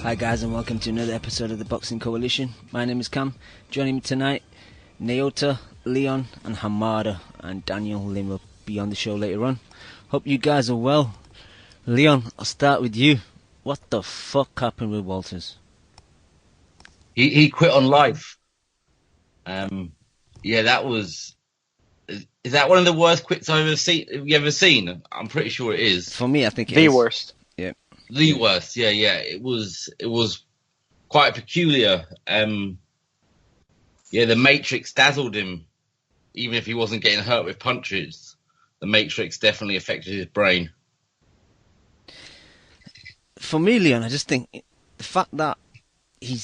Hi guys, and welcome to another episode of the Boxing Coalition. My name is Cam. Joining me tonight, Naota, Leon and Hamada, and Daniel Lim will be on the show later on. Hope you guys are well. Leon, I'll start with you. What the fuck happened with Walters? He quit on life. Yeah, that was... Is that one of the worst quits I've ever seen? I'm pretty sure it is. For me, I think it is. The worst. Yeah. The worst, yeah. It was quite peculiar. Yeah, the Matrix dazzled him. Even if he wasn't getting hurt with punches, the Matrix definitely affected his brain. For me, Leon, I just think the fact that he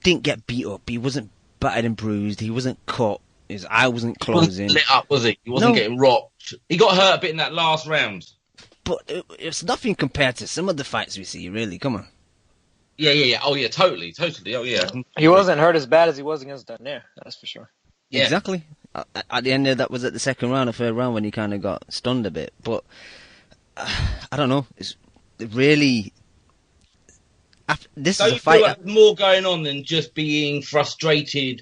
didn't get beat up, he wasn't battered and bruised, he wasn't cut, his eye wasn't closing. He wasn't lit up, was he? He wasn't getting rocked. He got hurt a bit in that last round. But it's nothing compared to some of the fights we see, really. Come on. Yeah. Oh, yeah, totally. Oh, yeah. He wasn't hurt as bad as he was against Daniel, that's for sure. Yeah. Exactly. At the end of that was at the second round or third round when he kind of got stunned a bit. But, I don't know. It's really... This is a fight. Feel like there's more going on than just being frustrated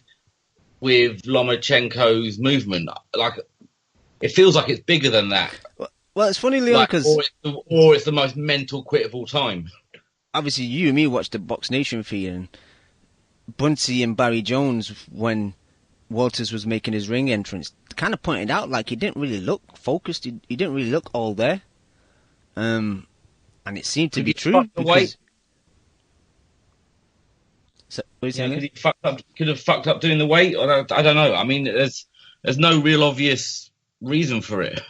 with Lomachenko's movement. Like, it feels like it's bigger than that. Well, it's funny, Leon, because... Or it's the most mental quit of all time. Obviously, you and me watched the Box Nation feed, and Buncey and Barry Jones, when Walters was making his ring entrance, kind of pointed out, like, he didn't really look focused, he didn't really look all there. And it seemed to be true. Because... So, what are you saying? Could have fucked up doing the weight? I don't know. I mean, there's no real obvious reason for it.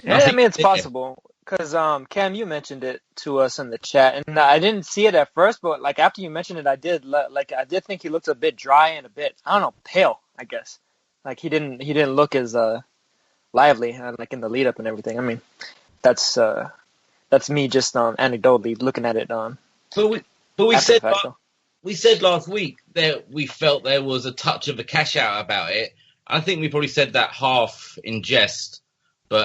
Yeah, I mean, it's possible. Because, Cam, you mentioned it to us in the chat, and I didn't see it at first, but, like, after you mentioned it, I did think he looked a bit dry and a bit, I don't know, pale, I guess. Like, he didn't look as, lively, like, in the lead-up and everything. I mean, that's me just, anecdotally looking at it, But we said last week that we felt there was a touch of a cash out about it. I think we probably said that half in jest, but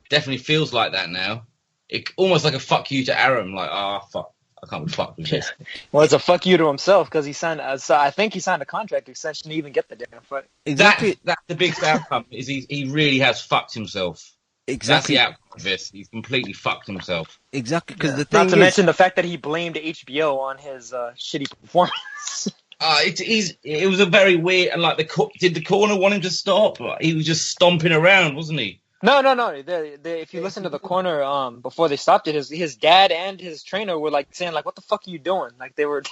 definitely feels like that now. It almost like a fuck you to Aram, like, fuck, I can't be fucked with this. Well, it's a fuck you to himself because he signed. I think he signed a contract extension to even get the damn fight. Exactly, that's the big outcome. Is he really has fucked himself. Exactly. That's the outcome of this. He's completely fucked himself. Exactly, because the thing not to mention the fact that he blamed HBO on his shitty performance. It was a very weird, and like did the corner want him to stop? He was just stomping around, wasn't he? No. If you listen to the corner, before they stopped it, his dad and his trainer were like saying, like, "What the fuck are you doing?" Like they were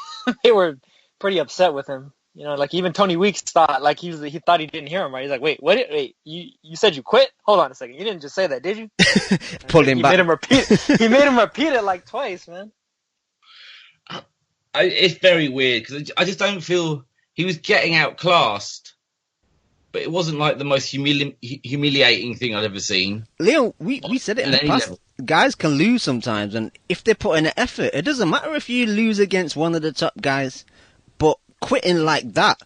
pretty upset with him. You know, like even Tony Weeks thought, like he thought he didn't hear him right. He's like, "Wait, you said you quit? Hold on a second, you didn't just say that, did you?" Pulled him back. He made him repeat it like twice, man. It's very weird because I just don't feel he was getting outclassed, but it wasn't like the most humiliating thing I'd ever seen. Leon, we said it in the past. Level. Guys can lose sometimes, and if they put in an effort, it doesn't matter if you lose against one of the top guys. But quitting like that,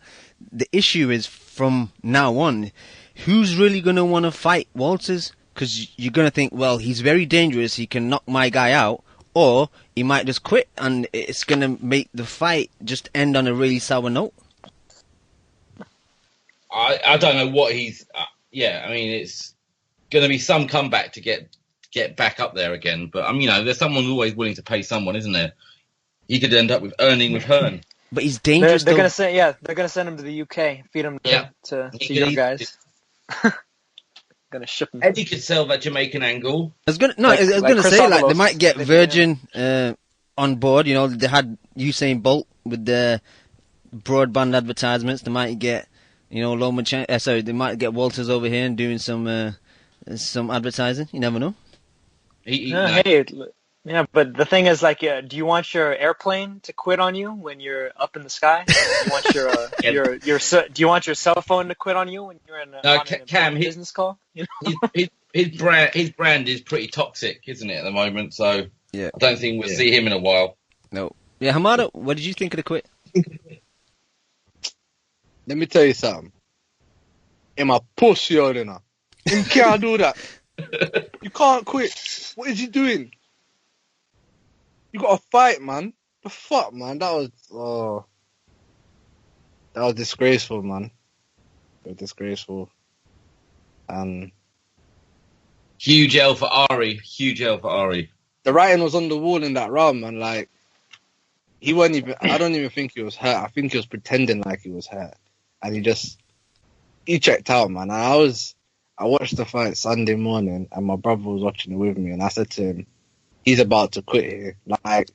the issue is from now on, who's really going to want to fight Walters? Because you're going to think, well, he's very dangerous, he can knock my guy out. Or he might just quit, and it's going to make the fight just end on a really sour note. I don't know what he's... I mean, it's going to be some comeback to get back up there again. But, there's someone always willing to pay someone, isn't there? He could end up earning with Hearn. But he's dangerous. They're going to send him to the UK, feed him to your guys. Gonna ship him. Eddie could sell that Jamaican angle. I was gonna say they might get Virgin on board. You know, they had Usain Bolt with the broadband advertisements. They might get Lomachenko. They might get Walters over here and doing some advertising. You never know. Yeah, but the thing is, like, do you want your airplane to quit on you when you're up in the sky? Do you want do you want your cell phone to quit on you when you're in a business call? You know? his brand is pretty toxic, isn't it, at the moment? So yeah. I don't think we'll see him in a while. No. Yeah, Hamada, what did you think of the quit? Let me tell you something. I'm a pussy, you know. You can't do that. You can't quit. What is he doing? You got to fight, man. The fuck, man? That was disgraceful, man. Disgraceful. Huge L for Ari. Huge L for Ari. The writing was on the wall in that round, man. Like, he wasn't even. I don't even think he was hurt. I think he was pretending like he was hurt, and he checked out, man. I watched the fight Sunday morning, and my brother was watching it with me, and I said to him, "He's about to quit here. Like,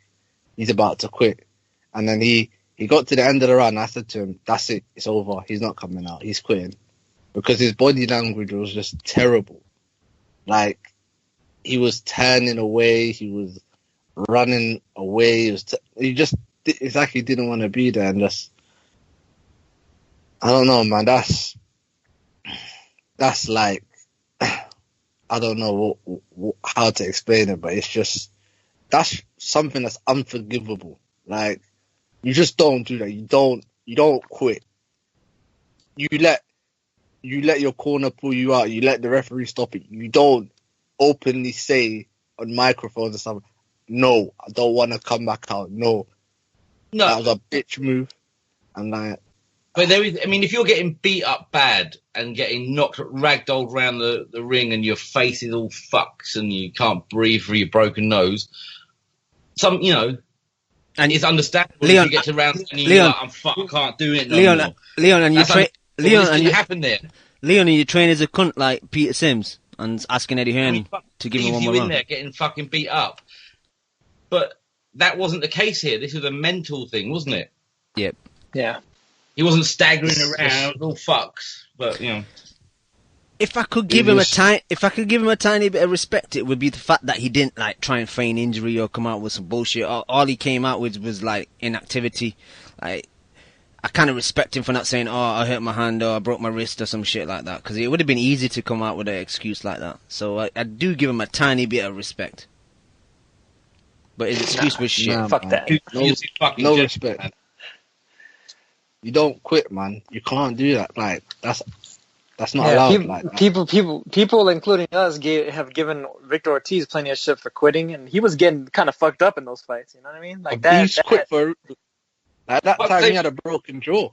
he's about to quit." And then he got to the end of the round, and I said to him, "That's it. It's over. He's not coming out. He's quitting," because his body language was just terrible. Like, he was turning away, he was running away, it's like he didn't want to be there, and just, I don't know, man, that's like, I don't know how to explain it, but it's just, that's something that's unforgivable. Like, you just don't do that. You don't quit. You let your corner pull you out. You let the referee stop it. You don't openly say on microphones or something, "No, I don't want to come back out." No, that was a bitch move. And like, but if you're getting beat up bad and getting ragdolled around the ring, and your face is all fucks and you can't breathe through your broken nose, and it's understandable. Leon, if you get to round and you're Leon, like, "I'm fucked, I can't do it no more." Leon, and you happen there. Leon, and you train as a cunt like Peter Sims and asking Eddie Hearn to give him one more you in round. there getting fucking beat up. But that wasn't the case here. This was a mental thing, wasn't it? Yep. Yeah. He wasn't staggering around, all fucks. But if I could give him a tiny bit of respect, it would be the fact that he didn't like try and feign injury or come out with some bullshit. All he came out with was like inactivity. Like, I kind of respect him for not saying, "Oh, I hurt my hand," or "I broke my wrist," or some shit like that, because it would have been easy to come out with an excuse like that. So I do give him a tiny bit of respect. But his excuse was shit. Fuck that. No respect. Man. You don't quit, man. You can't do that. Like, that's not allowed. People, including us, have given Victor Ortiz plenty of shit for quitting, and he was getting kind of fucked up in those fights. You know what I mean? Like that. Quit for. At that time, he had a broken jaw.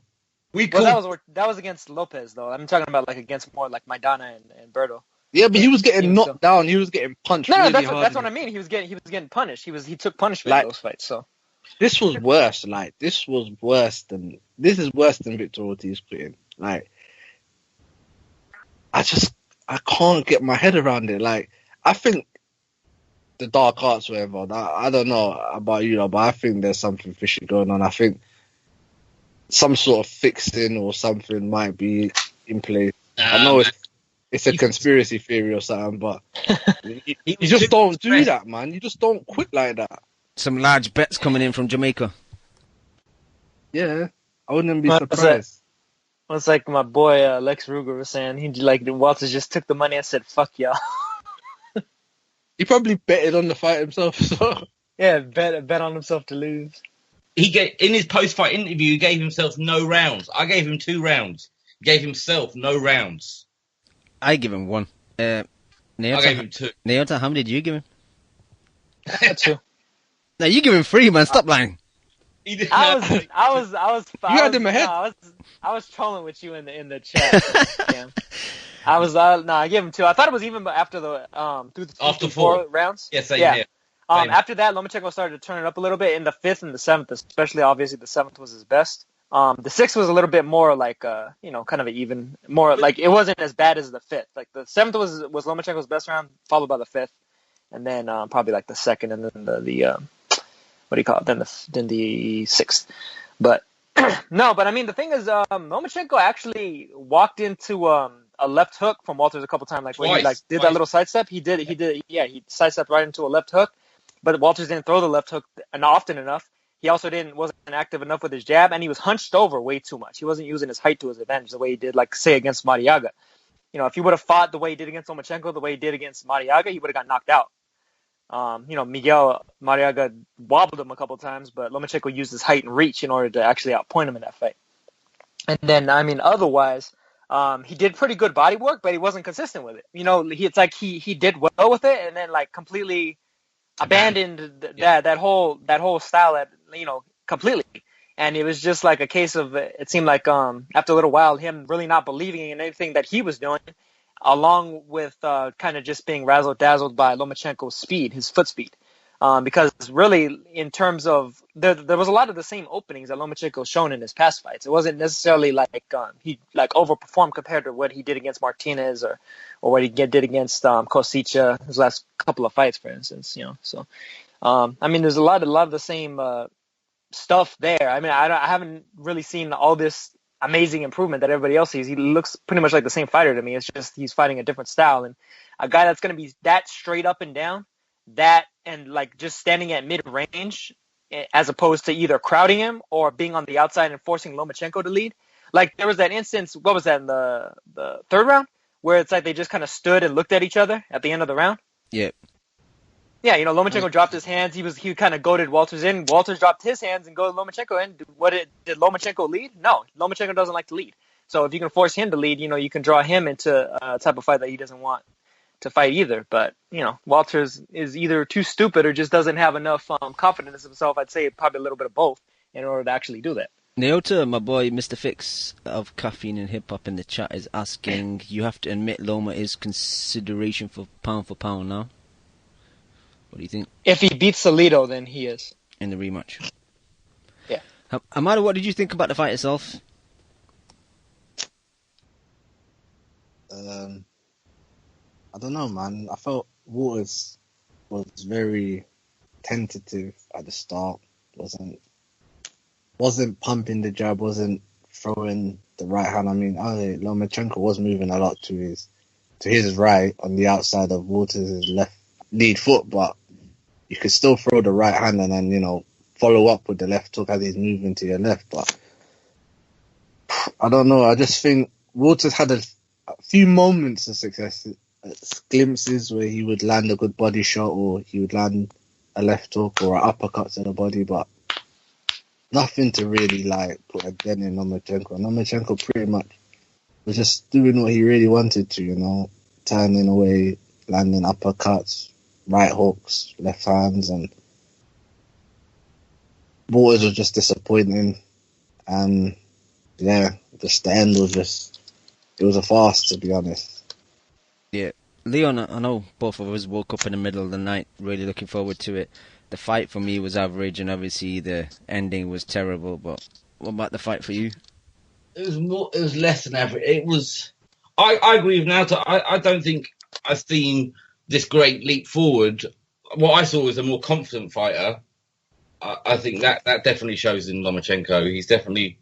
That was against Lopez, though. I'm talking about like against more like Maidana and Berto. Yeah, but he was getting knocked down. He was getting punched. No, really that's hard. what I mean. He was getting punished. He took punishment in those fights. So this was worse. Like, this is worse than Victor Ortiz quitting. Like, I can't get my head around it. Like, I think the dark arts, whatever. I don't know about you, but I think there's something fishy going on. I think some sort of fixing or something might be in place. I know it's a conspiracy theory or something, but you just don't do that, man. You just don't quit like that. Some large bets coming in from Jamaica. Yeah, I wouldn't be surprised. It's like my boy Lex Ruger was saying. Walters just took the money and said, "Fuck y'all." He probably betted on the fight himself. So. Yeah, bet on himself to lose. In his post-fight interview, he gave himself no rounds. I gave him 2 rounds. He gave himself no rounds. I give him 1. I gave him 2. Neota, how many did you give him? 2. No, you give him 3, man. Stop lying. I was. You had him ahead. I was trolling with you in the chat. Yeah. I gave him 2. I thought it was even after the after 4 rounds. Yes, yeah. After that, Lomachenko started to turn it up a little bit in the 5th and the 7th, especially. Obviously, the 7th was his best. The 6th was a little bit more like kind of an even, more like it wasn't as bad as the 5th. Like the 7th was Lomachenko's best round, followed by the 5th, and then probably like the 2nd, and then the what do you call it? Then the 6th. But no, but I mean the thing is, Lomachenko actually walked into a left hook from Walters a couple times, like when he did that little sidestep. He sidestepped right into a left hook, but Walters didn't throw the left hook often enough. He also wasn't active enough with his jab, and he was hunched over way too much. He wasn't using his height to his advantage the way he did, like, say, against Mariaga. If he would have fought the way he did against Lomachenko, the way he did against Mariaga, he would have got knocked out. Miguel Mariaga wobbled him a couple times, but Lomachenko used his height and reach in order to actually outpoint him in that fight. And then, otherwise, he did pretty good body work, but he wasn't consistent with it. It's like he did well with it, and then, like, completely abandoned that whole style that completely. And it was just like a case of, it seemed like after a little while, him really not believing in anything that he was doing, along with kind of just being razzle-dazzled by Lomachenko's speed, his foot speed. Because really, in terms of, there was a lot of the same openings that Lomachenko shown in his past fights. It wasn't necessarily like he overperformed compared to what he did against Martinez or what he did against Kosica his last couple of fights, for instance. So there's a lot of the same stuff there. I haven't really seen all this amazing improvement that everybody else sees. He looks pretty much like the same fighter to me. It's just he's fighting a different style, and a guy that's going to be that straight up and down, that and like just standing at mid range, as opposed to either crowding him or being on the outside and forcing Lomachenko to lead. Like there was that instance, what was that, in the third round, where it's like they just kind of stood and looked at each other at the end of the round. Yeah. Yeah, Lomachenko dropped his hands. He kind of goaded Walters in. Walters dropped his hands and goaded Lomachenko in. Did Lomachenko lead? No, Lomachenko doesn't like to lead. So if you can force him to lead, you can draw him into a type of fight that he doesn't want to fight either. But Walters is either too stupid or just doesn't have enough confidence in himself. I'd say probably a little bit of both in order to actually do that. Naota, my boy, Mr. Fix of Caffeine and Hip Hop in the chat is asking, you have to admit Loma is consideration for pound now. What do you think? If he beats Salido, then he is. In the rematch. Yeah. Amado, what did you think about the fight itself? I don't know, man. I felt Walters was very tentative at the start. Wasn't pumping the jab, wasn't throwing the right hand. Lomachenko was moving a lot to his right on the outside of Walters' left lead foot, but you could still throw the right hand and then, follow up with the left hook as he's moving to your left. But I don't know. I just think Walters had a few moments of success, glimpses where he would land a good body shot or he would land a left hook or an uppercut to the body, but nothing to really put a dent in Lomachenko. Lomachenko pretty much was just doing what he really wanted to, turning away, landing uppercuts, right hooks, left hands, and Walters was just disappointing. And just the end was it was a farce, to be honest. Yeah. Leon, I know both of us woke up in the middle of the night really looking forward to it. The fight for me was average, and obviously the ending was terrible, but what about the fight for you? It was less than average. It was, I agree with Nauta. I don't think I've seen this great leap forward. What I saw was a more confident fighter. I think that definitely shows in Lomachenko. He's definitely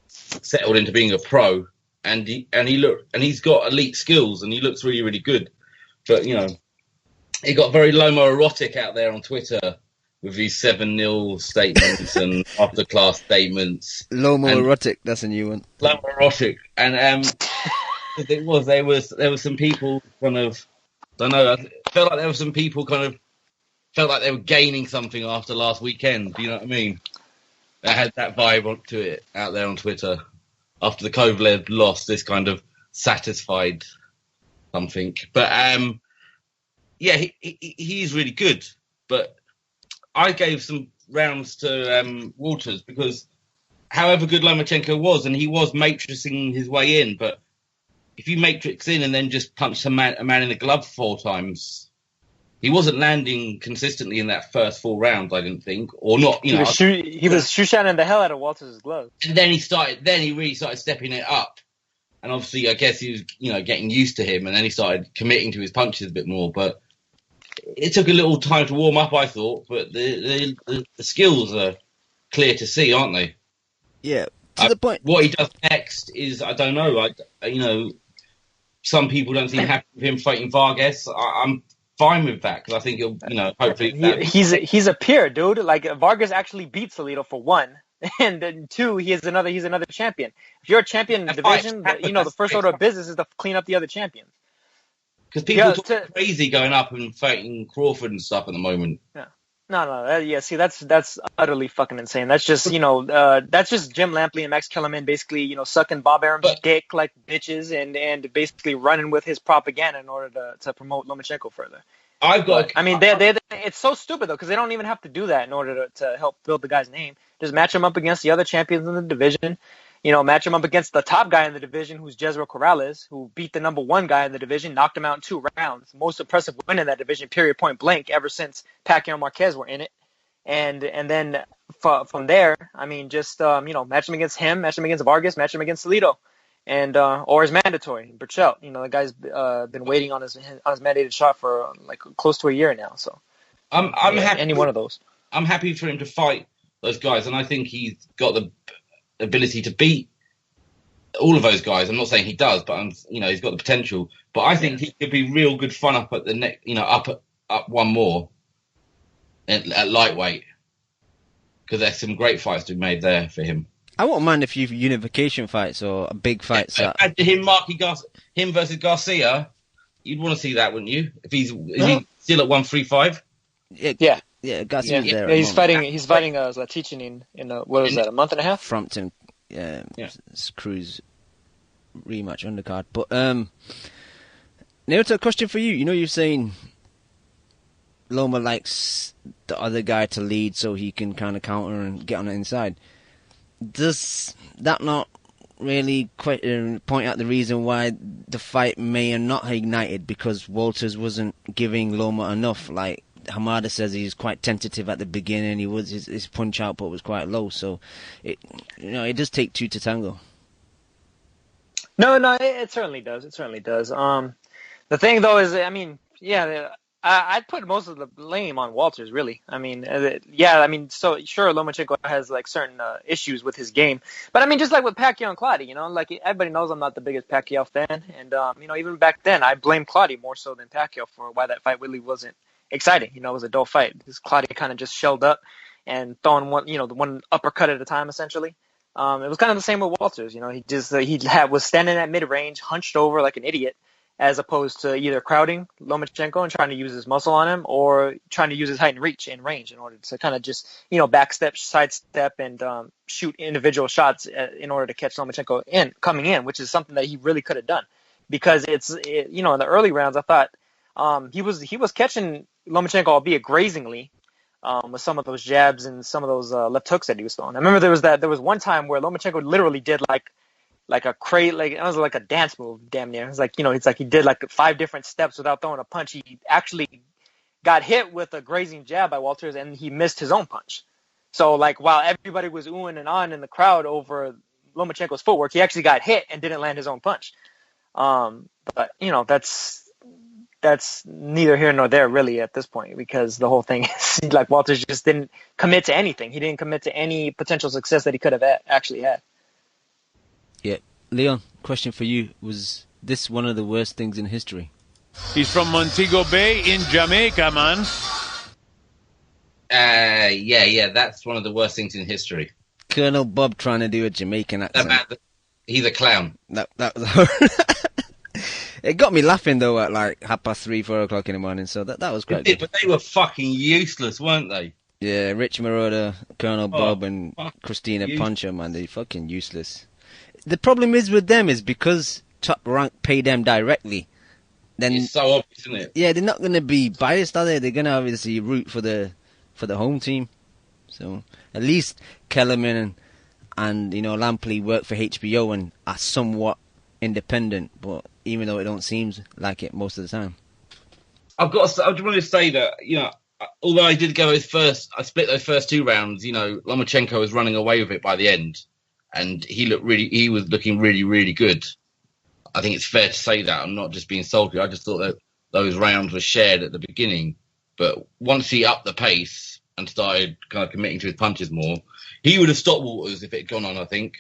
settled into being a pro, and he's got elite skills, and he looks really, really good. But he got very Loma-erotic out there on Twitter with these 7-0 statements and after-class statements. Loma-erotic, that's a new one. Loma-erotic, and there was some people kind of, I don't know, I felt like there were some people kind of felt like they were gaining something after last weekend. Do you know what I mean? They had that vibe to it out there on Twitter. After the Kovalev loss, this kind of satisfied something. But he's really good. But I gave some rounds to Walters because however good Lomachenko was, and he was matrixing his way in, but if you matrix in and then just punch a man in the glove 4 times, he wasn't landing consistently in that first 4 rounds, I didn't think, or not. He was shoe-shining the hell out of Walters' glove. And then he really started stepping it up, and obviously I guess he was getting used to him, and then he started committing to his punches a bit more. But it took a little time to warm up, I thought. But the skills are clear to see, aren't they? Yeah. To the point. What he does next is, I don't know. Some people don't seem happy with him fighting Vargas. I'm fine with that because I think he'll, hopefully. He's a peer, dude. Like Vargas actually beat Salido for 1, and then 2, he's another champion. If you're a champion in the division, the first order of business is to clean up the other champions. Because people talk crazy going up and fighting Crawford and stuff at the moment. Yeah. No. See, that's utterly fucking insane. That's just, that's just Jim Lampley and Max Kellerman basically, sucking Bob Arum's dick like bitches and basically running with his propaganda in order to promote Lomachenko further. I mean, it's so stupid though because they don't even have to do that in order to help build the guy's name. Just match him up against the other champions in the division. Match him up against the top guy in the division, who's Jezreel Corrales, who beat the number one guy in the division, knocked him out in 2 rounds. Most impressive win in that division, period, point blank, ever since Pacquiao and Marquez were in it. And then from there, I mean, just match him against him, match him against Vargas, match him against Salido, and or his mandatory Burchell. The guy's been waiting on his mandated shot for like close to a year now. So I'm happy. Any one of those. I'm happy for him to fight those guys, and I think he's got the ability to beat all of those guys. I'm not saying he does, but he's got the potential. But I think he could be real good fun up at the neck, up one more at lightweight, because there's some great fights to be made there for him. I won't mind a few unification fights or big fights. Him versus Garcia, you'd want to see that, wouldn't you? Is he still at 135? Yeah. Yeah, Garcia's there. He's fighting Zlaticanin in what was that, a month and a half? Frampton, Cruz rematch undercard. But Naoto, a question for you. You're saying Loma likes the other guy to lead so he can kind of counter and get on the inside. Does that not really point out the reason why the fight may have not ignited? Because Walters wasn't giving Loma enough. Like Hamada says, he's quite tentative at the beginning. His punch output was quite low. So it does take 2 to tango. No, it certainly does. It certainly does. The thing though is, I mean, I'd put most of the blame on Walters, really. I mean, so sure, Lomachenko has like certain issues with his game, but I mean, just like with Pacquiao and Clottey, like everybody knows I'm not the biggest Pacquiao fan, and even back then I blamed Clottey more so than Pacquiao for why that fight really wasn't exciting. It was a dull fight because Clottey kind of just shelled up and throwing one uppercut at a time essentially. It was kind of the same with Walters. He was standing at mid range, hunched over like an idiot, as opposed to either crowding Lomachenko and trying to use his muscle on him or trying to use his height and reach in range in order to kind of just, backstep, sidestep, and shoot individual shots in order to catch Lomachenko coming in, which is something that he really could have done. Because in the early rounds, I thought he was catching Lomachenko, albeit grazingly, with some of those jabs and some of those left hooks that he was throwing. I remember there was one time where Lomachenko literally did like a it was like a dance move, damn near. It's like, it's like he did like 5 different steps without throwing a punch. He actually got hit with a grazing jab by Walters, and he missed his own punch. So like while everybody was oohing and on in the crowd over Lomachenko's footwork, he actually got hit and didn't land his own punch. But that's neither here nor there really at this point, because the whole thing is like Walters just didn't commit to anything. He didn't commit to any potential success that he could have actually had. Yeah. Leon, question for you. Was this one of the worst things in history? He's from Montego Bay in Jamaica, man. Yeah, that's one of the worst things in history. Colonel Bob trying to do a Jamaican accent. He's a clown. That was It got me laughing though at like 3:30, 4 o'clock in the morning, so that was quite good. But they were fucking useless, weren't they? Yeah, Rich Moroder, Colonel Bob, and Christina Poncho, man, they fucking useless. The problem is with them is because Top Rank pay them directly. Then it's so obvious, isn't it? Yeah, they're not going to be biased, are they? They're going to obviously root for the home team. So at least Kellerman and Lampley work for HBO and are somewhat independent, but even though it don't seem like it most of the time. I just wanted to say that although I did go I split those first 2 rounds. Lomachenko was running away with it by the end. And he was looking really, really good. I think it's fair to say that. I'm not just being salty. I just thought that those rounds were shared at the beginning. But once he upped the pace and started kind of committing to his punches more, he would have stopped Walters if it had gone on, I think.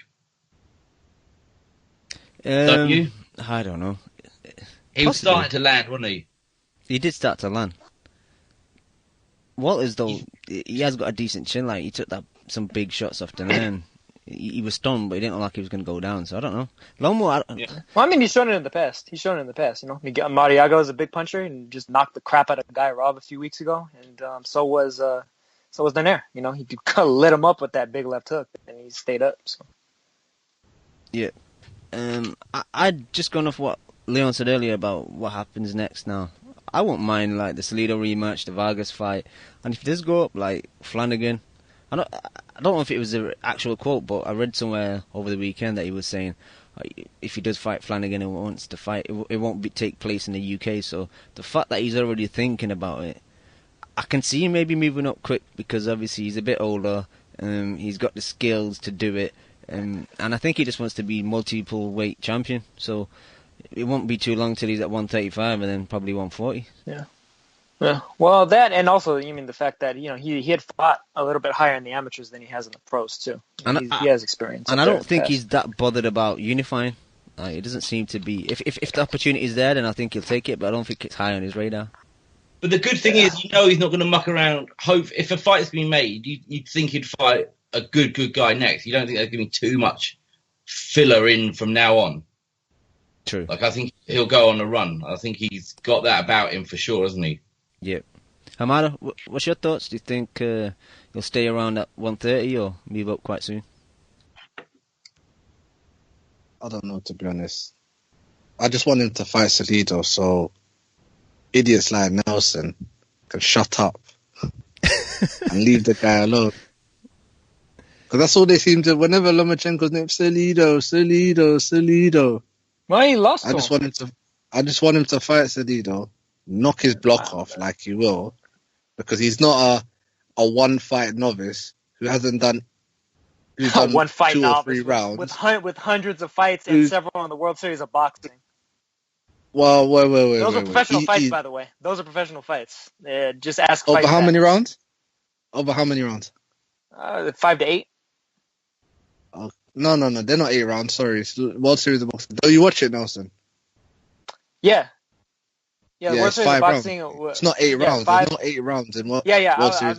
Don't you? I don't know. He was starting to land, wasn't he? He did start to land. Walters, though, he has got a decent chin. Like, he took some big shots off the man. He was stunned, but he didn't look like he was going to go down. So I don't know. Lomo, Well, I mean, he's shown it in the past. Mariaga is a big puncher and just knocked the crap out of Guy Robb a few weeks ago, and so was Donaire. He kind of lit him up with that big left hook, and he stayed up. So. Yeah. I'd just gone off what Leon said earlier about what happens next now. I won't mind like the Salido rematch, the Vargas fight, and if he does go up like Flanagan, I don't know if it was an actual quote, but I read somewhere over the weekend that he was saying if he does fight Flanagan and wants to fight, it won't take place in the UK. So the fact that he's already thinking about it, I can see him maybe moving up quick because obviously he's a bit older. He's got the skills to do it, and I think he just wants to be multiple weight champion. So it won't be too long till he's at 135 and then probably 140. Yeah. Yeah. Well, that and also you mean the fact that he had fought a little bit higher in the amateurs than he has in the pros too. And he has experience. And I don't think he's that bothered about unifying. It doesn't seem to be. If the opportunity is there, then I think he'll take it. But I don't think it's high on his radar. But the good thing is, he's not going to muck around. Hope if a fight's been made, you'd think he'd fight a good guy next. You don't think they're giving too much filler in from now on. True. Like I think he'll go on a run. I think he's got that about him for sure, hasn't he? Yep. Hamada, what's your thoughts? Do you think he'll stay around at 130 or move up quite soon? I don't know, to be honest. I just want him to fight Salido so idiots like Nelson can shut up and leave the guy alone. Because that's all they seem to. Whenever Lomachenko's named Salido. Well, he lost. I just want him to fight Salido, knock his block off like he will, because he's not a one fight novice who hasn't done. Who's done one fight 2 or novice 3 rounds with hundreds of fights and several in the World Series of Boxing. Well, wait. Those are professional fights, by the way. Those are professional fights. Just ask. Over how many rounds? 5 to 8. Oh, no. They're not 8 rounds. Sorry, it's World Series of Boxing. Do you watch it, Nelson? Yeah. Yeah, World it's Series 5 of Boxing. rounds. It's not 8 rounds. There's not 8 rounds in World Series.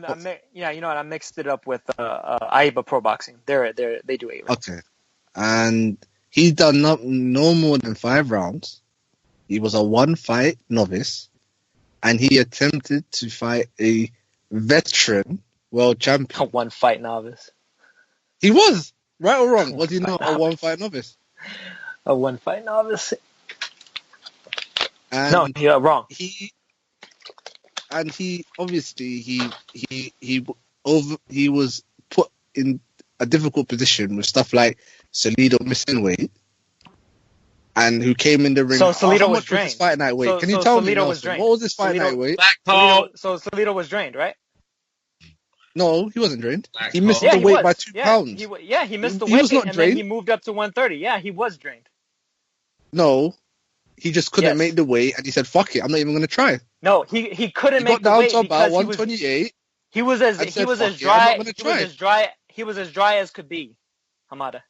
You know what? I mixed it up with AIBA Pro Boxing. They do 8 rounds. Okay, and he's done no more than 5 rounds. He was a 1-fight novice, and he attempted to fight a veteran world champion. A 1-fight novice. He was, right or wrong? Was he not a 1-fight novice? A 1-fight novice. And no, you're wrong. He obviously he was put in a difficult position with stuff like Salido missing weight, and who came in the ring. So Salido was drained. Was fight night weight? Can you tell me, what was his fight night weight? So Salido was drained, right? No, he wasn't drained. He missed the weight by 2 pounds. He missed the weight. He was not drained. Then he moved up to 130. Yeah, he was drained. No. He just couldn't make the weight, and he said, "Fuck it, I'm not even going to try." No, he couldn't make the weight because about 128. He was as dry as could be, Hamada.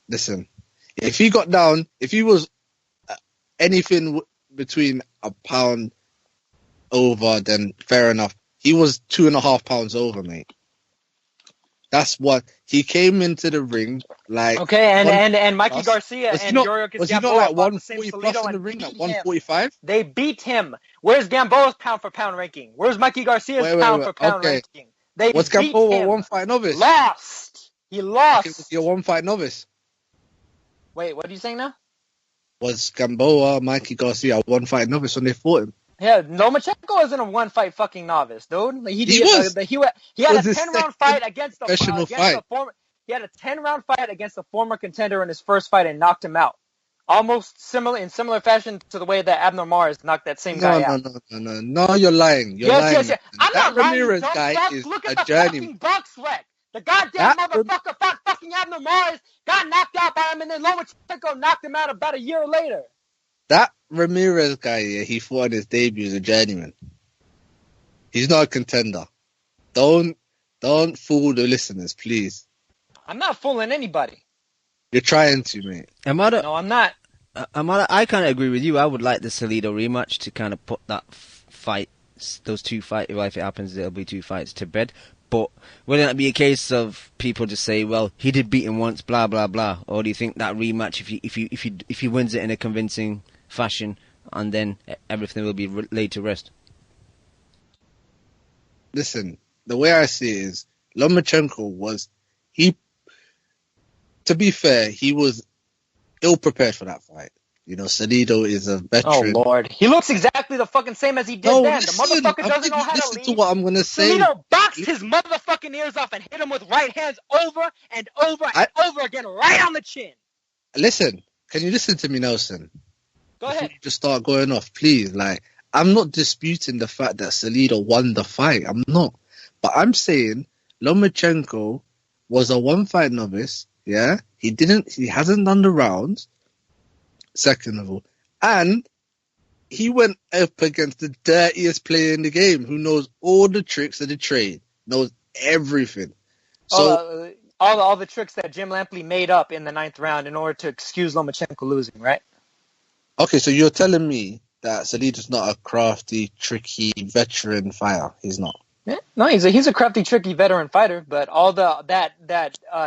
Listen, if he was anything between a pound over, then fair enough. He was 2.5 pounds over, mate. That's what he came into the ring like. Okay, and Mikey Garcia and Yorio Gamboa was he not like 140 plus in the ring, like 145? They beat him. Where's Gamboa's pound for pound ranking? Where's Mikey Garcia's pound for pound ranking? Was Gamboa a 1-fight novice? Lost. He lost. Was he a 1-fight novice? Wait, what are you saying now? Was Gamboa, Mikey Garcia a 1-fight novice when they fought him? Yeah, Lomachenko isn't a 1-fight fucking novice, dude. He had a 10-round fight against the former. He had a 10-round fight against a former contender in his first fight and knocked him out. Almost similar fashion to the way that Abner Mars knocked that same guy out. No, you're lying. Yes. I'm not lying. Ramirez guy is look at a the journeyman. fucking box wreck. The goddamn motherfucker fought fucking Abner Mars, got knocked out by him, and then Lomachenko knocked him out about a year later. That Ramirez guy, he fought on his debut as a journeyman. He's not a contender. Don't fool the listeners, please. I'm not fooling anybody. You're trying to, mate. Amada, no, I'm not. Amada, I kind of agree with you. I would like the Salido rematch to kind of put that fight, those 2 fights, well, if it happens, there'll be 2 fights to bed. But wouldn't that be a case of people just say, well, he did beat him once, blah blah blah, or do you think that rematch, if he wins it in a convincing fashion, and then everything will be laid to rest? Listen, the way I see it is, Lomachenko to be fair, he was ill prepared for that fight. You know, Salido is a Oh veteran. Lord, he looks exactly the fucking same as he did then. Listen, The motherfucker doesn't know how to listen lead. to what I'm gonna say. Salido boxed his motherfucking ears off and hit him with right hands over and over and over again, right on the chin. Listen, can you listen to me, Nelson? Go ahead. Before you just start going off, please. Like, I'm not disputing the fact that Salido won the fight. I'm not. But I'm saying Lomachenko was a one-fight novice. Yeah, he hasn't done the rounds. Second of all, and he went up against the dirtiest player in the game, who knows all the tricks of the trade, knows everything. So all the tricks that Jim Lampley made up in the 9th round in order to excuse Lomachenko losing, right? okay, so you're telling me that Salido's not a crafty, tricky veteran fighter? He's not. Yeah, no, he's a crafty, tricky veteran fighter, but all that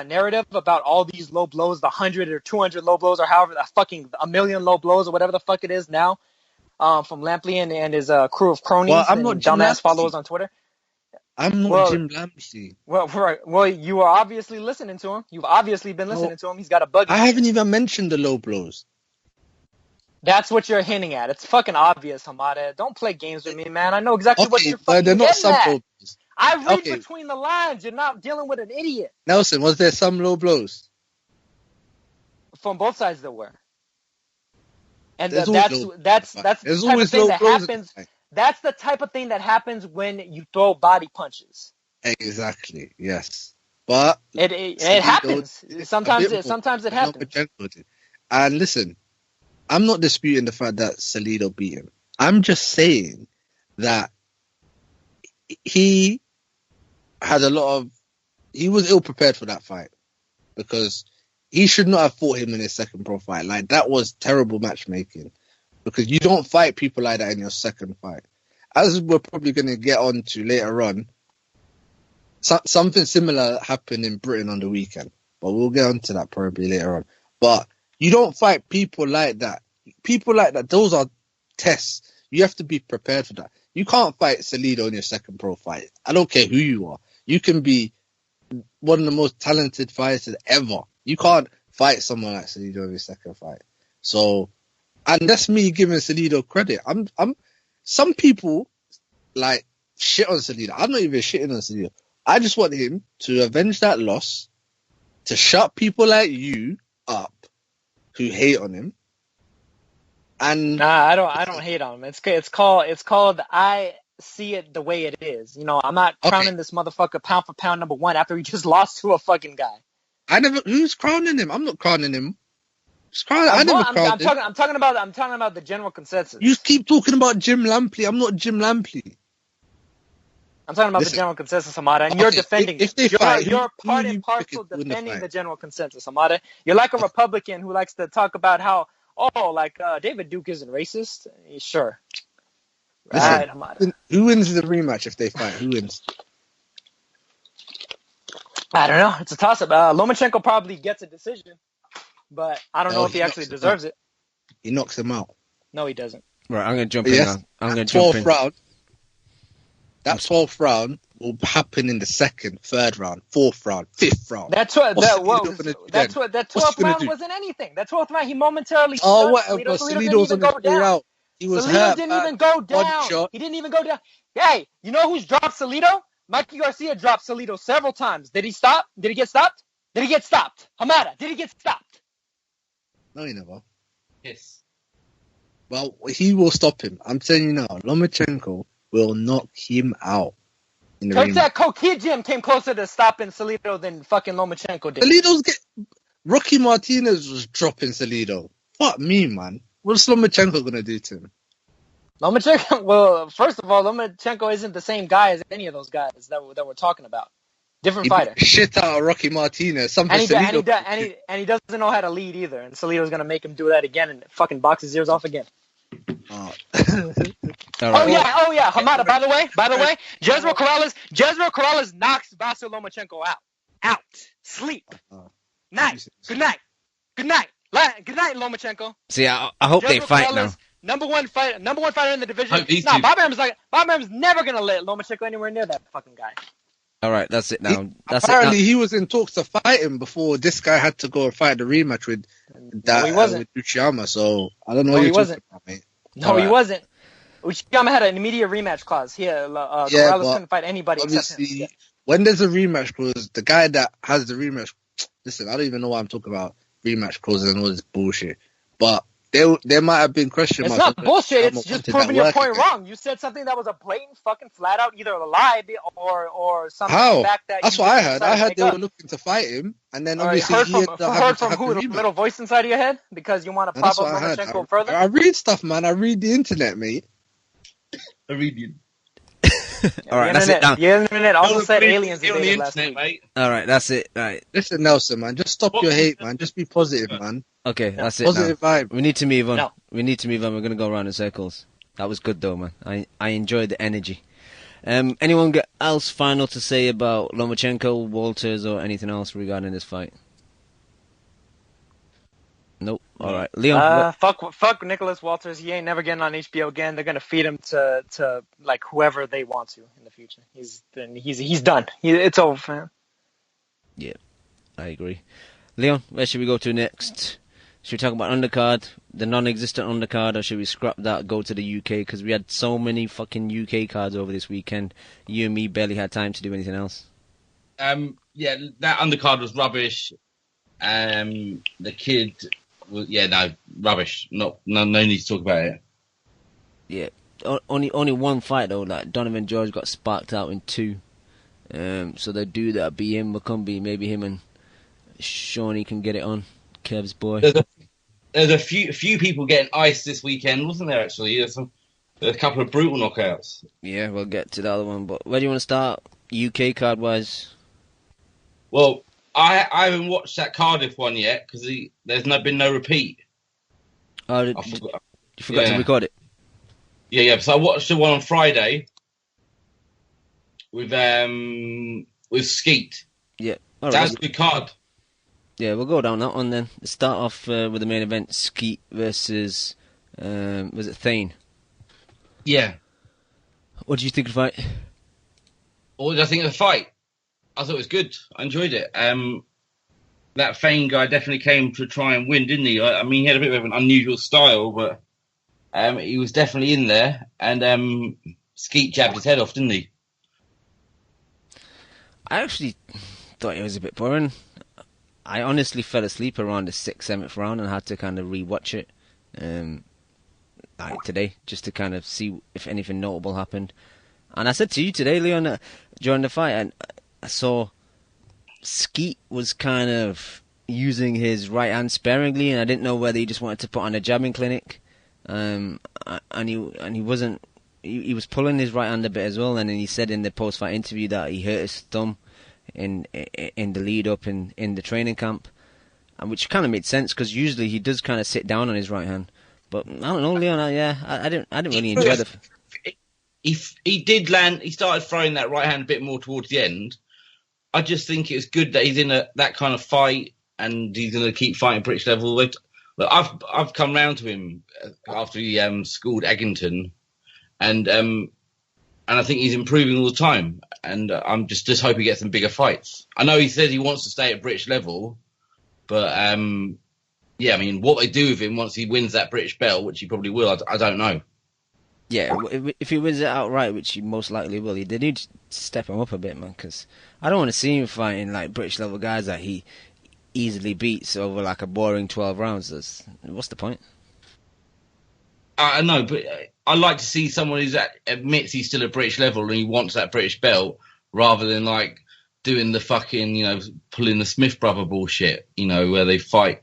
narrative about all these low blows, the 100 or 200 low blows, or however the fucking a million low blows or whatever the fuck it is now, from Lampley and his crew of cronies I'm and not Jim dumbass Lampley. followers on Twitter. I'm not Jim Lampley. Well, you are obviously listening to him. You've obviously been listening to him. He's got a bug. I haven't even mentioned the low blows. That's what you're hinting at. It's fucking obvious, Hamada. Don't play games with me, man. I know exactly what you're fucking they're not getting at. low blows. I read between the lines. You're not dealing with an idiot. Nelson, was there some low blows? From both sides there were. And There's that's the type of thing that happens. That's the type of thing that happens when you throw body punches. Exactly. Yes. But it happens. Sometimes it happens. And listen, I'm not disputing the fact that Salido beat him. I'm just saying that he was ill prepared for that fight, because he should not have fought him in his second pro fight. Like, that was terrible matchmaking, because you don't fight people like that in your second fight. As we're probably going to get on to later on, something similar happened in Britain on the weekend, but we'll get on to that probably later on. But you don't fight people like that. People like that, those are tests. You have to be prepared for that. You can't fight Salido in your second pro fight. I don't care who you are. You can be one of the most talented fighters ever. You can't fight someone like Salido in your second fight. So, and that's me giving Salido credit. Some people like shit on Salido. I'm not even shitting on Salido. I just want him to avenge that loss, to shut people like you up who hate on him. And I don't hate on him. It's called I see it the way it is. You know, I'm not crowning this motherfucker pound for pound number one after he just lost to a fucking guy. Who's crowning him? I'm not crowning him. I'm talking about the general consensus. You keep talking about Jim Lampley. I'm not Jim Lampley. I'm talking about the general consensus, Hamada, and you're defending it. You're part and parcel defending the general consensus, Hamada. You're like a Republican who likes to talk about how, David Duke isn't racist. Sure. Right, Hamada. Who wins the rematch if they fight? Who wins? I don't know. It's a toss-up. Lomachenko probably gets a decision, but I don't know if he actually deserves it. He knocks him out. No, he doesn't. Right, I'm going to jump in now. I'm going to jump in. Round. That 12th round will happen in the second, third round, fourth round, fifth round. That 12th round wasn't anything. That 12th round, he momentarily. Salido didn't even go down. He was hurt. Didn't even go down. He didn't even go down. Hey, you know who's dropped Salido? Mikey Garcia dropped Salido several times. Did he stop? Did he get stopped? Did he get stopped? Hamada, did he get stopped? No, he never. Yes. Well, he will stop him. I'm telling you now, Lomachenko will knock him out. Because that Kokijim came closer to stopping Salido than fucking Lomachenko did. Rocky Martinez was dropping Salido. Fuck me, man. What's Lomachenko gonna do to him? Lomachenko, well, first of all, Lomachenko isn't the same guy as any of those guys that we're talking about. Different fighter. Shit out of Rocky Martinez. And he doesn't know how to lead either. And Salido's gonna make him do that again and fucking box his ears off again. Oh. Oh yeah. Hamada, by the way, Jezreel Corrales knocks Vasyl Lomachenko out. Sleep. Night. Good night, Lomachenko. See, I hope they fight now. Number one fighter in the division. Bob Arum's never gonna let Lomachenko anywhere near that fucking guy. All right, that's it now. Apparently, he was in talks to fight him before this guy had to go and fight the rematch with with Uchiyama. So I don't know what you're talking about, mate. No, he wasn't. Uchiyama had an immediate rematch clause. Corrales couldn't fight anybody except him. Yeah. When there's a rematch clause, the guy that has the rematch, listen, I don't even know what I'm talking about, rematch clauses and all this bullshit. But there might have been question marks. It's not bullshit. It's just proving your point wrong. You said something that was a blatent fucking flat out either a lie or something. How? Back that That's what I heard. I heard they were looking to fight him, and then obviously heard from who? The little voice inside of your head because you want to pop up Lomachenko further. I read stuff, man. I read the internet, mate. I read you. All right, that's it now. The internet also said aliens invaded last week. Mate. All right, that's it. All right. Listen, Nelson, man, just stop your hate, man. Just be positive, man. Okay, that's it. Positive vibe. We need to move on. No. We need to move on. We're going to go around in circles. That was good, though, man. I enjoyed the energy. Anyone else final to say about Lomachenko, Walters, or anything else regarding this fight? Nope. All right, Leon. Fuck Nicholas Walters. He ain't never getting on HBO again. They're gonna feed him to like whoever they want to in the future. He's done. It's over, man. Yeah, I agree. Leon, where should we go to next? Should we talk about undercard, the non-existent undercard, or should we scrap that, go to the UK? Because we had so many fucking UK cards over this weekend. You and me barely had time to do anything else. Yeah, that undercard was rubbish. The kid, rubbish. No need to talk about it. Yeah, only one fight though. Like Donovan George got sparked out in 2. So the dude that beat him, Makumbi, maybe him and Shawnee can get it on. Kev's boy. There's a few people getting iced this weekend, wasn't there? Actually, there's a couple of brutal knockouts. Yeah, we'll get to the other one. But where do you want to start, UK card wise? Well, I haven't watched that Cardiff one yet because there's been no repeat. Oh, you forgot to record it? Yeah. So I watched the one on Friday with Skeet. Yeah, all right. That's a good card. Yeah, we'll go down that one then. Let's start off with the main event: Skeet versus was it Thane? Yeah. What did you think of the fight? What did I think of the fight? I thought it was good. I enjoyed it. That Thane guy definitely came to try and win, didn't he? I mean, he had a bit of an unusual style, but he was definitely in there. And Skeet jabbed his head off, didn't he? I actually thought it was a bit boring. I honestly fell asleep around the 6th, 7th round and had to kind of re-watch it like today just to kind of see if anything notable happened. And I said to you today, Leon, during the fight, and I saw Skeet was kind of using his right hand sparingly, and I didn't know whether he just wanted to put on a jabbing clinic, and he wasn't. He was pulling his right hand a bit as well, and then he said in the post-fight interview that he hurt his thumb in the lead up in the training camp, and which kind of made sense because usually he does kind of sit down on his right hand. But I don't know, Leon. I didn't really enjoy the. He did land. He started throwing that right hand a bit more towards the end. I just think it's good that he's in that kind of fight and he's going to keep fighting British level. Look, I've come round to him after he schooled Eggington, and I think he's improving all the time. And I'm just hope he gets some bigger fights. I know he says he wants to stay at British level, but yeah, I mean, what they do with him once he wins that British belt, which he probably will, I don't know. Yeah, if he wins it outright, which he most likely will, they need to step him up a bit, man, because I don't want to see him fighting like British level guys that he easily beats over like a boring 12 rounds. What's the point? I know, but I like to see someone who admits he's still at British level and he wants that British belt, rather than like doing the fucking, pulling the Smith brother bullshit, where they fight,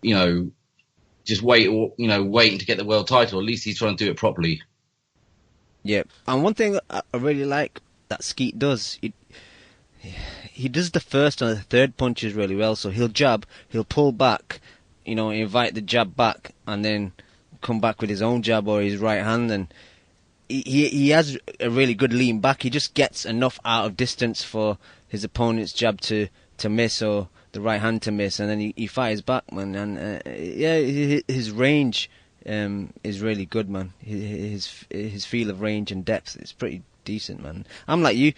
just waiting to get the world title. At least he's trying to do it properly. Yeah, and one thing I really like that Skeet does, he does the first and the third punches really well. So he'll jab, he'll pull back, invite the jab back, and then come back with his own jab or his right hand, and he has a really good lean back. He just gets enough out of distance for his opponent's jab to miss or the right hand to miss, and then he fires back, man. And his range is really good, man. His feel of range and depth is pretty decent, man. I'm like you.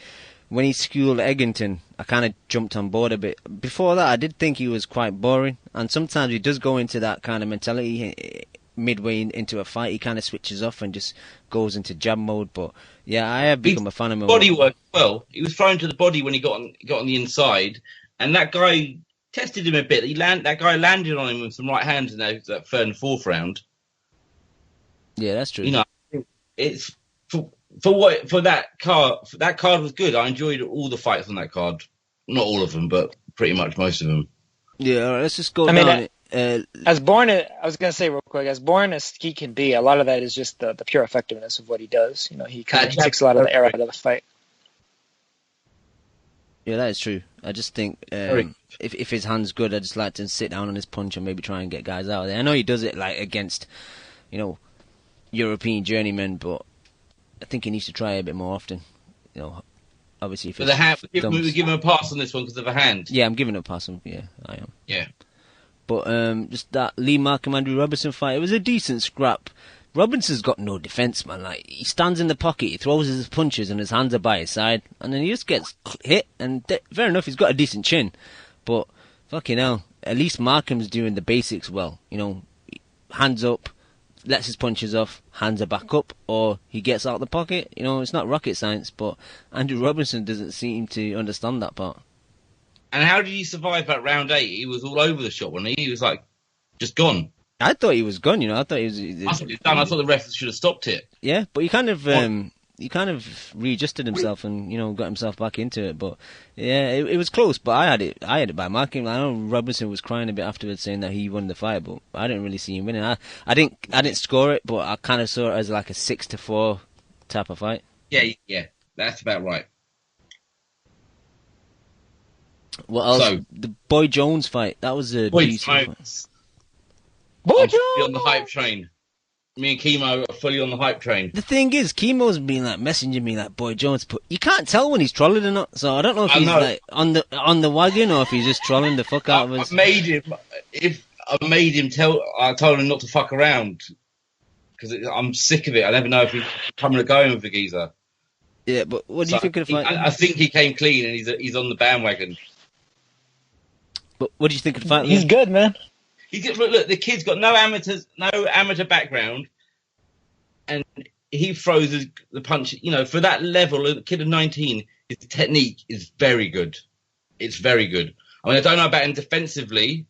when he schooled Eggington, I kind of jumped on board a bit. Before that, I did think he was quite boring, and sometimes he does go into that kind of mentality midway into a fight. He kind of switches off and just goes into jab mode. But yeah, I have become a fan of him. Body work well. He was thrown to the body when he got on the inside, and that guy tested him a bit. That guy landed on him with some right hands in that third and fourth round. Yeah, that's true. You know, it's for that card. That card was good. I enjoyed all the fights on that card. Not all of them, but pretty much most of them. Yeah, all right, let's just go down. As boring, I was going to say real quick, as boring as he can be, a lot of that is just the pure effectiveness of what he does. You know, he kind of takes a lot of the air out of the fight. Yeah, that is true. I just think if his hand's good, I'd just like to sit down on his punch and maybe try and get guys out of there. I know he does it like against, you know, European journeymen, but I think he needs to try it a bit more often. You know, obviously if it's we give him a pass on this one because of a hand. Yeah, I'm giving it a pass. Yeah, I am. Yeah. But just that Lee Markham Andrew Robinson fight, it was a decent scrap. Robinson's got no defence, man. Like, he stands in the pocket, he throws his punches, and his hands are by his side, and then he just gets hit. And fair enough, he's got a decent chin, but fucking hell, at least Markham's doing the basics well. You know, hands up, lets his punches off, hands are back up, or he gets out of the pocket. You know, it's not rocket science, but Andrew Robinson doesn't seem to understand that part. And how did he survive that round 8? He was all over the shop, wasn't he? He was like, just gone. I thought he was gone, you know. I thought he was done. I thought the ref should have stopped it. Yeah, but he kind of readjusted himself and, you know, got himself back into it. But yeah, it was close. But I had it by marking. I know Robinson was crying a bit afterwards, saying that he won the fight, but I didn't really see him winning. I didn't score it, but I kind of saw it as like a 6-4 type of fight. Yeah, that's about right. What else? So, the Boy Jones fight. That was a decent fight. Boy Jones! On the hype train. Me and Chemo are fully on the hype train. The thing is, Chemo's been like messaging me like Boy Jones, but you can't tell when he's trolling or not. So I don't know if he's like on the wagon or if he's just trolling the fuck out of us. I told him not to fuck around because I'm sick of it. I never know if he's coming or going with the geezer. Yeah, but what do you think of the fight? I think he came clean and he's on the bandwagon. But what do you think of the fight? He's good, man. Look, the kid's got no amateur background, and he throws the punch. You know, for that level, a kid of 19, his technique is very good. It's very good. I mean, I don't know about him defensively,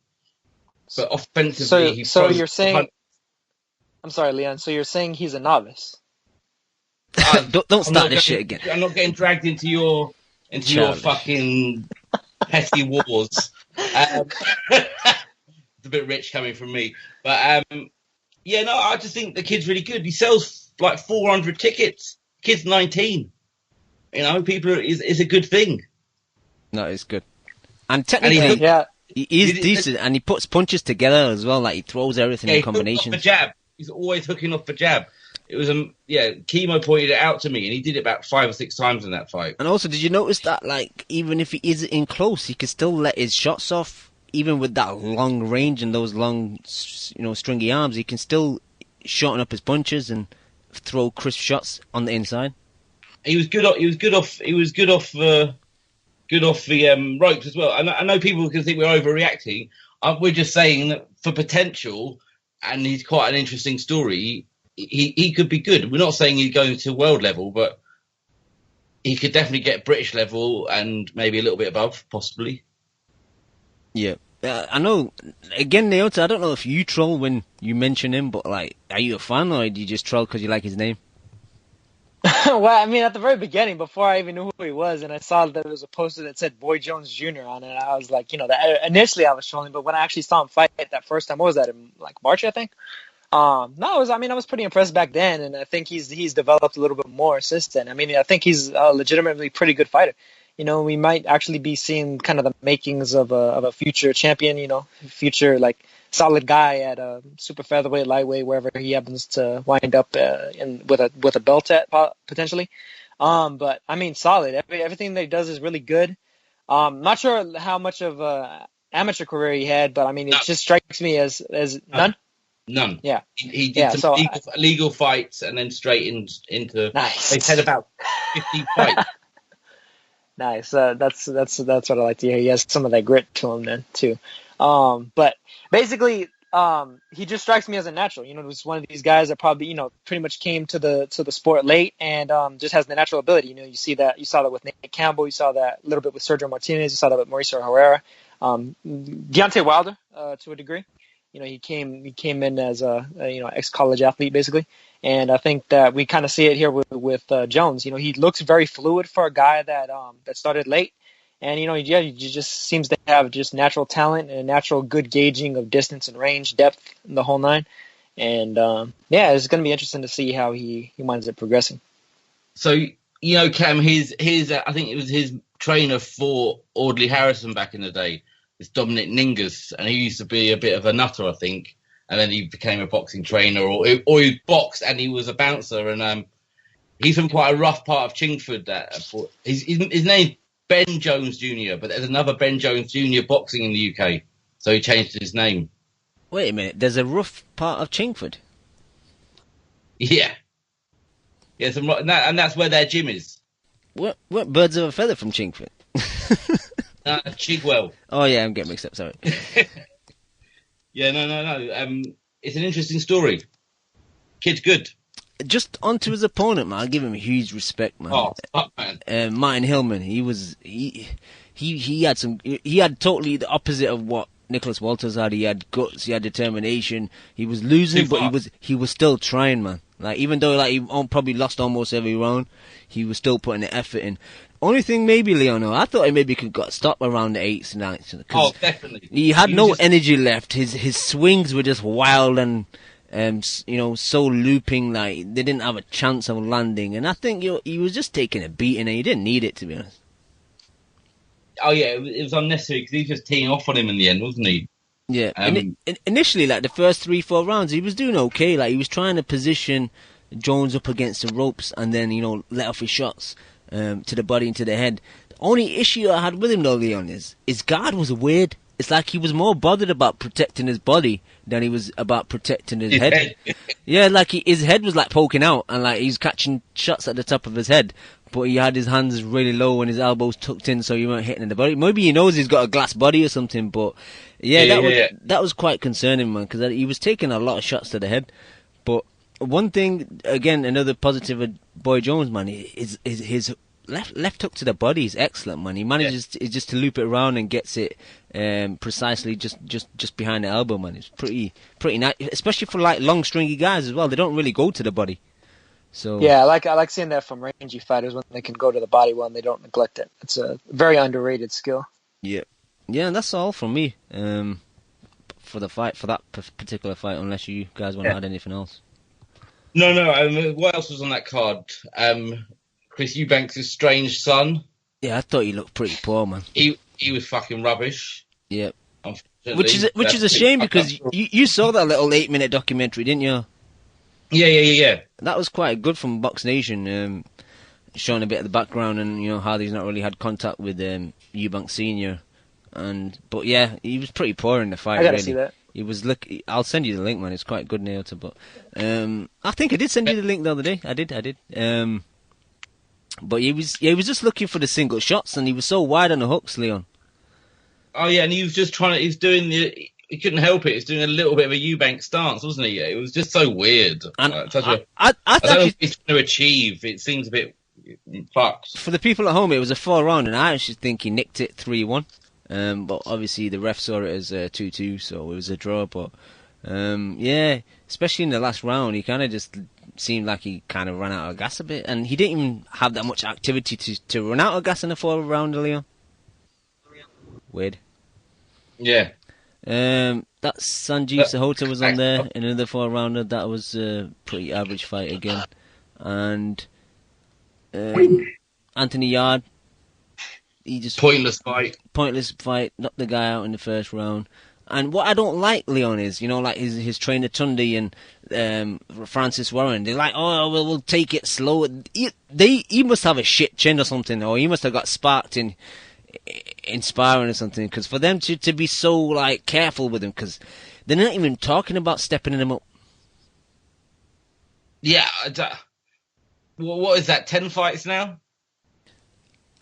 but offensively, so you're saying? I'm sorry, Leon. So you're saying he's a novice? Don't start this shit again. I'm not getting dragged into your fucking petty wars. It's a bit rich coming from me, but yeah, no, I just think the kid's really good. He sells like 400 tickets. Kid's 19. You know, it's a good thing. No, it's good, and technically, he is decent, and he puts punches together as well. Like he throws everything in combinations. Jab. He's always hooking off the jab. It was Chemo pointed it out to me, and he did it about 5 or 6 times in that fight. And also, did you notice that, like, even if he is in close, he can still let his shots off, even with that long range and those long, you know, stringy arms. He can still shorten up his punches and throw crisp shots on the inside. He was good off the ropes as well. I know people can think we're overreacting. We're just saying that for potential, and he's quite an interesting story. He could be good. We're not saying he's going to world level, but he could definitely get British level and maybe a little bit above, possibly. Yeah. I know, again, Naota, I don't know if you troll when you mention him, but, like, are you a fan or do you just troll because you like his name? Well, I mean, at the very beginning, before I even knew who he was, and I saw that there was a poster that said Boy Jones Jr. on it, I was like, you know, initially I was trolling, but when I actually saw him fight that first time, what was that, in, like, March, I think? I was pretty impressed back then, and I think he's developed a little bit more since then. I mean, I think he's a legitimately pretty good fighter. You know, we might actually be seeing kind of the makings of a future champion, you know, future, like, solid guy at super featherweight, lightweight, wherever he happens to wind up with a belt at, potentially. But, I mean, solid. Everything that he does is really good. Not sure how much of a amateur career he had, but, I mean, it just strikes me as none. None. Yeah. He did some legal fights and then straight into. Nice. They had about 50 fights. Nice. That's what I like to hear. He has some of that grit to him then too. But basically, he just strikes me as a natural. You know, he's one of these guys that probably, you know, pretty much came to the sport late and just has the natural ability. You know, you saw that with Nate Campbell, you saw that a little bit with Sergio Martinez, you saw that with Mauricio Herrera, Deontay Wilder to a degree. You know, he came in as a you know, ex-college athlete basically, and I think that we kind of see it here with Jones. You know, he looks very fluid for a guy that started late, and you know, yeah, he just seems to have just natural talent and a natural good gauging of distance and range, depth, and the whole nine. And yeah, it's going to be interesting to see how he winds up progressing. So, you know, Cam, his I think it was his trainer for Audley Harrison back in the day. It's Dominic Ningas, and he used to be a bit of a nutter, I think, and then he became a boxing trainer, or he boxed and he was a bouncer, and he's from quite a rough part of Chingford. His name's Ben Jones Jr., but there's another Ben Jones Jr. boxing in the UK, so he changed his name. Wait a minute, there's a rough part of Chingford? Yeah. Yeah, and that's where their gym is. What birds of a feather from Chingford? Chigwell. Oh yeah, I'm getting mixed up. Sorry. Yeah, no. It's an interesting story. Kid's good. Just onto his opponent, man. I give him huge respect, man. Oh, fuck, man. Martin Hillman. He had totally the opposite of what Nicholas Walters had. He had guts. He had determination. He was losing, but he was still trying, man. Like, even though like he probably lost almost every round, he was still putting the effort in. Only thing maybe, Leonor, I thought he maybe could got stopped around the 8th and 9th. Oh, definitely. He had no energy left. His swings were just wild and you know, so looping, like they didn't have a chance of landing. And I think he was just taking a beating, and he didn't need it, to be honest. Oh yeah, it was unnecessary because he was just teeing off on him in the end, wasn't he? Yeah. Initially, like the first 3-4 rounds, he was doing okay. Like he was trying to position Jones up against the ropes, and then, you know, let off his shots to the body and to the head. The only issue I had with him, though, Leon, is his guard was weird. It's like he was more bothered about protecting his body than he was about protecting his head. Yeah, like his head was like poking out, and like he's catching shots at the top of his head, but he had his hands really low and his elbows tucked in, so he weren't hitting the body. Maybe he knows he's got a glass body or something, but that was quite concerning, man, because he was taking a lot of shots to the head. But one thing, again, another positive of Boy Jones, man, is his left hook to the body is excellent, man. He manages just to loop it around and gets it precisely just behind the elbow, man. It's pretty nice, especially for like long, stringy guys as well. They don't really go to the body. So yeah, I like seeing that from rangy fighters when they can go to the body well and they don't neglect it. It's a very underrated skill. Yeah, and that's all from me for that particular fight. Unless you guys want to add anything else. No. What else was on that card? Chris Eubanks' strange son. Yeah, I thought he looked pretty poor, man. He was fucking rubbish. Yeah. Which is a shame because you saw that little 8-minute documentary, didn't you? Yeah. That was quite good from Box Nation, showing a bit of the background and, you know, how he's not really had contact with Eubanks Senior. But yeah, he was pretty poor in the fight. I gotta see that. He was I'll send you the link, man. It's quite good, Naota. But I think I did send you the link the other day. I did. But he was just looking for the single shots, and he was so wide on the hooks, Leon. Oh yeah, and he was just he couldn't help it. He was doing a little bit of a Eubanks stance, wasn't he? It was just so weird. And I don't know what he's trying to achieve. It seems a bit fucked. For the people at home, it was a 4-round, and I actually think he nicked it 3-1. But obviously the ref saw it as 2-2, so it was a draw. But yeah, especially in the last round, he kind of just seemed like he kind of ran out of gas a bit, and he didn't even have that much activity to run out of gas in a 4-round, Leon. Weird. Yeah. That Sanjeev Sahota was on there in another 4-rounder. That was a pretty average fight again. And Anthony Yard, he just pointless fight, knocked the guy out in the first round. And what I don't like, Leon, is, you know, like his trainer Tundi and Francis Warren, they're like, oh, well, we'll take it slow. He must have a shit chin or something, or he must have got sparked in sparring or something, because for them to be so like careful with him, because they're not even talking about stepping him up. Yeah, what is that? 10 fights now?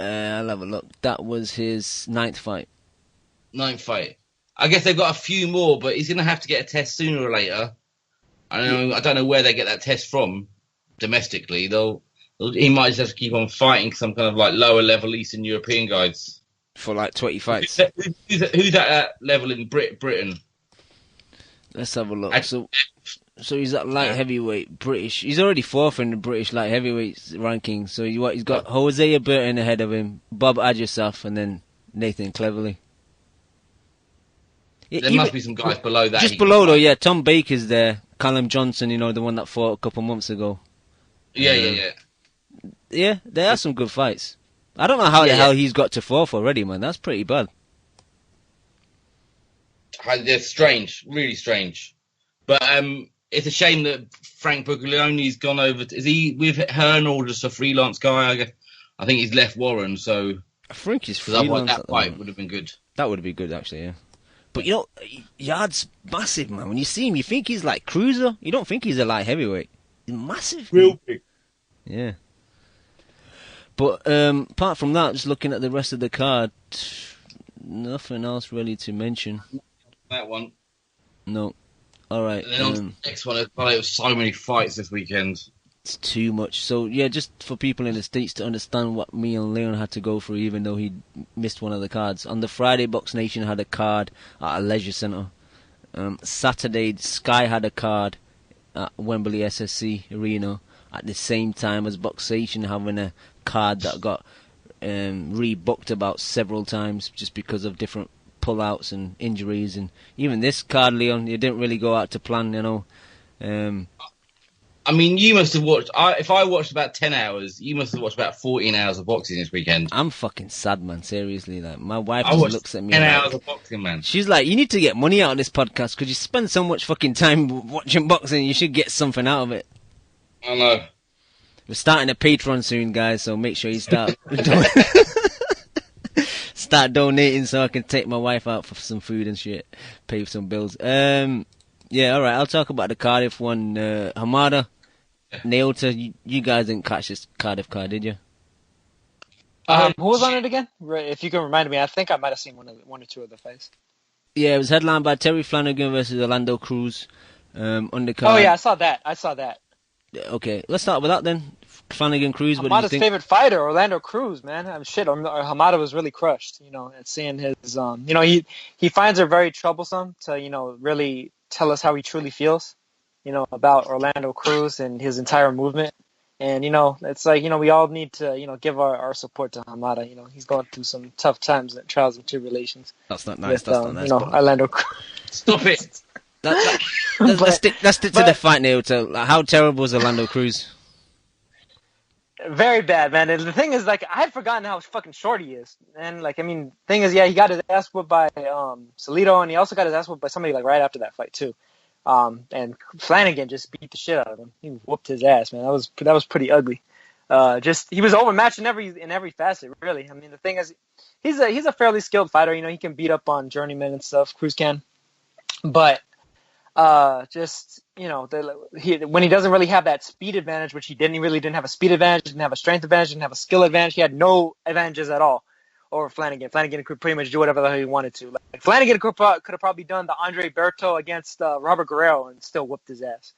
I'll have a look. That was his 9th fight. 9th fight. I guess they've got a few more, but he's going to have to get a test sooner or later. I don't know where they get that test from domestically. He might just have to keep on fighting some kind of like lower level Eastern European guys for like 20 fights. Who's at that level in Britain? Let's have a look. So he's at light heavyweight British. He's already 4th in the British light heavyweight ranking. So he's got Hosea Burton ahead of him, Bob Adjusaf, and then Nathan Cleverly. There must be some guys below that. Just below though, yeah. Tom Baker's there. Callum Johnson, the one that fought a couple months ago. Yeah. Yeah, there are some good fights. I don't know how the hell he's got to 4th already, man. That's pretty bad. It's strange, really strange. But it's a shame that Frank Buglioni's gone over. Is he with Hearn or just a freelance guy? I think he's left Warren, so I think he's freelance. That fight would have been good. That would have been good, actually, yeah. But Yard's massive, man. When you see him, you think he's like cruiser. You don't think he's a light heavyweight. He's massive. Real big. Yeah. But apart from that, just looking at the rest of the card, nothing else really to mention. That one. No. All right. And then on to the next one. There was so many fights this weekend. It's too much. So, yeah, just for people in the States to understand what me and Leon had to go through, even though he missed one of the cards. On the Friday, Box Nation had a card at a leisure centre. Saturday, Sky had a card at Wembley SSC Arena at the same time as Box Nation having a card that got rebooked about several times just because of different pullouts and injuries. And even this card, Leon, it didn't really go out to plan, I mean, you must have watched. If I watched about 10 hours, you must have watched about 14 hours of boxing this weekend. I'm fucking sad, man. Seriously, like my wife just looks at me. 10 like, hours of boxing, man. She's like, "You need to get money out of this podcast because you spend so much fucking time watching boxing. You should get something out of it." I know. We're starting a Patreon soon, guys. So make sure you start donating so I can take my wife out for some food and shit, pay for some bills. Yeah, all right. I'll talk about the Cardiff one. Hamada, Nailta. You guys didn't catch this Cardiff card, did you? Who was on it again? If you can remind me, I think I might have seen one or two of the fights. Yeah, it was headlined by Terry Flanagan versus Orlando Cruz. Undercard. Oh yeah, I saw that. Okay, let's start with that then. Flanagan Cruz. What do you Hamada's think? favorite fighter, Orlando Cruz, man. Hamada was really crushed, and seeing his, he finds her very troublesome to, really tell us how he truly feels, about Orlando Cruz and his entire movement. And, it's like, we all need to, give our support to Hamada. He's going through some tough times and trials and tribulations. That's not nice. That's not nice. Orlando Cruz. Stop it. Let's stick to the fight now. How terrible is Orlando Cruz? Very bad, man. And the thing is, I had forgotten how fucking short he is. And, thing is, he got his ass whooped by Salido, and he also got his ass whooped by somebody, right after that fight, too. And Flanagan just beat the shit out of him. He whooped his ass, man. That was pretty ugly. He was overmatched in every facet, really. I mean, the thing is, he's a fairly skilled fighter. He can beat up on journeymen and stuff. Cruz can. But when he doesn't really have that speed advantage, which he really didn't have a speed advantage, didn't have a strength advantage, didn't have a skill advantage. He had no advantages at all over Flanagan. Flanagan could pretty much do whatever the hell he wanted to. Flanagan could have probably done the Andre Berto against Robert Guerrero and still whooped his ass.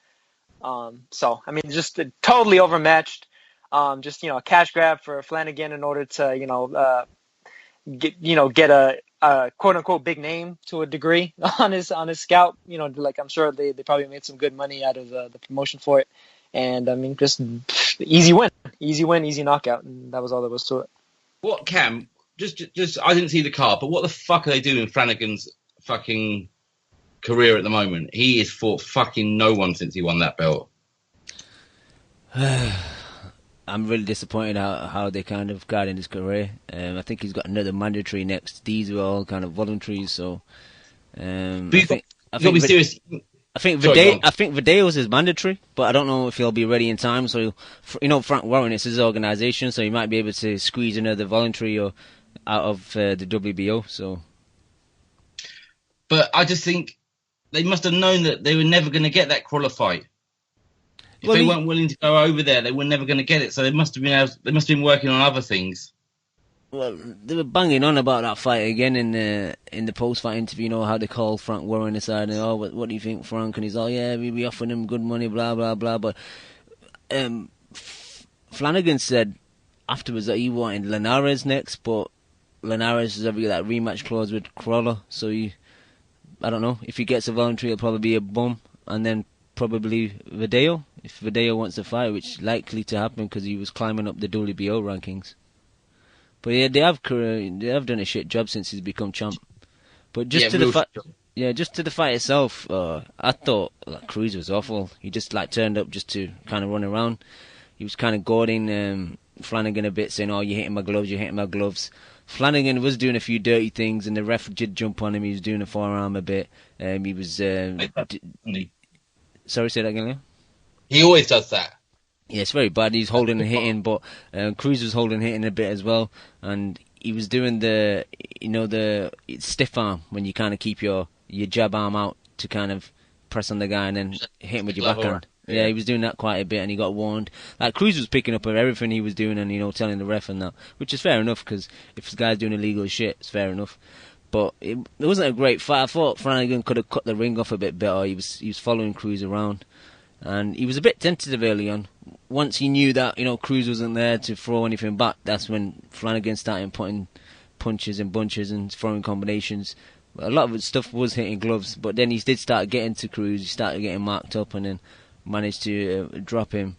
Just totally overmatched. A cash grab for Flanagan in order to get a quote unquote big name to a degree on his scalp. I'm sure they probably made some good money out of the promotion for it. And just easy win, easy knockout, and that was all there was to it. What, Cam? Just I didn't see the card, but what the fuck are they doing in Flanagan's fucking career at the moment? He has fought fucking no one since he won that belt. I'm really disappointed how they kind of got in his career. I think he's got another mandatory next. These were all kind of voluntary, so I think Vasyl is mandatory, but I don't know if he'll be ready in time. So Frank Warren is his organisation, so he might be able to squeeze another voluntary or out of the WBO. So, but I just think they must have known that they were never going to get that qualified. If they weren't willing to go over there, they were never going to get it. So they must have been working on other things. Well, they were banging on about that fight again in the post-fight interview. You know how they called Frank Warren aside and what do you think, Frank? And he's we offered him good money, blah blah blah. But Flanagan said afterwards that he wanted Linares next, but Linares has got that rematch clause with Crawler, so I don't know if he gets a voluntary, it'll probably be a bum, and then probably Vasyl if Vasyl wants to fight, which is likely to happen because he was climbing up the WBO rankings. But yeah, they have done a shit job since he's become champ. But just to the fight, just to the fight itself, I thought Cruz was awful. He just turned up just to kind of run around. He was kind of goading Flanagan a bit, saying, "Oh, you're hitting my gloves, you're hitting my gloves." Flanagan was doing a few dirty things, and the ref did jump on him. He was doing a forearm a bit. He was. Sorry, say that again, Leo? He always does that. Yeah, it's very bad. He's holding and hitting, but Cruz was holding and hitting a bit as well, and he was doing the stiff arm when you kind of keep your jab arm out to kind of press on the guy and then hit him with your backhand. Yeah, he was doing that quite a bit, and he got warned. Cruz was picking up on everything he was doing, and telling the ref and that, which is fair enough because if this guy's doing illegal shit, it's fair enough. But it wasn't a great fight. I thought Flanagan could have cut the ring off a bit better. He was following Cruz around, and he was a bit tentative early on. Once he knew that Cruz wasn't there to throw anything back, that's when Flanagan started putting punches and bunches and throwing combinations. A lot of his stuff was hitting gloves, but then he did start getting to Cruz. He started getting marked up, and then managed to drop him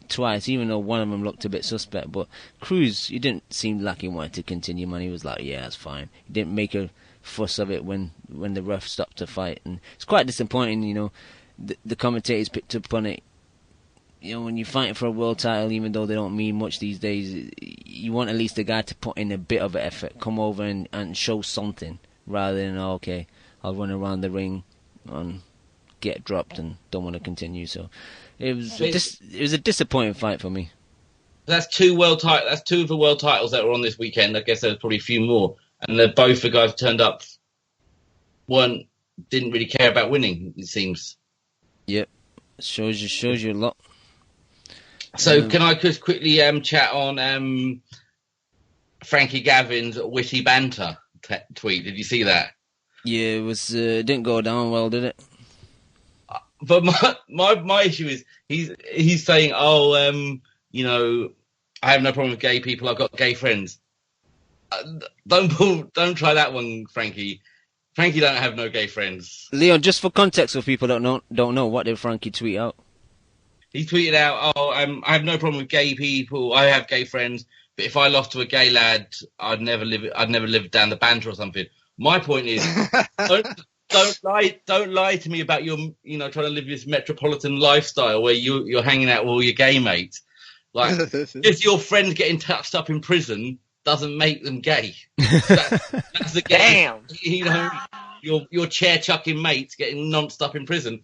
twice, even though one of them looked a bit suspect. But Cruz, he didn't seem like he wanted to continue, man. He was like, yeah, that's fine. He didn't make a fuss of it when the ref stopped the fight, and it's quite disappointing. The commentators picked up on it. When you're fighting for a world title, even though they don't mean much these days, you want at least the guy to put in a bit of effort, come over and show something, rather than, okay, I'll run around the ring and get dropped and don't want to continue. So it was a disappointing fight for me. That's two of the world titles that were on this weekend. I guess there's probably a few more, and they're both the guys who turned up didn't really care about winning. It seems. Yep, shows you a lot. So can I just quickly chat on Frankie Gavin's witty banter tweet? Did you see that? Yeah, it was. Didn't go down well, did it? But my issue is he's saying, I have no problem with gay people. I've got gay friends. Don't try that one, Frankie. Frankie don't have no gay friends. Leon, just for context, for people don't know, what did Frankie tweet out? He tweeted out, I have no problem with gay people. I have gay friends, but if I lost to a gay lad, I'd never live down the banter or something. My point is, don't lie to me about your, trying to live this metropolitan lifestyle where you're hanging out with all your gay mates. Like, if your friends getting touched up in prison doesn't make them gay. That's the gay. Damn. Your chair chucking mates getting nonced up in prison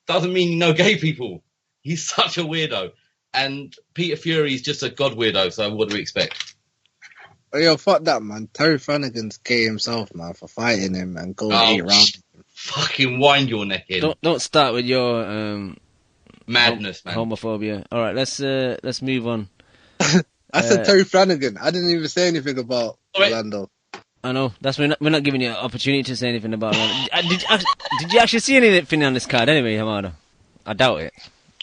doesn't mean you know gay people. He's such a weirdo. And Peter Fury's just a god weirdo, so what do we expect? Oh, yo, fuck that, man. Terry Flanagan's gay himself, man, for fighting him and going 8 rounds. Fucking wind your neck in. Don't start with your madness, man. Homophobia. All right, let's move on. I said Terry Flanagan. I didn't even say anything about Orlando. I know. We're not giving you an opportunity to say anything about Orlando. Did you actually see anything on this card anyway, Hamada? I doubt it.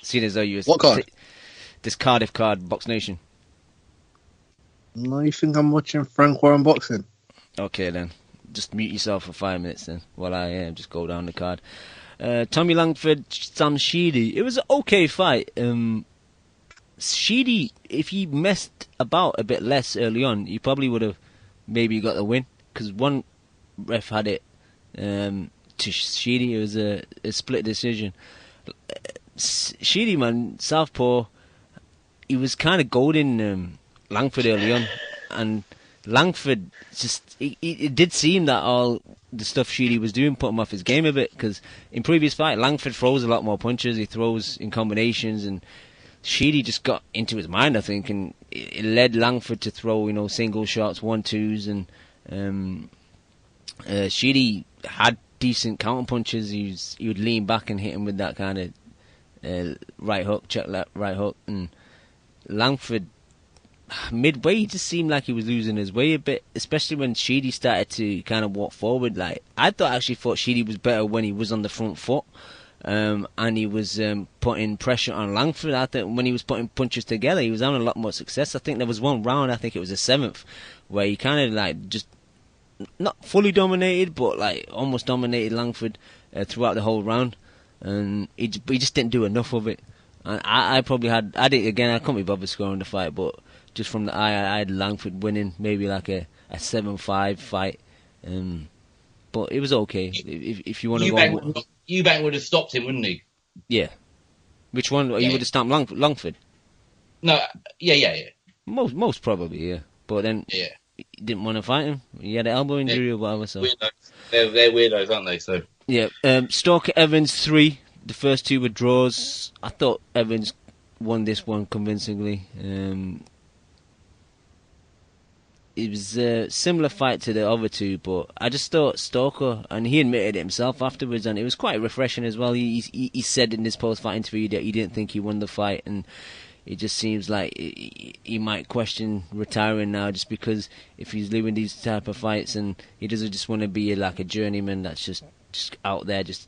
Seeing as though you what card? This Cardiff card, Box Nation. No, you think I'm watching Frank Warren boxing? Okay then, just mute yourself for 5 minutes then, while I just go down the card. Tommy Langford, Sam Sheedy. It was an okay fight. Sheedy, if he messed about a bit less early on, he probably would have maybe got the win, because one ref had it to Sheedy. It was a split decision. Sheedy, man, southpaw, he was kind of goading Langford early on, and Langford just it did seem that all the stuff Sheedy was doing put him off his game a bit, because in previous fight Langford throws a lot more punches, he throws in combinations, and Sheedy just got into his mind, I think, and it led Langford to throw single shots, 1-2s, and Sheedy had decent counter punches. He would lean back and hit him with that kind of right hook, check left, right hook, and Langford midway, he just seemed like he was losing his way a bit, especially when Sheedy started to kind of walk forward. Like, I actually thought Sheedy was better when he was on the front foot, and he was putting pressure on Langford. I think when he was putting punches together, he was having a lot more success. I think there was one round, I think it was the 7th, where he kind of like just not fully dominated, but like almost dominated Langford throughout the whole round, and he just didn't do enough of it. And I probably had, I couldn't be bothered scoring the fight, but just from the eye, I had Langford winning, maybe like a 7-5 fight. But it was okay. If you want to go... Eubank would have stopped him, wouldn't he? Yeah. Which one? You would have stopped Langford? No, yeah. Most probably, yeah. But then he didn't want to fight him. He had an elbow injury or whatever. So they're weirdos, aren't they? So yeah. Stalker Evans 3. The first 2 were draws. I thought Evans won this one convincingly. It was a similar fight to the other 2, but I just thought Stalker, and he admitted it himself afterwards, and it was quite refreshing as well. He said in his post-fight interview that he didn't think he won the fight, and it just seems like he might question retiring now, just because if he's doing these type of fights, and he doesn't just want to be like a journeyman that's just out there just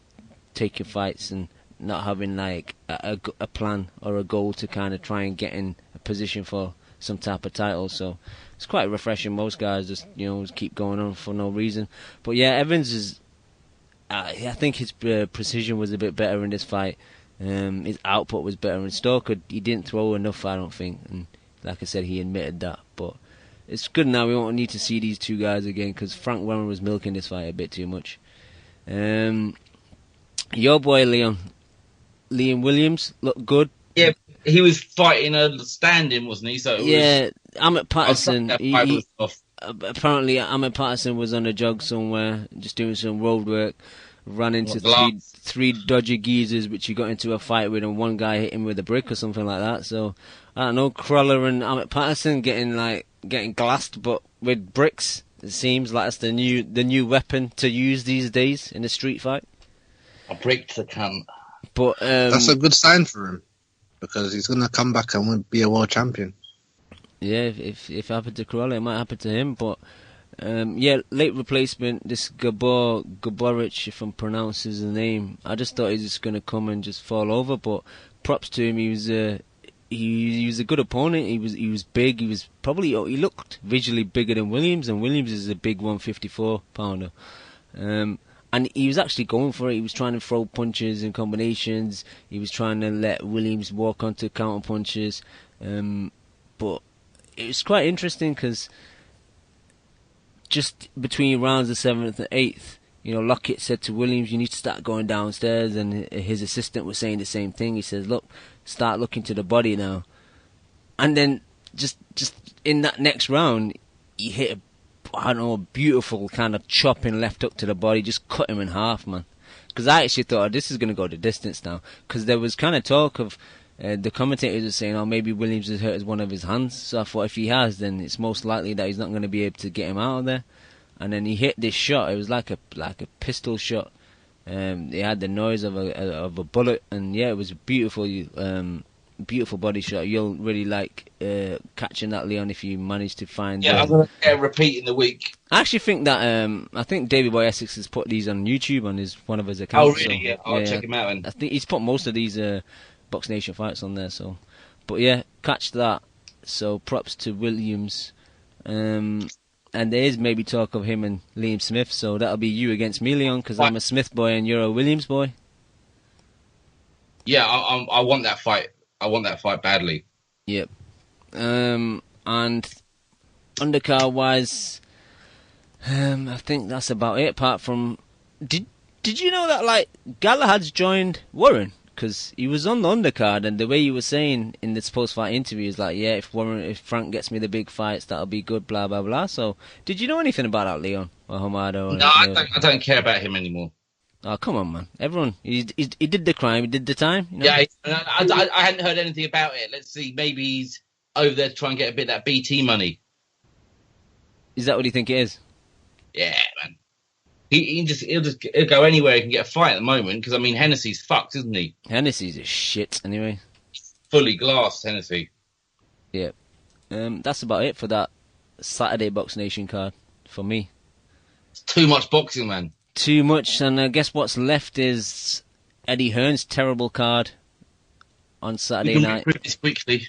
taking fights and not having like a plan or a goal to kind of try and get in a position for some type of title. So it's quite refreshing. Most guys just keep going on for no reason. But yeah, Evans is. I think his precision was a bit better in this fight. His output was better. And Stalker, he didn't throw enough, I don't think. And like I said, he admitted that. But it's good now. We won't need to see these 2 guys again, because Frank Warren was milking this fight a bit too much. Your boy Liam Williams looked good. Yeah, he was fighting a stand-in, wasn't he? So Ahmet Patterson. Apparently, Ahmet Patterson was on a jog somewhere, just doing some road work. Ran into three dodgy geezers, which he got into a fight with, and one guy hit him with a brick or something like that. So I don't know, Crawler and Ahmet Patterson getting glassed, but with bricks. It seems like that's the new weapon to use these days in a street fight. I bricked the cunt. But that's a good sign for him, because he's going to come back and be a world champion. Yeah, if it happened to Crawler, it might happen to him. But late replacement, this Gaboric, if I'm pronouncing his name, I just thought he was just going to come and just fall over. But props to him, he was a good opponent. He was big. He looked visually bigger than Williams, and Williams is a big 154 pounder. And he was actually going for it. He was trying to throw punches and combinations. He was trying to let Williams walk onto counter punches. But it was quite interesting, because just between rounds the 7th and 8th, Lockett said to Williams, "You need to start going downstairs," and his assistant was saying the same thing. He says, "Look, start looking to the body now." And then just in that next round, he hit a beautiful kind of chopping left hook to the body, just cut him in half, man. Because I actually thought, this is going to go the distance now. Because there was kind of talk of the commentators were saying, maybe Williams has hurt one of his hands. So I thought, if he has, then it's most likely that he's not going to be able to get him out of there. And then he hit this shot. It was like a pistol shot. It had the noise of a bullet, and yeah, it was a beautiful body shot. You'll really like catching that, Leon, if you manage to find. Yeah, I'm gonna get a repeat in the week. I actually think that David Boy Essex has put these on YouTube on one of his accounts. Oh, really? So, yeah, I'll check him out. And I think he's put most of these Box Nation fights on there. So, but yeah, catch that. So props to Williams. And there is maybe talk of him and Liam Smith, so that'll be you against me, Leon, because I'm a Smith boy and you're a Williams boy. Yeah, I want that fight. I want that fight badly. Yep. And undercard-wise, I think that's about it, apart from... Did you know that, like, Galahad's joined Warren? Because he was on the undercard, and the way he was saying in this post-fight interview is like, yeah, if Frank gets me the big fights, that'll be good, blah, blah, blah. So, did you know anything about that, Leon? Or Hamado? No, I don't care about him anymore. Oh, come on, man. Everyone, he did the crime, he did the time. You know? Yeah, I hadn't heard anything about it. Let's see, maybe he's over there to try and get a bit of that BT money. Is that what you think it is? Yeah, man. He'll go anywhere he can get a fight at the moment, because, I mean, Hennessy's fucked, isn't he? Hennessy's a shit, anyway. Fully glassed, Hennessy. Yeah. That's about it for that Saturday Box Nation card for me. It's too much boxing, man. Too much, and I guess what's left is Eddie Hearn's terrible card on Saturday We can night. get through this quickly.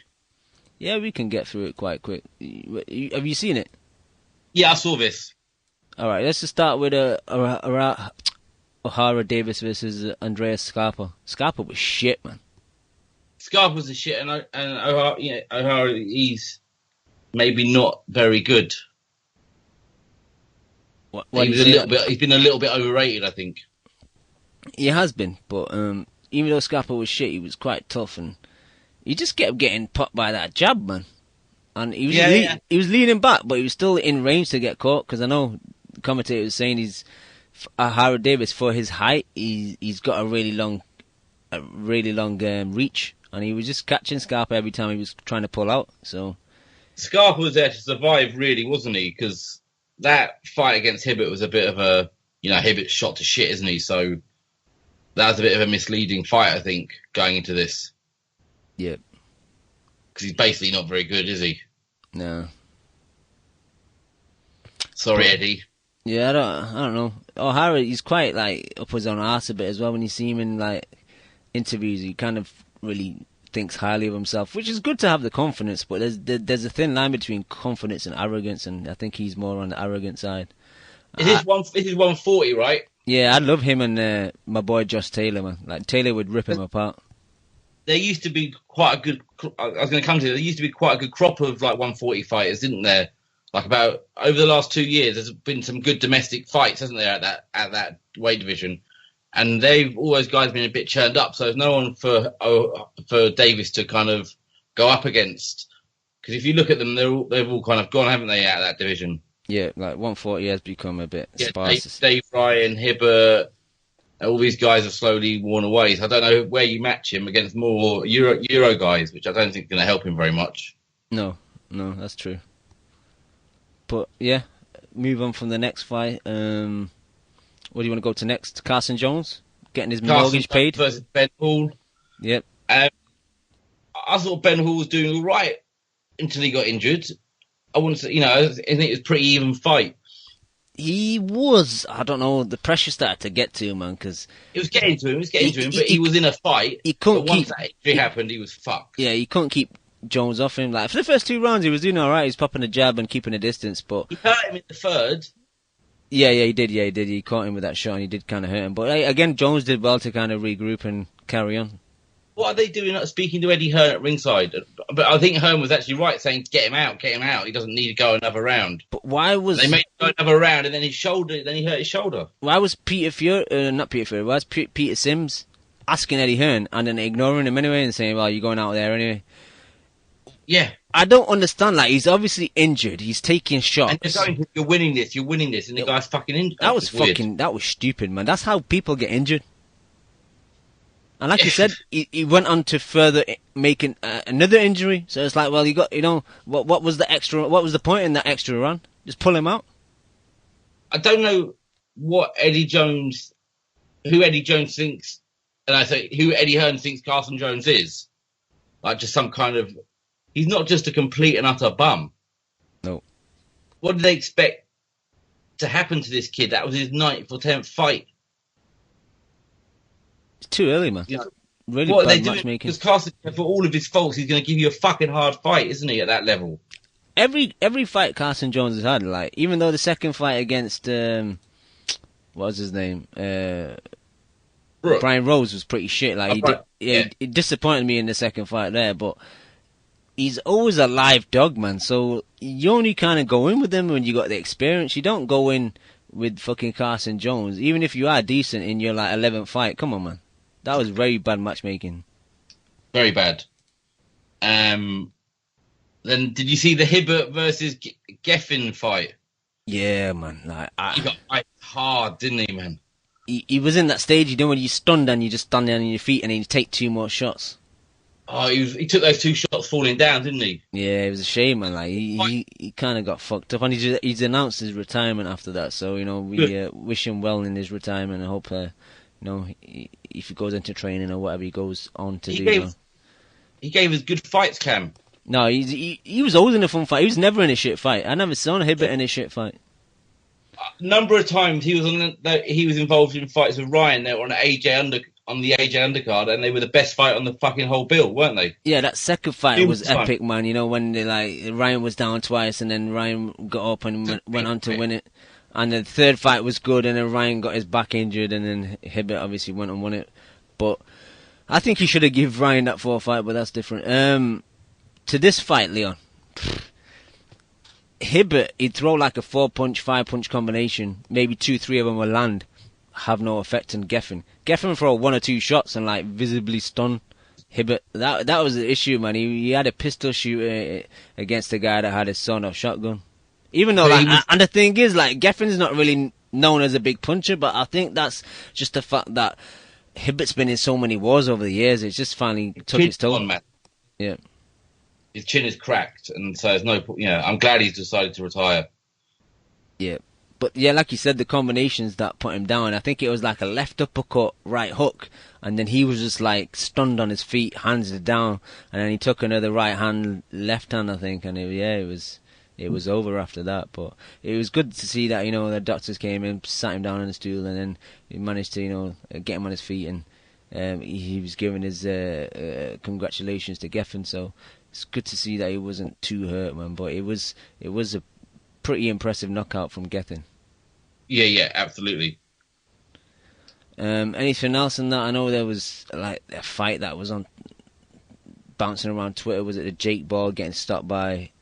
Yeah, we can get through it quite quick. Have you seen it? Yeah, I saw this. All right, let's just start with O'Hara Davis versus Andreas Scarpa. Scarpa was shit, man. Scarpa was a shit, and O'Hara, he's maybe not very good. He's been a little bit overrated, I think. He has been, but even though Scarpa was shit, he was quite tough, and he just kept getting popped by that jab, man. And he was leaning back, but he was still in range to get caught. Because I know the commentator was saying O'Hara Davis, for his height, he's got a really long reach, and he was just catching Scarpa every time he was trying to pull out. So Scarpa was there to survive, really, wasn't he? Because that fight against Hibbert was a bit of a, Hibbert shot to shit, isn't he? So that was a bit of a misleading fight, I think, going into this. Yeah. Because he's basically not very good, is he? No. Sorry, Eddie. Yeah, I don't know. O'Hara, he's quite up his own arse a bit as well. When you see him in interviews, he kind of really thinks highly of himself, which is good to have the confidence. But there's a thin line between confidence and arrogance, and I think he's more on the arrogant side. This is 140, right? Yeah, I love him and my boy Josh Taylor, man. Taylor would rip him apart. There used to be quite a good. I was going to come to it. There used to be quite a good crop of 140 fighters, didn't there? About over the last 2 years, there's been some good domestic fights, hasn't there, at that weight division, and all those guys been a bit churned up. So there's no one for Davis to kind of go up against. Because if you look at them, they've all kind of gone, haven't they, out of that division? Yeah, 140 has become a bit sparse. Dave Ryan, Hibbert, all these guys have slowly worn away. So I don't know where you match him against more Euro guys, which I don't think is going to help him very much. No, that's true. But yeah, move on from the next fight. What do you want to go to next? Carson Jones getting his mortgage paid versus Ben Hall. Yep. I thought Ben Hall was doing all right until he got injured. I wouldn't say, I think it was a pretty even fight. He was. I don't know. The pressure started to get to him, man, because it was getting to him. But he was in a fight. He couldn't once that injury happened, he was fucked. Yeah, he couldn't keep Jones off him. For the first 2 rounds, he was doing all right. He was popping a jab and keeping a distance, but he hurt him in the third. Yeah, he did. He caught him with that shot, and he did kind of hurt him. But again, Jones did well to kind of regroup and carry on. What are they doing? Speaking to Eddie Hearn at ringside, but I think Hearn was actually right, saying get him out. He doesn't need to go another round. But why was they made him go another round, and then he hurt his shoulder? Why was Peter Sims asking Eddie Hearn and then ignoring him anyway and saying, "Well, you're going out there anyway"? Yeah, I don't understand. He's obviously injured. He's taking shots. And you're winning this, and the guy's fucking injured. That was stupid, man. That's how people get injured. And like you said, he went on to further making another injury. So it's well, you got, what was the extra? What was the point in that extra run? Just pull him out. I don't know who Eddie Jones thinks, and I say who Eddie Hearn thinks Carson Jones is. Just some kind of. He's not just a complete and utter bum. No. What did they expect to happen to this kid? That was his 9th or 10th fight. It's too early, man. Yeah. Really what bad are they doing? matchmaking. Because Carson, for all of his faults, he's going to give you a fucking hard fight, isn't he, at that level? Every fight Carson Jones has had, even though the second fight against, what was his name? Brian Rose was pretty shit. He disappointed me in the second fight there, but he's always a live dog, man. So you only kind of go in with him when you got the experience. You don't go in with fucking Carson Jones, even if you are decent in your 11th fight. Come on, man. That was very bad matchmaking. Very bad. Then did you see the Hibbert versus Geffen fight? Yeah, man. He got hard, didn't he, man? He was in that stage, when you stunned and you just stand down on your feet and then you take 2 more shots. Oh, he took those 2 shots falling down, didn't he? Yeah, it was a shame, man. He kind of got fucked up, and he's announced his retirement after that. So we wish him well in his retirement. I hope if he goes into training or whatever he goes on to do. He gave us good fights, Cam. No, he was always in a fun fight. He was never in a shit fight. I never saw Hibbert in a shit fight. Number of times he was involved in fights with Ryan that were on the AJ undercard, and they were the best fight on the fucking whole bill, weren't they? Yeah, that second fight was epic, man. You know, when Ryan was down twice, and then Ryan got up and went on to win it. And the third fight was good, and then Ryan got his back injured, and then Hibbert obviously went and won it. But I think he should have given Ryan that 4th fight, but that's different. To this fight, Leon, Hibbert, he'd throw like a 4-punch, 5-punch combination. Maybe 2-3 of them will land, have no effect on Geffen. Geffen throw 1 or 2 shots and like visibly stun Hibbert. That was the issue, man. He had a pistol shooter against a guy that had a sawed-off shotgun. Even though, and the thing is, like, Geffen's not really known as a big puncher, but I think that's just the fact that Hibbert's been in so many wars over the years. It's just finally took its toll. Yeah. His chin is cracked, and so there's no. I'm glad he's decided to retire. Yeah, but yeah, like you said, the combinations that put him down. I think it was like a left uppercut, right hook, and then he was just like stunned on his feet, hands down, and then he took another right hand, left hand, I think, and it was over after that. But it was good to see that the doctors came in, sat him down on the stool, and then he managed to get him on his feet, and he was giving his congratulations to Geffen. So. It's good to see that he wasn't too hurt, man. But it was a pretty impressive knockout from Geffen. Yeah, absolutely. Anything else in that? I know there was like a fight that was on bouncing around Twitter. Was it the Jake Ball getting stopped by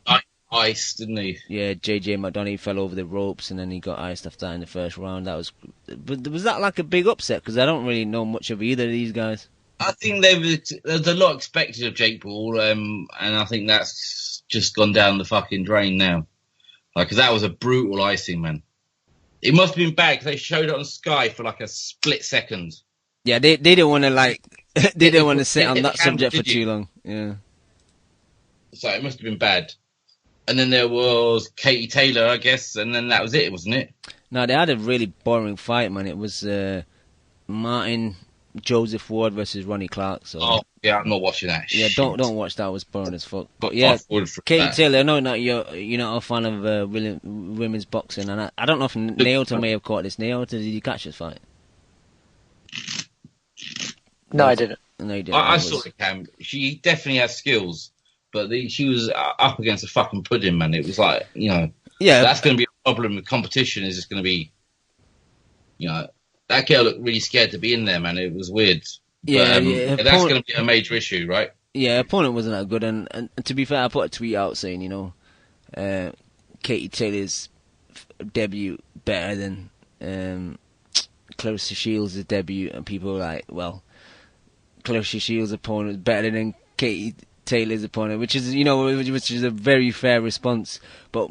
Ice, didn't he? Yeah, JJ McDonough fell over the ropes and then he got iced after that in the first round. Was that like a big upset? Because I don't really know much of either of these guys. I think there's a lot expected of Jake Paul, and I think that's just gone down the fucking drain now. Because that was a brutal icing, man. It must have been bad because they showed it on Sky for like a split second. Yeah, they didn't want to sit on that subject for too long. Yeah. So it must have been bad. And then there was Katie Taylor, I guess, and then that was it, wasn't it? No, they had a really boring fight, man. It was Martin Joseph Ward versus Ronnie Clark. So. Oh yeah, I'm not watching that. Yeah, don't watch that. It was boring as fuck. But yeah, Katie Taylor. I know that you're not a fan of women's boxing, and I don't know if Naota may have caught this. Naota, did you catch this fight? No, I didn't. No, you didn't. I saw it, Cam. She definitely has skills, but she was up against a fucking pudding, man. It was like yeah, that's going to be a problem with competition. Is just going to be that girl looked really scared to be in there, man. It was weird. Yeah, but, that's going to be a major issue, right? Yeah, her opponent wasn't that good. And to be fair, I put a tweet out saying, Katie Taylor's debut better than Clarissa Shields' debut. And people were like, well, Clarissa Shields' opponent is better than Katie Taylor's opponent, which is a very fair response. But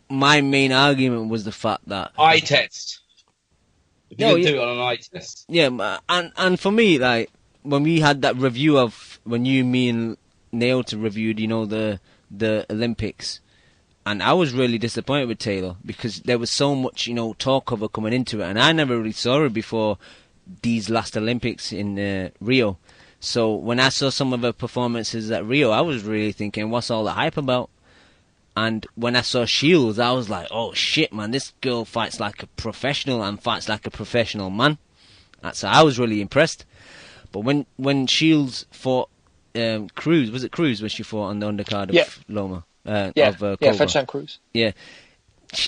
my main argument was the fact that... Eye test. If you do it on an eye test. Yeah, and for me, like, when we had that review of, when me and Naota reviewed, the Olympics, and I was really disappointed with Taylor, because there was so much, talk of her coming into it, and I never really saw her before these last Olympics in Rio. So when I saw some of her performances at Rio, I was really thinking, what's all the hype about? And when I saw Shields, I was like, oh shit, man, this girl fights like a professional and fights like a professional man. So I was really impressed. But when Shields fought Cruz, was it Cruz when she fought on the undercard of Loma? Fetchan Cruz. Yeah.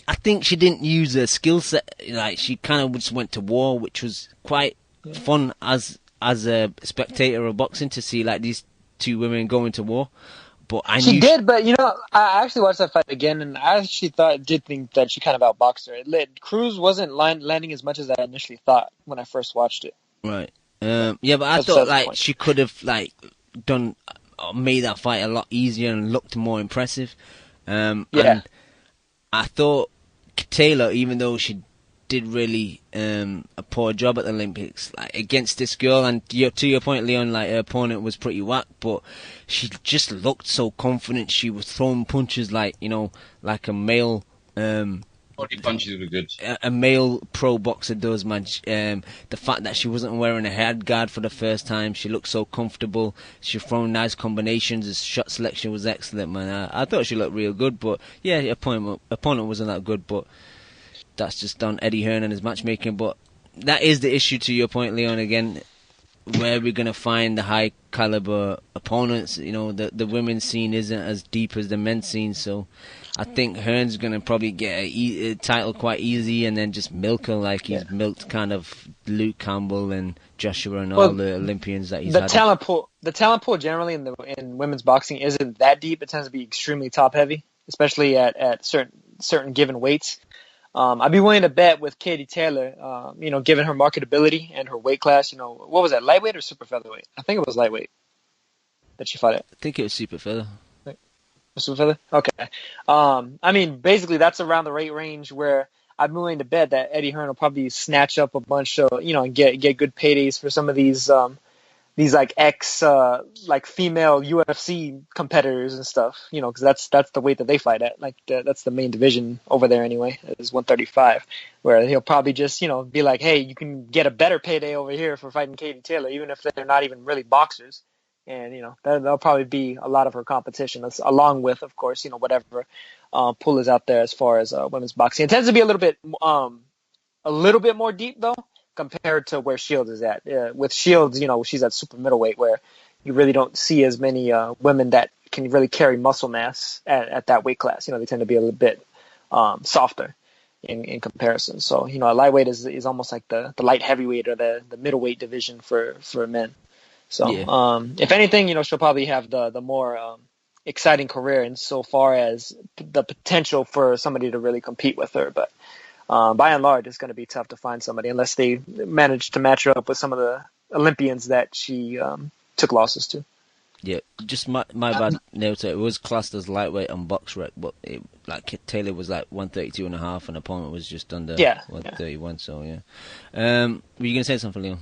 I think she didn't use her skill set. Like, she kind of just went to war, which was quite fun as a spectator of boxing to see like these two women going to war. But she did, but I actually watched that fight again, and I actually did think that she kind of outboxed her. Cruz wasn't landing as much as I initially thought when I first watched it. Right. But I thought like she could have like done made that fight a lot easier and looked more impressive. And I thought Taylor, even though she did really a poor job at the Olympics, like against this girl, and to your point, Leon, like her opponent was pretty whack, but she just looked so confident. She was throwing punches like like a male Body punches were good. A male pro boxer does, man. The fact that she wasn't wearing a head guard for the first time, she looked so comfortable. She throwing nice combinations. His shot selection was excellent, man. I thought she looked real good, but yeah, opponent wasn't that good, but that's just on Eddie Hearn and his matchmaking. But that is the issue, to your point, Leon. Again, where we're gonna find the high caliber opponents. You know, the women's scene isn't as deep as the men's scene, so I think Hearn's going to probably get a title quite easy and then just milk her like he's milked kind of Luke Campbell and Joshua and all the Olympians that he's had. The talent pool generally in women's boxing isn't that deep. It tends to be extremely top heavy, especially at certain given weights. I'd be willing to bet with Katie Taylor, given her marketability and her weight class. What was that, lightweight or super featherweight? I think it was lightweight that she fought at. I think it was super feather. Okay. Basically that's around the rate range where I'm willing to bet that Eddie Hearn will probably snatch up a bunch of, and get good paydays for some of these like female UFC competitors and stuff, because that's the weight that they fight at. Like that's the main division over there anyway, is 135, where he'll probably just, be like, hey, you can get a better payday over here for fighting Katie Taylor, even if they're not even really boxers. And, that'll probably be a lot of her competition, along with, of course, whatever pool is out there as far as women's boxing. It tends to be a little bit more deep, though, compared to where Shields is at. With Shields, she's at super middleweight, where you really don't see as many women that can really carry muscle mass at that weight class. They tend to be a little bit softer in comparison. So, a lightweight is almost like the light heavyweight or the middleweight division for men. So, if anything, she'll probably have the more exciting career insofar as the potential for somebody to really compete with her. But by and large, it's going to be tough to find somebody unless they manage to match her up with some of the Olympians that she took losses to. Yeah, just my bad note. It was classed as lightweight on BoxRec, but Taylor was like 132.5, and opponent was just under 131. So yeah, were you going to say something, Leon?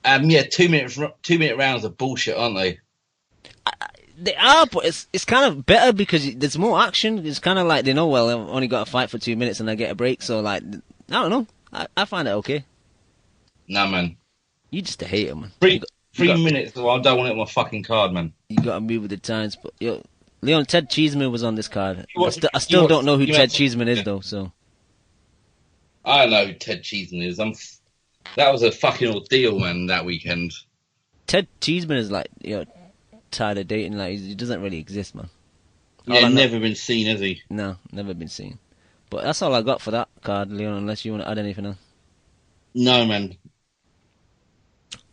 2 minute rounds are bullshit, aren't they? They are, but it's kind of better because there's more action. It's kind of like they know, well, I've only got to fight for 2 minutes and I get a break. So I don't know. I find it okay. Nah, man. You just a hater, man. 3 minutes, though. I don't want it on my fucking card, man. You got to move with the times. But Leon, Ted Cheeseman was on this card. I still don't know who Ted Cheeseman is, though. So I don't know who Ted Cheeseman is. That was a fucking ordeal, man, that weekend. Ted Cheeseman is like, tired of dating. Like, he doesn't really exist, man. Yeah, never been seen, has he? No, never been seen. But that's all I got for that card, Leon, unless you want to add anything else. No, man.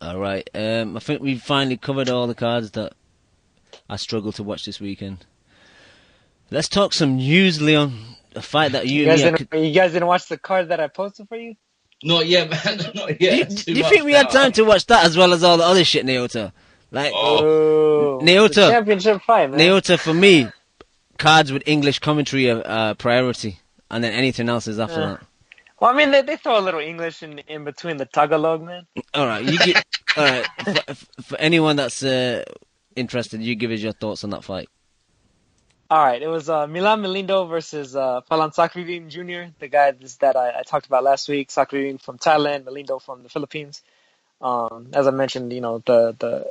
All right. I think we've finally covered all the cards that I struggled to watch this weekend. Let's talk some news, Leon. A fight that you guys didn't watch the card that I posted for you? Not yet, man. Not yet. Do you think we had time to watch that as well as all the other shit, Naota? Like, Naota, championship fight, man. Naota, for me, cards with English commentary are priority, and then anything else is after that. Well, I mean, they throw a little English in between the Tagalog, man. All right, all right. For anyone that's interested, you give us your thoughts on that fight. All right, it was Milan Melindo versus Falan Sakririn Jr., the guy that I talked about last week. Sakririn from Thailand, Melindo from the Philippines. As I mentioned, the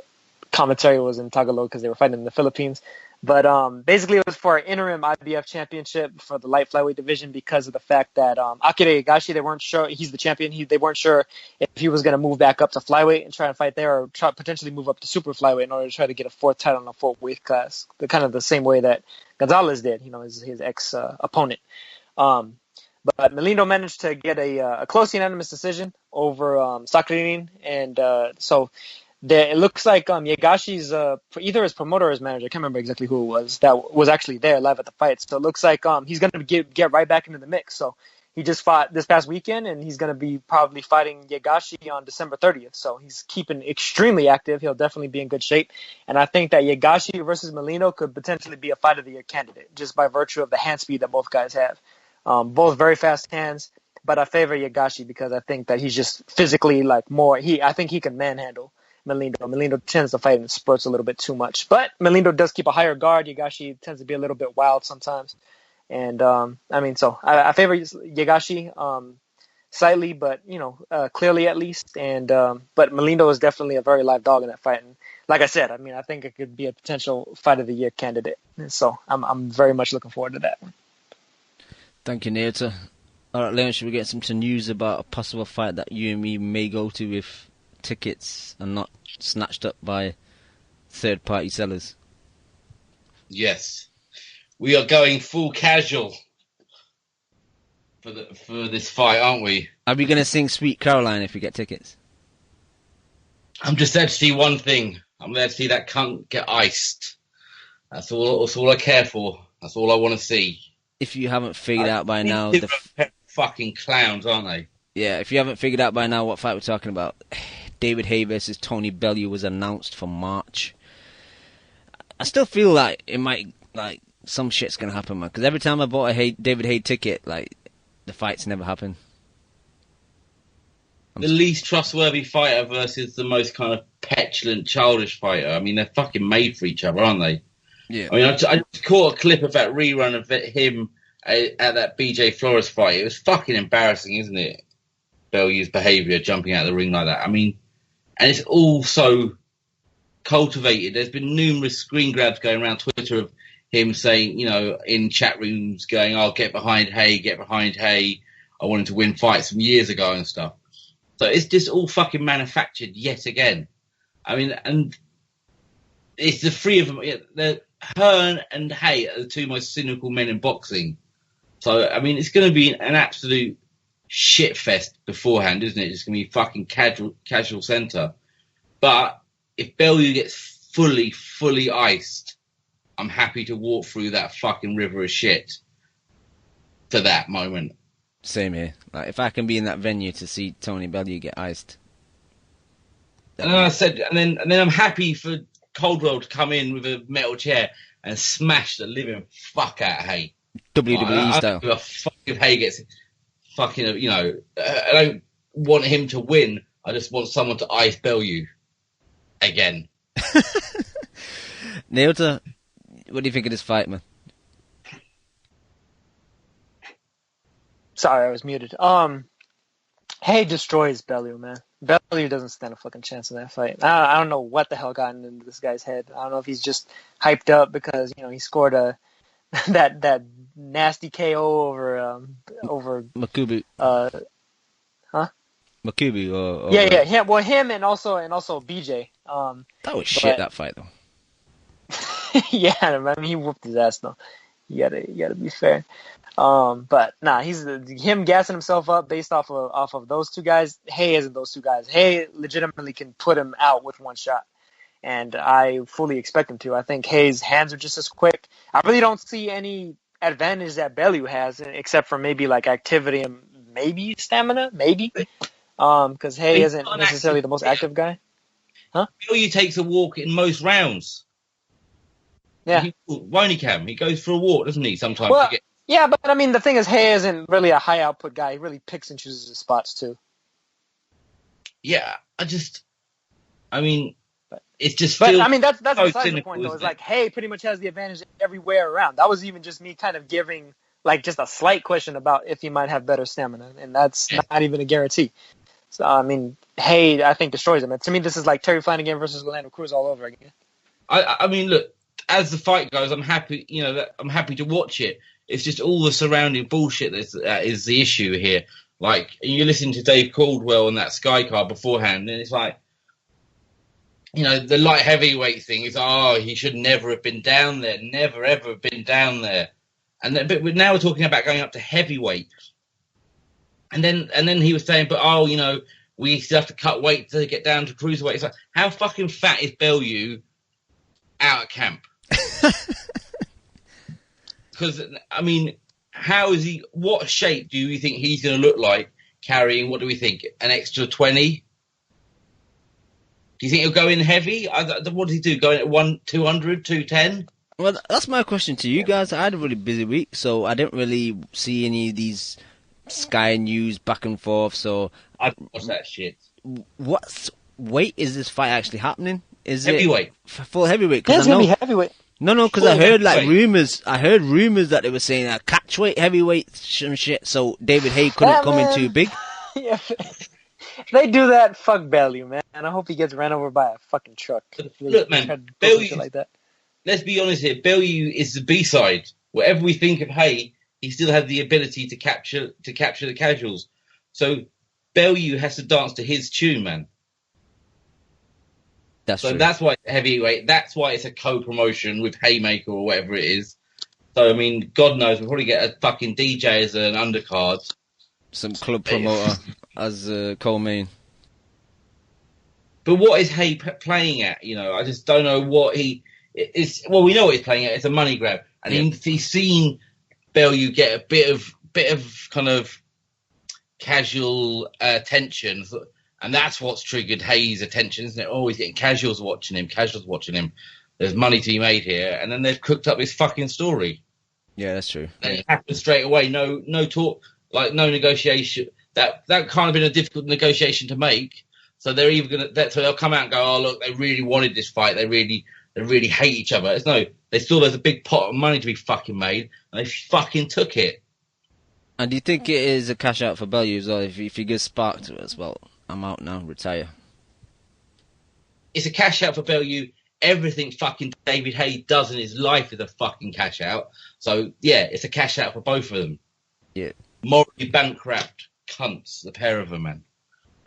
commentary was in Tagalog because they were fighting in the Philippines. But basically, it was for an interim IBF championship for the light flyweight division because of the fact that Akira Higashi, they weren't sure, he's the champion, they weren't sure if he was going to move back up to flyweight and try and fight there or potentially move up to super flyweight in order to try to get a fourth title in a full weight class, kind of the same way that Gonzalez did, his ex-opponent. But Melindo managed to get a close unanimous decision over Sakririn, and so it looks like Yagashi's either his promoter or his manager, I can't remember exactly who it was, that was actually there live at the fight. So it looks like he's going to get right back into the mix. So he just fought this past weekend, and he's going to be probably fighting Yagashi on December 30th. So he's keeping extremely active. He'll definitely be in good shape. And I think that Yagashi versus Melindo could potentially be a fight of the year candidate just by virtue of the hand speed that both guys have. Both very fast hands, but I favor Yagashi because I think that he's just physically I think he can manhandle Melindo. Melindo tends to fight in spurts a little bit too much, but Melindo does keep a higher guard. Yagashi tends to be a little bit wild sometimes. And I favor Yagashi slightly, but clearly at least. And but Molindo is definitely a very live dog in that fight. And like I said, I think it could be a potential fight of the year candidate. And so I'm very much looking forward to that one. Thank you, Naota. All right, Leon, should we get some news about a possible fight that you and me may go to if tickets are not snatched up by third-party sellers? Yes. We are going full casual for this fight, aren't we? Are we going to sing Sweet Caroline if we get tickets? I'm just there to see one thing. I'm there to see that cunt get iced. That's all I care for. That's all I want to see. If you haven't figured out by now... fucking clowns, aren't they? Yeah, if you haven't figured out by now what fight we're talking about, David Haye versus Tony Bellew was announced for March. I still feel like it might, some shit's going to happen, man. Because every time I bought a David Haye ticket, the fights never happen. The least trustworthy fighter versus the most kind of petulant, childish fighter. They're fucking made for each other, aren't they? Yeah. I caught a clip of that rerun of him at that BJ Flores fight. It was fucking embarrassing, isn't it? Bellew's behaviour, jumping out of the ring like that. And it's all so cultivated. There's been numerous screen grabs going around Twitter of him saying, in chat rooms going, "Oh, get behind Haye. I wanted to win fights from years ago," and stuff. So it's just all fucking manufactured yet again. And it's the three of them. Hearn and Haye are the two most cynical men in boxing. So, it's going to be an absolute shit fest beforehand, isn't it? It's going to be fucking casual centre. But if Bellew gets fully iced, I'm happy to walk through that fucking river of shit for that moment. Same here. If I can be in that venue to see Tony Bellew get iced. And then I said, and then I'm happy for Coldwell to come in with a metal chair and smash the living fuck out of Haye. WWE style. I fucking Haye gets fucking, I don't want him to win. I just want someone to ice Bellew again. Naota, what do you think of this fight, man? Sorry, I was muted. Haye destroys Bellew, man. Bellew doesn't stand a fucking chance in that fight. I don't know what the hell got into this guy's head. I don't know if he's just hyped up because he scored that nasty KO over Makubu. Makubu or yeah. Him and also BJ. That was shit, that fight though. Yeah, he whooped his ass though. You gotta be fair. But nah, he's him gassing himself up based off of those two guys. Haye isn't those two guys. Haye legitimately can put him out with one shot, and I fully expect him to. I think Haye's hands are just as quick. I really don't see any advantage that Bellew has, except for maybe activity and maybe stamina, because Haye isn't necessarily the most active guy. Huh? Bellew takes a walk in most rounds. Yeah. Won't he, Cam? He goes for a walk, doesn't he? Sometimes. Well, yeah, but the thing is, Haye isn't really a high output guy. He really picks and chooses his spots too. Yeah, it's just. That's so besides the point, though. It's Haye pretty much has the advantage everywhere around. That was even just me kind of giving just a slight question about if he might have better stamina, and that's not even a guarantee. So Haye, I think, destroys him. And to me, this is like Terry Flanagan versus Orlando Cruz all over again. Look, as the fight goes, I'm happy. I'm happy to watch it. It's just all the surrounding bullshit that is the issue here. You listen to Dave Caldwell on that Sky card beforehand, and it's the light heavyweight thing is, he should never have been down there, never ever have been down there, but now we're talking about going up to heavyweight, and then he was saying, but we still have to cut weight to get down to cruiserweight. It's how fucking fat is Bellew out at camp? Because, how is he? What shape do you think he's going to look like carrying? What do we think? An extra 20? Do you think he'll go in heavy? What does he do? Go in at 200, 210? Well, that's my question to you guys. I had a really busy week, so I didn't really see any of these Sky News back and forth. So I don't watch that shit. What weight is this fight actually happening? Is heavyweight? Full heavyweight? Yeah, it's going to be heavyweight. No, because I heard rumors. I heard rumors that they were saying that catchweight, heavyweight, and shit. So David Haye couldn't come in too big. Yeah. If they do that, fuck Bellew, man. And I hope he gets ran over by a fucking truck. Look, man, Bellew, like that. Let's be honest here. Bellew is the B-side. Whatever we think of Haye, he still has the ability to capture the casuals. So Bellew has to dance to his tune, man. That's true. That's why it's heavyweight. That's why it's a co-promotion with Haymaker or whatever it is. So, I mean, God knows, we'll probably get a fucking DJ as an undercard. Some club promoter as co-main. But what is Haye playing at? You know, I just don't know what he is. Well, we know what he's playing at. It's a money grab, and he's seen Bellew get a bit of kind of casual attention, and that's what's triggered Haye's attention, isn't it? Oh, he's getting casuals watching him. There's money to be made here, and then they've cooked up this fucking story. Yeah, that's true. And it happens straight away. No talk, like no negotiation. That kind of been a difficult negotiation to make. So they're either so they'll come out and go, oh look, they really wanted this fight. They really hate each other. They saw there's a big pot of money to be fucking made, and they fucking took it. And do you think it is a cash out for Bellew as well? If he gives spark to us, well, I'm out now, retire. It's a cash out for Bellew. Everything fucking David Haye does in his life is a fucking cash out. So yeah, it's a cash out for both of them. Yeah. Morally bankrupt cunts, the pair of them, man.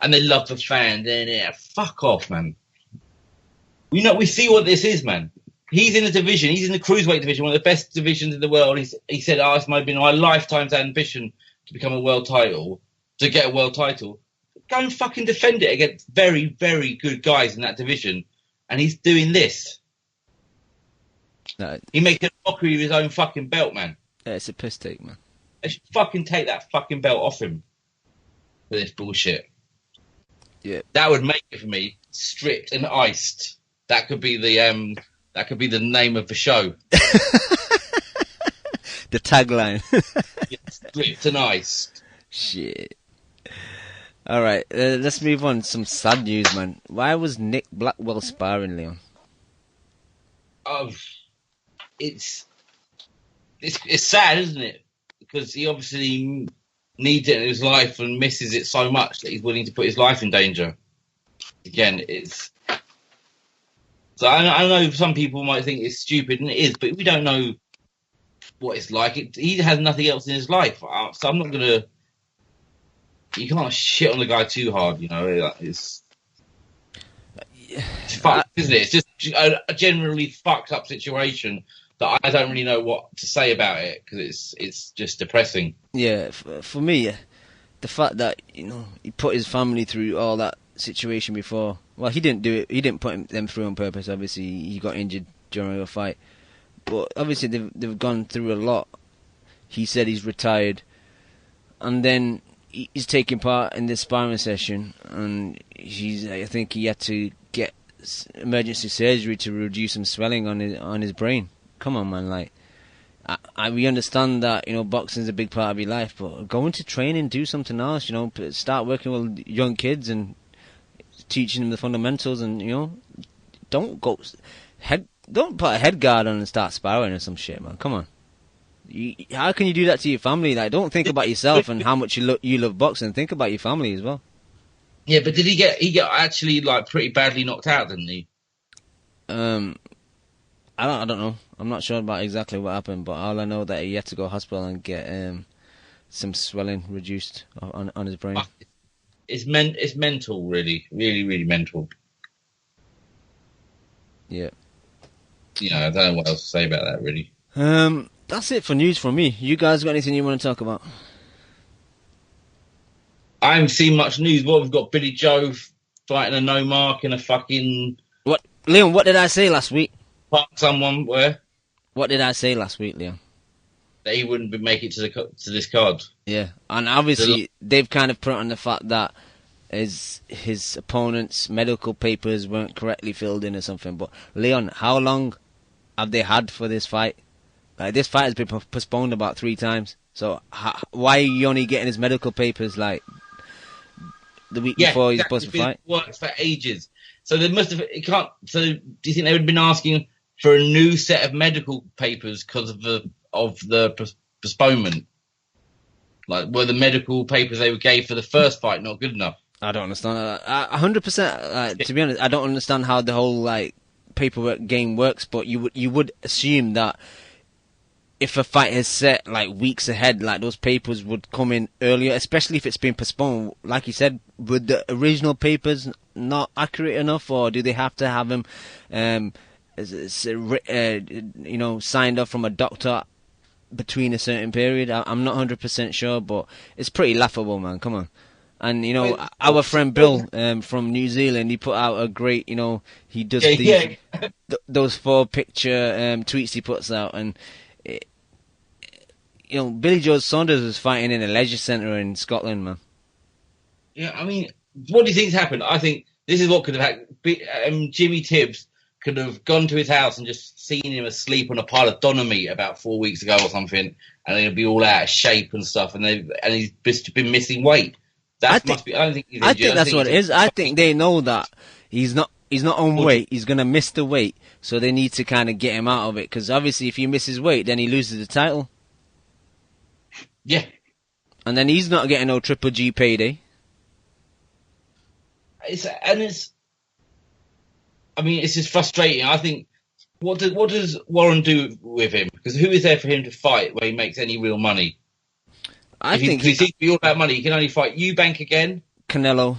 And they love the fans. Yeah, fuck off, man. We see what this is, man. He's in the division. He's in the cruiserweight division, one of the best divisions in the world. He said, it's been my lifetime's ambition to become a world title, to get a world title. Go and fucking defend it against very, very good guys in that division. And he's doing this. No. He makes a mockery of his own fucking belt, man. Yeah, it's a piss take, man. They should fucking take that fucking belt off him for this bullshit. Yeah. That would make it for me stripped and iced. That could be the name of the show. The tagline. Yeah, stripped and iced. Shit. All right, let's move on. Some sad news, man. Why was Nick Blackwell sparring, Leon? It's sad, isn't it? Because he obviously needs it in his life and misses it so much that he's willing to put his life in danger. Again, so I know some people might think it's stupid, and it is, but we don't know what it's like. He has nothing else in his life, so I'm not gonna. You can't shit on the guy too hard, you know. It's fucked, isn't it? It's just a generally fucked up situation that I don't really know what to say about it because it's just depressing. Yeah, for me, the fact that he put his family through all that situation before. Well, he didn't do it. He didn't put them through on purpose. Obviously, he got injured during a fight, but obviously they've gone through a lot. He said he's retired, and then he's taking part in this sparring session, and I think he had to get emergency surgery to reduce some swelling on his brain. Come on, man! Like, we understand that boxing's a big part of your life, but go into training, do something else. Start working with young kids and teaching them the fundamentals, and don't put a head guard on and start sparring or some shit, man. Come on. How can you do that to your family? Like, don't think about yourself and how much you love boxing. Think about your family as well. Yeah, but did he get actually like pretty badly knocked out? Didn't he? I don't know. I'm not sure about exactly what happened, but all I know that he had to go to hospital and get some swelling reduced on his brain. It's mental, really, really, really mental. Yeah. I don't know what else to say about that, really. That's it for news from me. You guys got anything you want to talk about? I haven't seen much news. We've got Billy Joe fighting a no mark in a fucking... What, Leon, what did I say last week? Someone where? What did I say last week, Leon? That he wouldn't make it to this card. Yeah, and obviously they've kind of put on the fact that his opponent's medical papers weren't correctly filled in or something. But Leon, how long have they had for this fight? Like, this fight has been postponed about 3 times. So why are you only getting his medical papers like the week before he's supposed to fight? Worked for ages. So they must have. It can't. So do you think they would have been asking for a new set of medical papers because of the postponement. Like, were the medical papers they gave for the first fight not good enough? I don't understand that. 100%. To be honest, I don't understand how the whole like paperwork game works. But you would assume that if a fight is set like weeks ahead, like those papers would come in earlier, especially if it's been postponed. Like you said, would the original papers not accurate enough, or do they have to have them, signed off from a doctor between a certain period? I'm not 100% sure, but it's pretty laughable, man. Come on. And, our friend Bill from New Zealand, he put out a great, he does those 4-picture tweets he puts out. And, Billy Joe Saunders was fighting in a leisure centre in Scotland, man. Yeah, I mean, what do you think's happened? I think this is what could have happened. Jimmy Tibbs could have gone to his house and just seen him asleep on a pile of doner meat about 4 weeks ago or something, and he'd be all out of shape and stuff, and he's been missing weight. I don't think he's injured. I think that's what it is. I think they know that he's not on weight. He's going to miss the weight, so they need to kind of get him out of it. Because obviously, if he misses weight, then he loses the title. Yeah, and then he's not getting no Triple G payday. It's just frustrating. I think what does Warren do with him? Because who is there for him to fight where he makes any real money? I think he seems to be all about money. He can only fight Eubank again, Canelo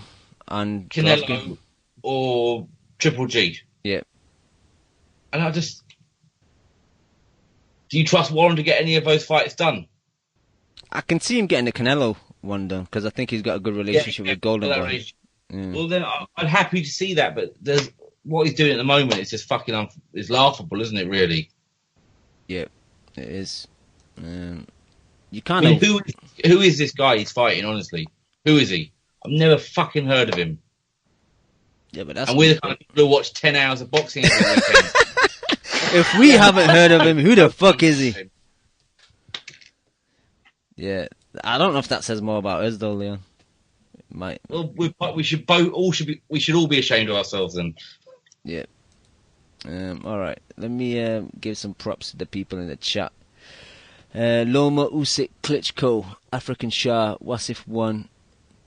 Golovkin. Or Triple G. Yeah. And do you trust Warren to get any of those fights done? I can see him getting the Canelo one done because I think he's got a good relationship with Golden Boy. Yeah. Well, then I'm happy to see that, but what he's doing at the moment is just fucking it's laughable, isn't it? Really? Yeah, it is. You can't. Who is this guy he's fighting? Honestly, who is he? I've never fucking heard of him. Yeah, but we're the kind of people who watch 10 hours of boxing every weekend. If we haven't heard of him, who the fuck is he? Yeah, I don't know if that says more about us though, Leon. It might. Well, we should all be ashamed of ourselves then. Yeah. All right. Let me give some props to the people in the chat. Loma, Usyk, Klitschko, African Shah, Wasif 1,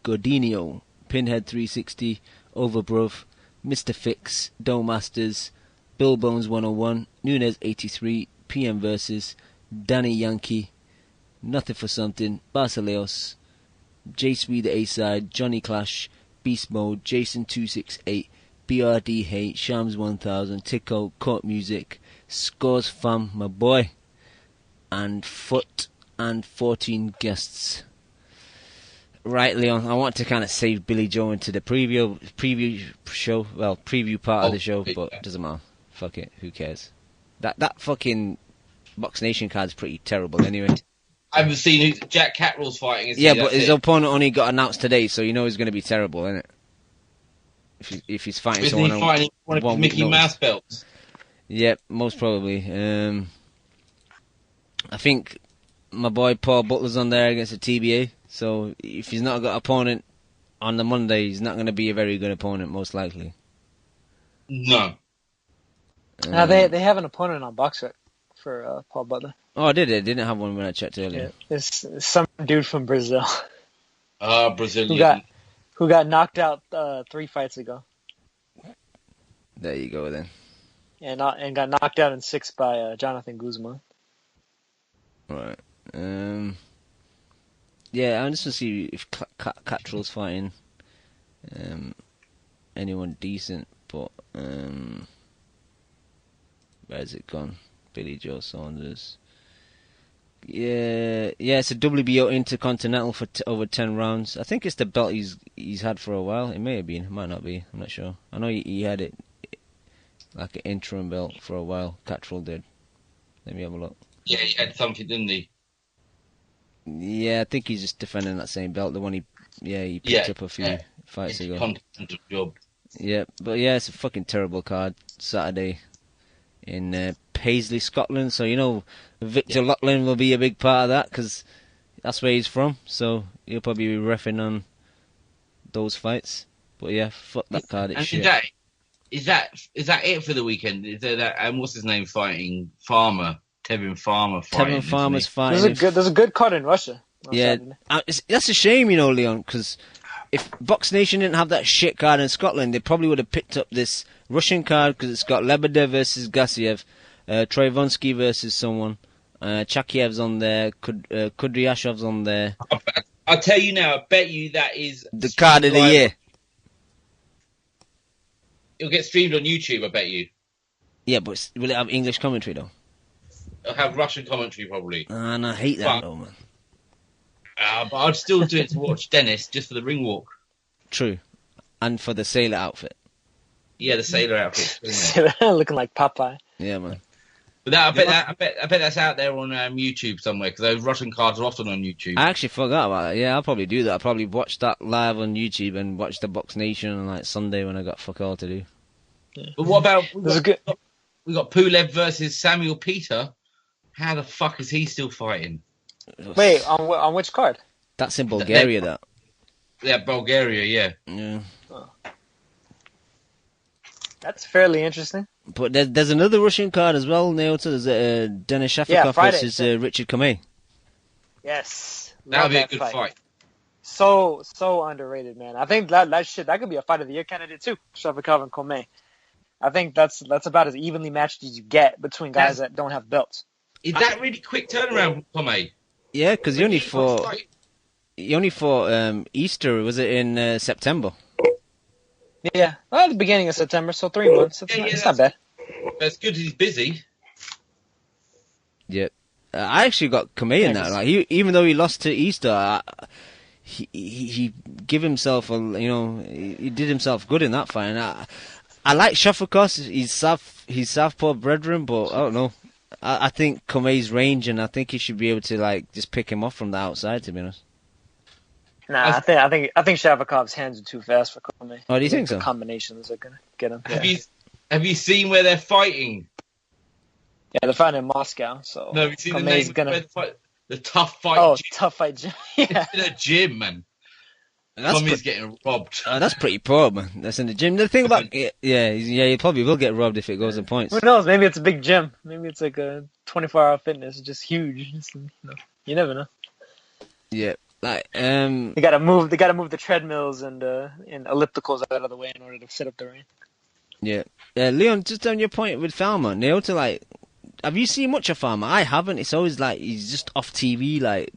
Godinho, Pinhead 360, Overbruv, Mr. Fix, Doe Masters, Bill Bones 101, Nunez 83, PM Versus, Danny Yankee, Nothing for Something, Basileos, J Swede the A-Side, Johnny Clash, Beast Mode, Jason 268, BRD Hate, Shams 1000, Tico, Court Music, Scores Fam, my boy, and Foot, and 14 guests. Right, Leon, I want to kind of save Billy Joe into the preview show, well, preview part of the show, but it doesn't matter. Fuck it, who cares? That fucking Box Nation card's pretty terrible anyway. I haven't seen who Jack Catterall's fighting. But his opponent only got announced today, so you know he's going to be terrible, isn't it? If he's fighting someone he fighting one of his Mickey Mouse belts? Yep, most probably. I think my boy Paul Butler's on there against a TBA, so if he's not got an opponent on the Monday, he's not going to be a very good opponent, most likely. No. They have an opponent on Boxer for Paul Butler. Oh, did they? Didn't have one when I checked earlier. Yeah, it's some dude from Brazil. Brazilian. Who got knocked out 3 fights ago. There you go, then. And got knocked out in 6 by Jonathan Guzman. Right. Yeah, I'm just going to see if Cattrall's fighting anyone decent, but where's it gone? Billy Joe Saunders. Yeah, it's a WBO Intercontinental for over 10 rounds. I think it's the belt he's had for a while. It may have been, it might not be. I'm not sure. I know he had it like an interim belt for a while. Cattrall did. Let me have a look. Yeah, he had something, didn't he? Yeah, I think he's just defending that same belt. The one he picked up a few fights ago. Continental job. Yeah, but yeah, it's a fucking terrible card. Saturday in Paisley, Scotland. So, you know, Victor Loughlin will be a big part of that because that's where he's from. So he'll probably be reffing on those fights. But yeah, fuck that card. It's shit. Today, Is that it for the weekend? Is there that? And what's his name fighting? Tevin Farmer fighting. Tevin Farmer's fighting. There's a good card in Russia. Yeah, that's a shame, Leon, because if Box Nation didn't have that shit card in Scotland, they probably would have picked up this Russian card because it's got Lebedev versus Gassiev, Troivonsky versus someone, Chakiev's on there, Kudryashov's on there. I'll tell you now, I bet you that is the card of the year. It'll get streamed on YouTube, I bet you. Yeah, but will it have English commentary, though? It'll have Russian commentary, probably. And I hate that, though, man. But I'd still do it to watch Dennis, just for the ring walk. True. And for the sailor outfit. Yeah, the sailor outfit. Looking like Popeye. Yeah, man. But I bet that's out there on YouTube somewhere, because those Russian cards are often on YouTube. I actually forgot about that. Yeah, I'll probably do that. I'll probably watch that live on YouTube and watch the Box Nation on like Sunday when I got fuck all to do. Yeah. But what about we got Pulev versus Samuel Peter? How the fuck is he still fighting? Wait, on which card? That's in Bulgaria, Yeah, Bulgaria, yeah. Oh. That's fairly interesting. But there's another Russian card as well, Naota. There's Denis Shafikov versus Richard Kamei. Yes. That would be a good fight. So underrated, man. I think that could be a fight of the year candidate too. Shafikov and Kamei. I think that's about as evenly matched as you get between guys that don't have belts. Is that really quick turnaround, Kamei? Yeah, because he only fought Easter. Was it in September? Yeah, at the beginning of September, so 3 months. It's not bad. That's good. He's busy. Yeah, I actually got Kamei in that. Like, even though he lost to Easter, he gave himself he did himself good in that fight. And I like Shafikov. He's southpaw brethren, but I don't know. I think Kamei's range, and I think he should be able to like just pick him off from the outside. To be honest. Nah, I think Shafikov's hands are too fast for Kamei. Oh, do you think so? The combinations are gonna get him. Have you seen where they're fighting? Yeah, they're fighting in Moscow. So no, have you seen Kamei's the name the tough fight? Oh, gym. tough fight gym. Yeah, it's in a gym, man. Kamei's getting robbed. That's pretty poor, man. That's in the gym. The thing about he probably will get robbed if it goes in points. Who knows? Maybe it's a big gym. Maybe it's like a 24-hour fitness. It's just huge. You never know. Yeah. Like, They gotta move the treadmills and ellipticals out of the way in order to set up the ring. Yeah. Leon, just on your point with Farmer, Naota, like, have you seen much of Farmer? I haven't. It's always like he's just off TV. Like,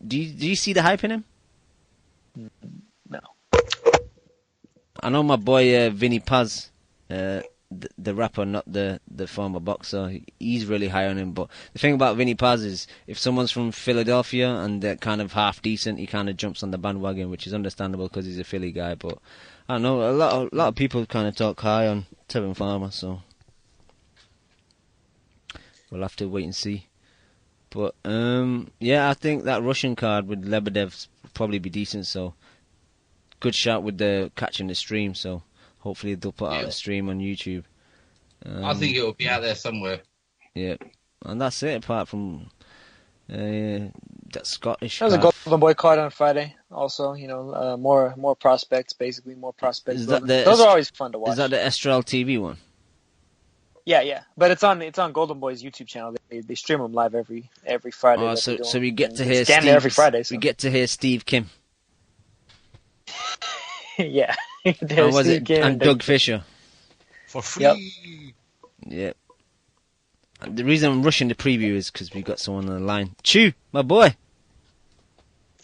do you see the hype in him? No. I know my boy Vinny Paz, the rapper, not the former boxer. He's really high on him. But the thing about Vinny Paz is, if someone's from Philadelphia and they're kind of half decent, he kind of jumps on the bandwagon, which is understandable because he's a Philly guy. But I don't know, a lot of people kind of talk high on Tevin Farmer, so we'll have to wait and see. But I think that Russian card with Lebedev will probably be decent. So good shout with the catching the stream. So hopefully they'll put out a stream on YouTube. I think it will be out there somewhere. Yeah, and that's it. Apart from that Scottish. There was a Golden Boy card on Friday. Also, more prospects. Basically, more prospects. Those are always fun to watch. Is that the Estral TV one? Yeah. But it's on Golden Boy's YouTube channel. They stream them live every Friday. Oh, so we get to hear Steve every Friday. So. We get to hear Steve Kim. Yeah. And was it and Doug Fisher for free? Yep. Yeah. And the reason I'm rushing the preview is because we got someone on the line. Chew, my boy.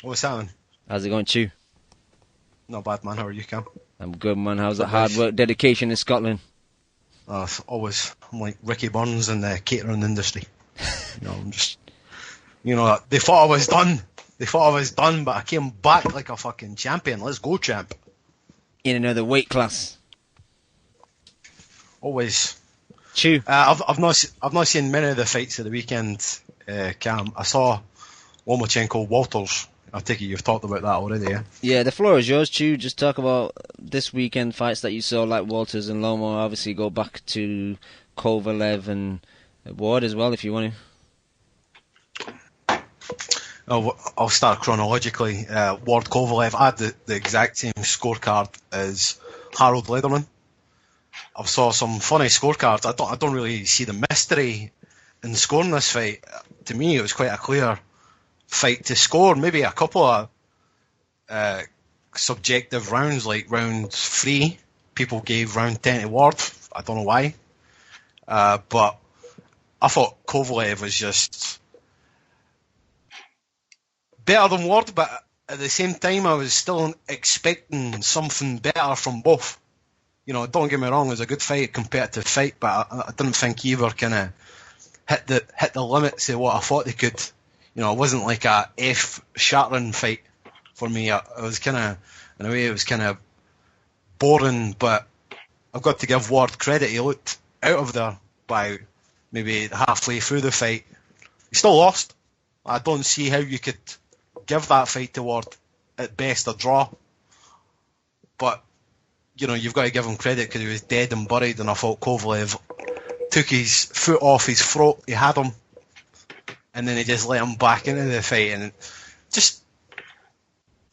What's happening? How's it going, Chew? Not bad, man. How are you, Cam? I'm good, man. How's the hard work, dedication in Scotland? Always. I'm like Ricky Burns in the catering industry. I'm just. They thought I was done. But I came back like a fucking champion. Let's go, champ. In another weight class. Always. Chew. I've not seen many of the fights of the weekend, Cam. I saw Lomachenko-Walters. I take it you've talked about that already, yeah? Yeah, the floor is yours, Chew. Just talk about this weekend fights that you saw, like Walters and Loma. Obviously, go back to Kovalev and Ward as well, if you want to. I'll start chronologically. Ward Kovalev, I had the exact same scorecard as Harold Lederman. I've saw some funny scorecards. I don't really see the mystery in scoring this fight. To me, it was quite a clear fight to score. Maybe a couple of subjective rounds, like round 3. People gave round 10 to Ward. I don't know why. But I thought Kovalev was just better than Ward, but at the same time, I was still expecting something better from both. You know, don't get me wrong, it was a good fight, competitive fight, but I didn't think either kind of hit the limits of what I thought they could. You know, it wasn't like a shattering fight for me. It was kind of, in a way, it was kind of boring, but I've got to give Ward credit. He looked out of there by maybe halfway through the fight. He still lost. I don't see how you could give that fight to Ward, at best a draw. But, you know, you've got to give him credit because he was dead and buried, and I thought Kovalev took his foot off his throat. He had him, and then he just let him back into the fight, and just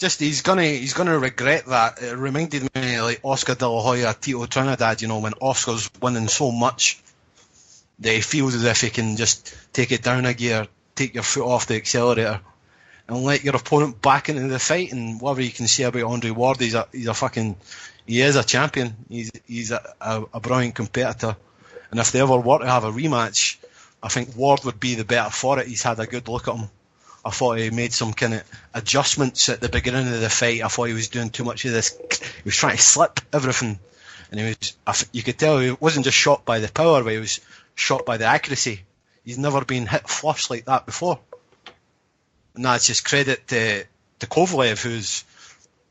he's gonna regret that. It reminded me like Oscar De La Hoya, Tito Trinidad. You know, when Oscar's winning so much that he feels as if he can just take it down a gear, take your foot off the accelerator, and let your opponent back into the fight. And whatever you can say about Andre Ward, he is a champion. He's a brilliant competitor. And if they ever were to have a rematch, I think Ward would be the better for it. He's had a good look at him. I thought he made some kind of adjustments at the beginning of the fight. I thought he was doing too much of this. He was trying to slip everything. And you could tell he wasn't just shot by the power, but he was shot by the accuracy. He's never been hit flush like that before. And that's just credit to Kovalev, who's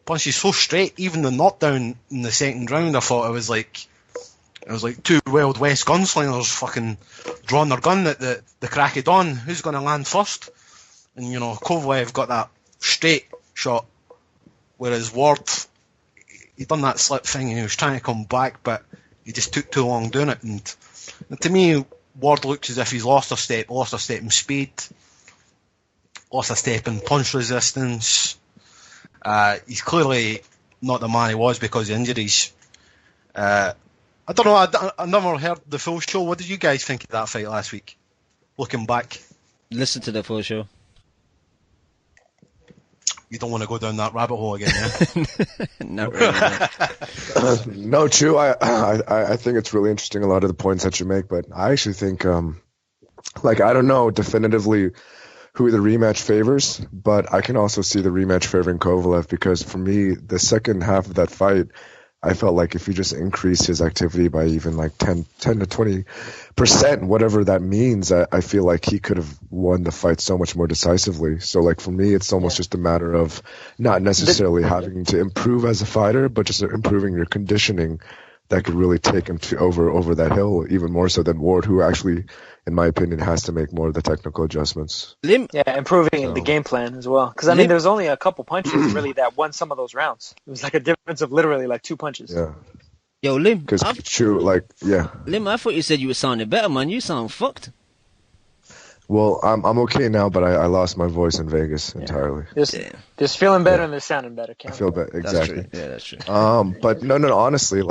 punches so straight. Even the knockdown in the second round, I thought it was like two Wild West gunslingers fucking drawing their gun at the crack of dawn. Who's going to land first? And, you know, Kovalev got that straight shot, whereas Ward, he done that slip thing and he was trying to come back, but he just took too long doing it. And to me, Ward looks as if he's lost a step in speed, lost a step in punch resistance. He's clearly not the man he was because of injuries. I don't know, I never heard the full show. What did you guys think of that fight last week, looking back? Listen to the full show. You don't want to go down that rabbit hole again, yeah? Not really. No, true. I think it's really interesting, a lot of the points that you make, but I actually think, I don't know definitively who the rematch favors, but I can also see the rematch favoring Kovalev, because for me, the second half of that fight, I felt like if he just increased his activity by even like 10 to 20%, whatever that means, I feel like he could have won the fight so much more decisively. So like for me, it's almost just a matter of not necessarily having to improve as a fighter, but just improving your conditioning that could really take him to over that hill, even more so than Ward, who actually, in my opinion, has to make more of the technical adjustments. Improving the game plan as well. Because, I mean, there was only a couple punches really that won some of those rounds. It was like a difference of literally like 2 punches. Yeah. Yo, Lim. Because true, Lim, I thought you said you were sounding better, man. You sound fucked. Well, I'm okay now, but I lost my voice in Vegas entirely. Just feeling better and they're sounding better, Cam. I feel better, exactly. That's true. But no, honestly,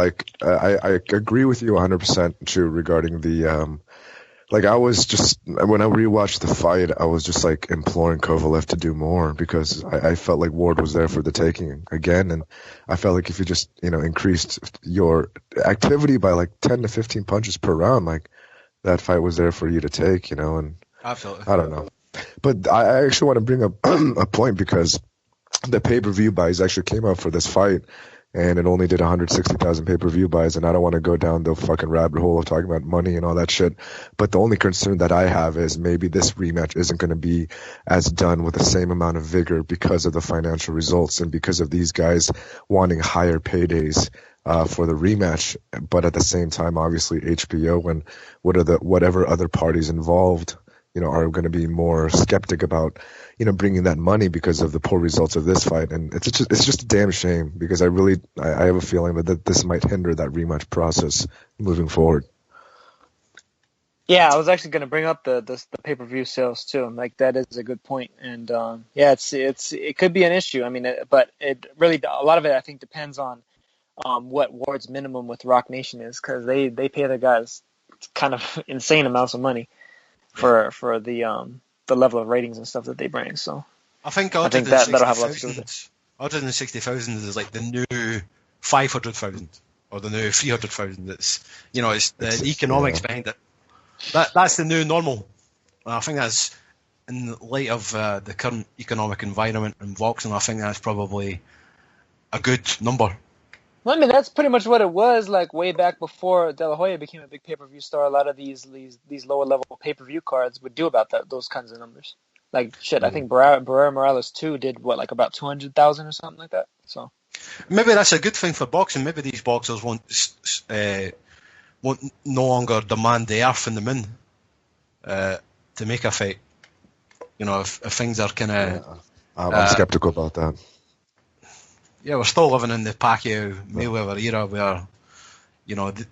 I agree with you 100% true regarding the, I was just, when I rewatched the fight, I was just like imploring Kovalev to do more, because I felt like Ward was there for the taking again, and I felt like if you just, increased your activity by like 10 to 15 punches per round, like that fight was there for you to take, and Absolutely. I don't know. But I actually want to bring up a point, because the pay-per-view buys actually came out for this fight, and it only did 160,000 pay-per-view buys, and I don't want to go down the fucking rabbit hole of talking about money and all that shit. But the only concern that I have is maybe this rematch isn't going to be as done with the same amount of vigor because of the financial results and because of these guys wanting higher paydays for the rematch. But at the same time, obviously, HBO and whatever other parties involved are going to be more skeptic about, bringing that money because of the poor results of this fight. And it's just a damn shame, because I have a feeling that this might hinder that rematch process moving forward. Yeah, I was actually going to bring up the pay-per-view sales too. Like, that is a good point. And it could be an issue. I mean, but it really, a lot of it I think depends on what Ward's minimum with Rock Nation is, because they pay their guys kind of insane amounts of money for the level of ratings and stuff that they bring. So I think that'll have a lot to do with it. 160,000 is like the new 500,000 or the new 300,000. It's it's the economics behind it. That's the new normal. And I think that's, in light of the current economic environment in boxing, I think that's probably a good number. Well, I mean, that's pretty much what it was like way back before De La Hoya became a big pay-per-view star. A lot of these lower level pay-per-view cards would do about those kinds of numbers. Like shit, I think Barrera Morales 2 did like about 200,000 or something like that. So maybe that's a good thing for boxing. Maybe these boxers won't no longer demand the earth and the moon to make a fight. If things are kind of... I'm skeptical about that. Yeah, we're still living in the Pacquiao-Mayweather era where, the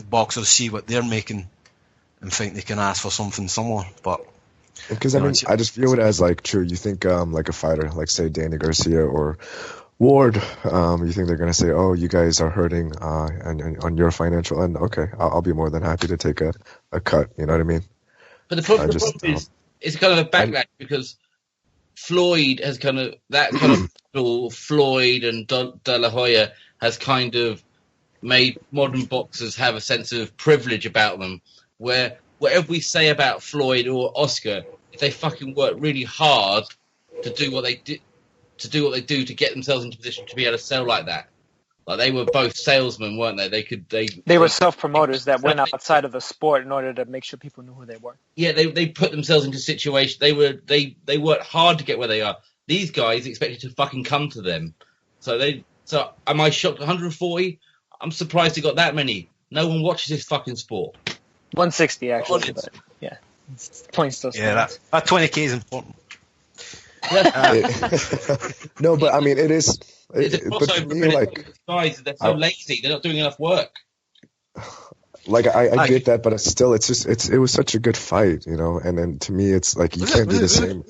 boxers see what they're making and think they can ask for something similar. But because I just view it as like, true. You think like a fighter, like say Danny Garcia or Ward, you think they're going to say, "Oh, you guys are hurting on your financial end." Okay, I'll be more than happy to take a cut. You know what I mean? But the problem is, it's kind of a backlash because Floyd has Floyd and De La Hoya has kind of made modern boxers have a sense of privilege about them, where whatever we say about Floyd or Oscar, if they fucking work really hard to do what they do to get themselves into a position to be able to sell like that. Like they were both salesmen, weren't they? They were self-promoters that went outside of the sport in order to make sure people knew who they were. Yeah, they put themselves into situations. They worked hard to get where they are. These guys expected to fucking come to them. So am I shocked? 140? I'm surprised they got that many. No one watches this fucking sport. 160 actually, but yeah, point still stands. Yeah, that 20k is important. No, but I mean it is. It's a crossover. Like guys, they're so lazy. They're not doing enough work. Like I get that, but still, it was such a good fight, And then to me, it's like you can't do the same.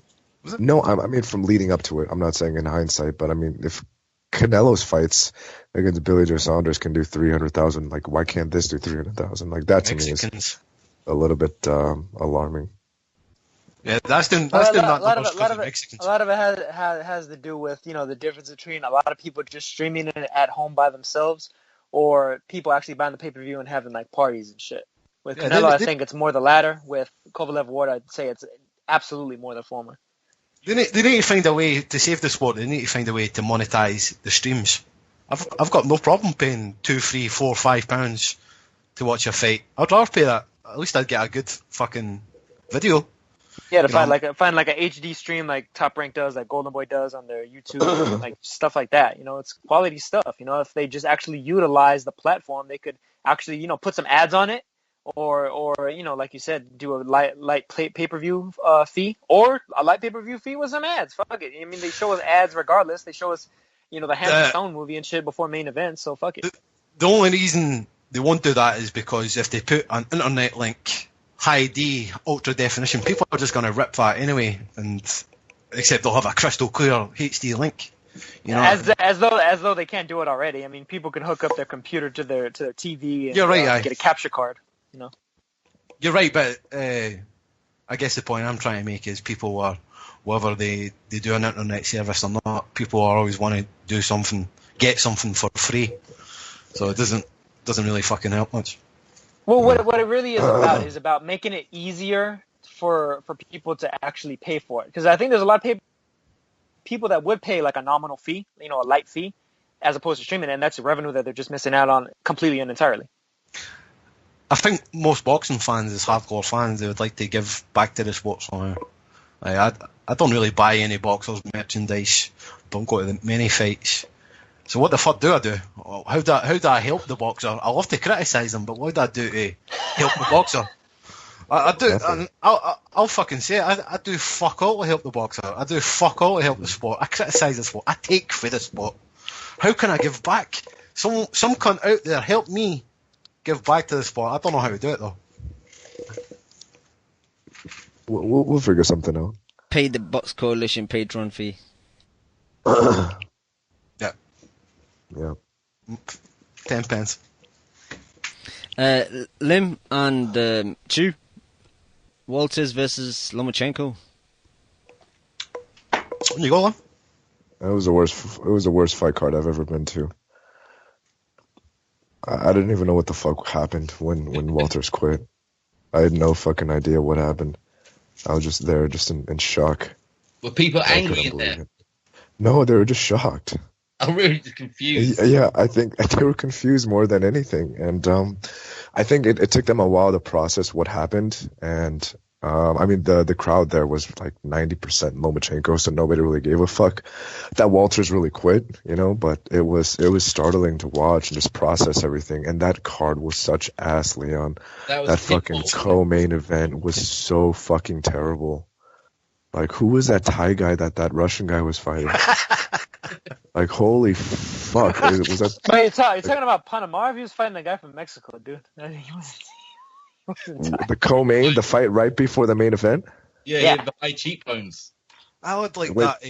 No, I mean from leading up to it. I'm not saying in hindsight, but I mean if Canelo's fights against Billy Joe Saunders can do 300,000, like why can't this do 300,000? Like that to me is a little bit alarming. Yeah, that's doing that numbers because of Mexicans. A lot of it has to do with the difference between a lot of people just streaming it at home by themselves, or people actually buying the pay-per-view and having like parties and shit. With Canelo, I think it's more the latter. With Kovalev Ward, I'd say it's absolutely more the former. They need to find a way to save the sport. They need to find a way to monetize the streams. I've got no problem paying £2, £3, £4, £5 to watch a fight. I'd rather pay that. At least I'd get a good fucking video. Yeah, to find like a HD stream like Top Rank does, like Golden Boy does on their YouTube, like stuff like that. It's quality stuff. If they just actually utilize the platform, they could actually put some ads on it, or like you said, do a light pay-per-view fee, or a light pay-per-view fee with some ads. Fuck it. I mean, they show us ads regardless. They show us the Hammer Stone movie and shit before main events. So fuck it. The only reason they won't do that is because if they put an internet link, high D, ultra definition, people are just going to rip that anyway, and except they'll have a crystal clear HD link. As though they can't do it already. I mean, people can hook up their computer to their TV and get a capture card. You're right, but I guess the point I'm trying to make is people are, whether they do an internet service or not, people are always want to do something, get something for free. So it doesn't really fucking help much. Well, what it really is about making it easier for people to actually pay for it. Because I think there's a lot of people that would pay like a nominal fee, a light fee, as opposed to streaming, and that's a revenue that they're just missing out on completely and entirely. I think most boxing fans, as hardcore fans, they would like to give back to the sport somehow. I don't really buy any boxers' merchandise, don't go to many fights. So what the fuck do I do? How do I help the boxer? I love to criticise them, but what do I do to help the boxer? I do. I'll fucking say it. I do fuck all to help the boxer. I do fuck all to help the sport. I criticise the sport. I take for the sport. How can I give back? Some cunt out there help me give back to the sport. I don't know how to do it though. We'll figure something out. Pay the Box Coalition Patreon fee. Yeah. Yeah. 10 pence. Lim and Chu. Walters versus Lomachenko. There you go, Lim. It was the worst fight card I've ever been to. I didn't even know what the fuck happened when Walters quit. I had no fucking idea what happened. I was just there, just in shock. Were people angry in there? No, they were just shocked. I'm really just confused. Yeah, I think they were confused more than anything. And I think it took them a while to process what happened. And I mean, the crowd there was like 90% Lomachenko, so nobody really gave a fuck that Walters really quit, you know. But it was startling to watch and just process everything. And that card was such ass, Leon. That fucking co-main event was so fucking terrible. Like, who was that Thai guy that Russian guy was fighting? Like, holy fuck! Was that? Wait, you're talking about Panama? He was fighting a guy from Mexico, dude. The co-main, the fight right before the main event. Yeah. The high cheekbones. I would like that.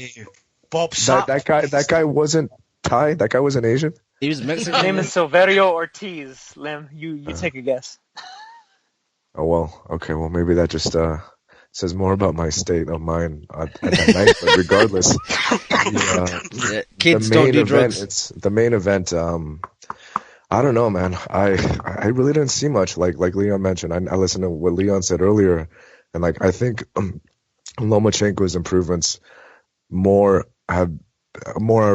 Bob Sapp. That guy wasn't Thai. That guy wasn't Asian. He was Mexican. His name is Silverio Ortiz. Lim, you take a guess. Oh well, okay. Well, maybe that just says more about my state of mind at that night. But regardless, kids the don't main do event. drugs. It's the main event. I don't know, man. I really didn't see much. Like Leon mentioned, I listened to what Leon said earlier, and like I think Lomachenko's improvements more a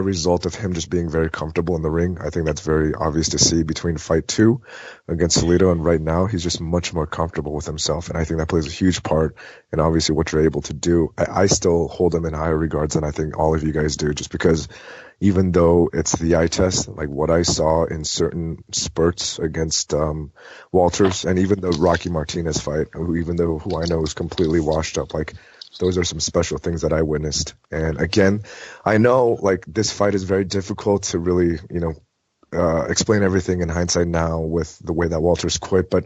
result of him just being very comfortable in the ring. I think that's very obvious to see between fight 2 against Salido and right now. He's just much more comfortable with himself, and I think that plays a huge part in obviously what you're able to do. I still hold him in higher regards than I think all of you guys do, just because even though it's the eye test, like what I saw in certain spurts against Walters, and even the Rocky Martinez fight, who I know is completely washed up, like those are some special things that I witnessed. And again, I know like this fight is very difficult to really, explain everything in hindsight now with the way that Walters quit. But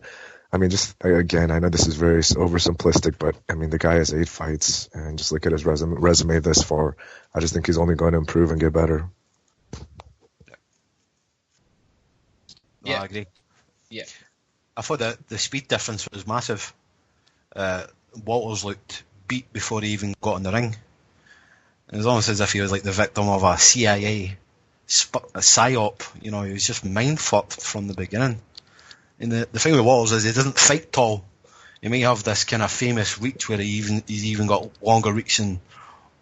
I mean, just again, I know this is very oversimplistic, but I mean, the guy has 8 fights, and just look at his resume this far. I just think he's only going to improve and get better. Yeah, I agree. Yeah, I thought that the speed difference was massive. Walters looked beat before he even got in the ring. It was almost as if he was like the victim of a CIA a psyop. He was just mind fucked from the beginning. And the thing with Walters is he doesn't fight tall. He may have this kind of famous reach where he's even got longer reach than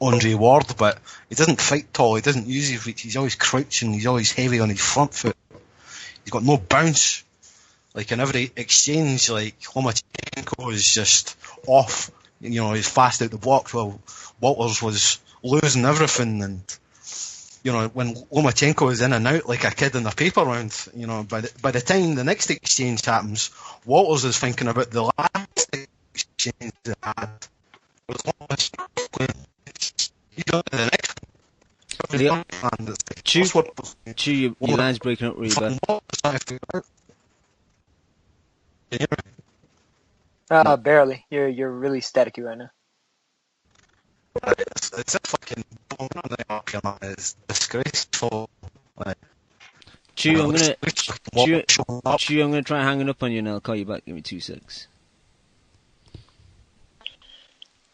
Andre Ward, but he doesn't fight tall. He doesn't use his reach. He's always crouching. He's always heavy on his front foot. He's got no bounce. Like in every exchange, like Lomachenko is just off. He's fast out the blocks. Well, Walters was losing everything, and when Lomachenko is in and out like a kid in a paper round, by the time the next exchange happens, Walters is thinking about the last exchange they had. With Lomachenko, he's on to the next one. Your line's breaking up really bad. Can you hear me? Barely. You're really staticky right now. It's a fucking bomb on the up here, man. It's disgraceful. Chew, I'm gonna try hanging up on you and I'll call you back. Give me 2 secs.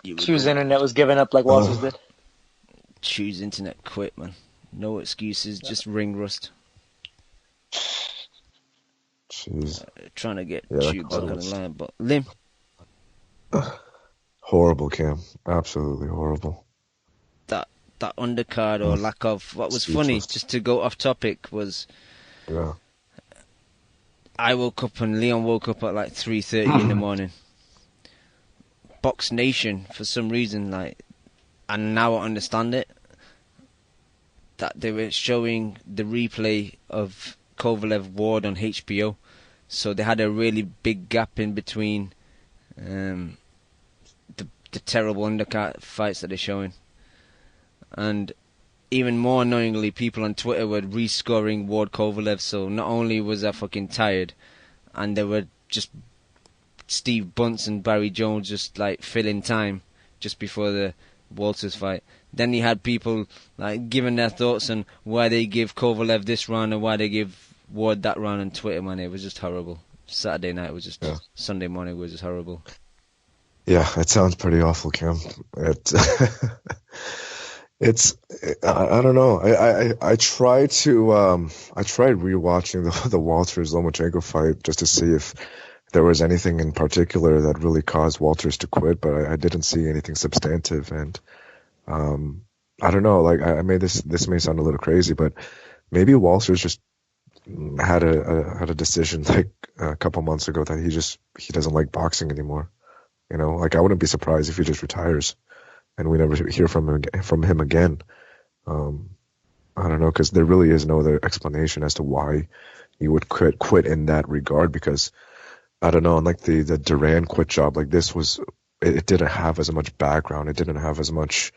Chew's internet was giving up like Walters did. Chew's internet quit, man. No excuses, just ring rust. Jeez. Trying to get Chew back on the line, but Lim. Horrible, Cam. Absolutely horrible. That undercard or lack of. What was funny, just to go off topic, was I woke up and Leon woke up at like 3:30 in the morning. Box Nation, for some reason, and now I understand it, that they were showing the replay of Kovalev Ward on HBO, so they had a really big gap in between the terrible undercard fights that they're showing. And even more annoyingly, people on Twitter were rescoring Ward Kovalev, so not only was I fucking tired, and they were just Steve Bunce and Barry Jones just filling time just before the Walters fight. Then you had people giving their thoughts on why they give Kovalev this round and why they give word that around on Twitter, man. It was just horrible. Saturday night was just Sunday morning was just horrible. Yeah, it sounds pretty awful, Cam. It's I don't know. I tried rewatching the Walters Lomachenko fight just to see if there was anything in particular that really caused Walters to quit, but I didn't see anything substantive. And I don't know. Like I made this may sound a little crazy, but maybe Walters just had a decision like a couple months ago that he doesn't like boxing anymore. You know, like I wouldn't be surprised if he just retires and we never hear from him again. I don't know, because there really is no other explanation as to why he would quit in that regard. Because I don't know, unlike the Duran quit job, like this was, it didn't have as much background. It didn't have as much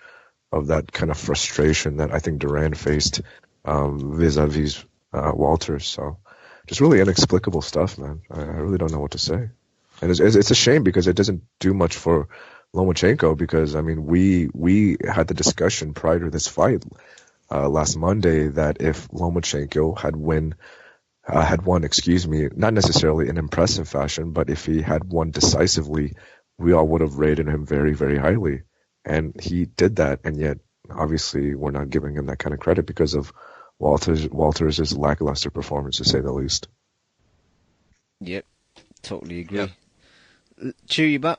of that kind of frustration that I think Duran faced vis-a-vis Walters. So just really inexplicable stuff, man. I really don't know what to say. And it's a shame because it doesn't do much for Lomachenko, because I mean we had the discussion prior to this fight last Monday that if Lomachenko had won, not necessarily in impressive fashion, but if he had won decisively, we all would have rated him very, very highly. And he did that, and yet obviously we're not giving him that kind of credit because of Walters' lackluster performance, to say the least. Yep, totally agree. Yep. Chew, you back?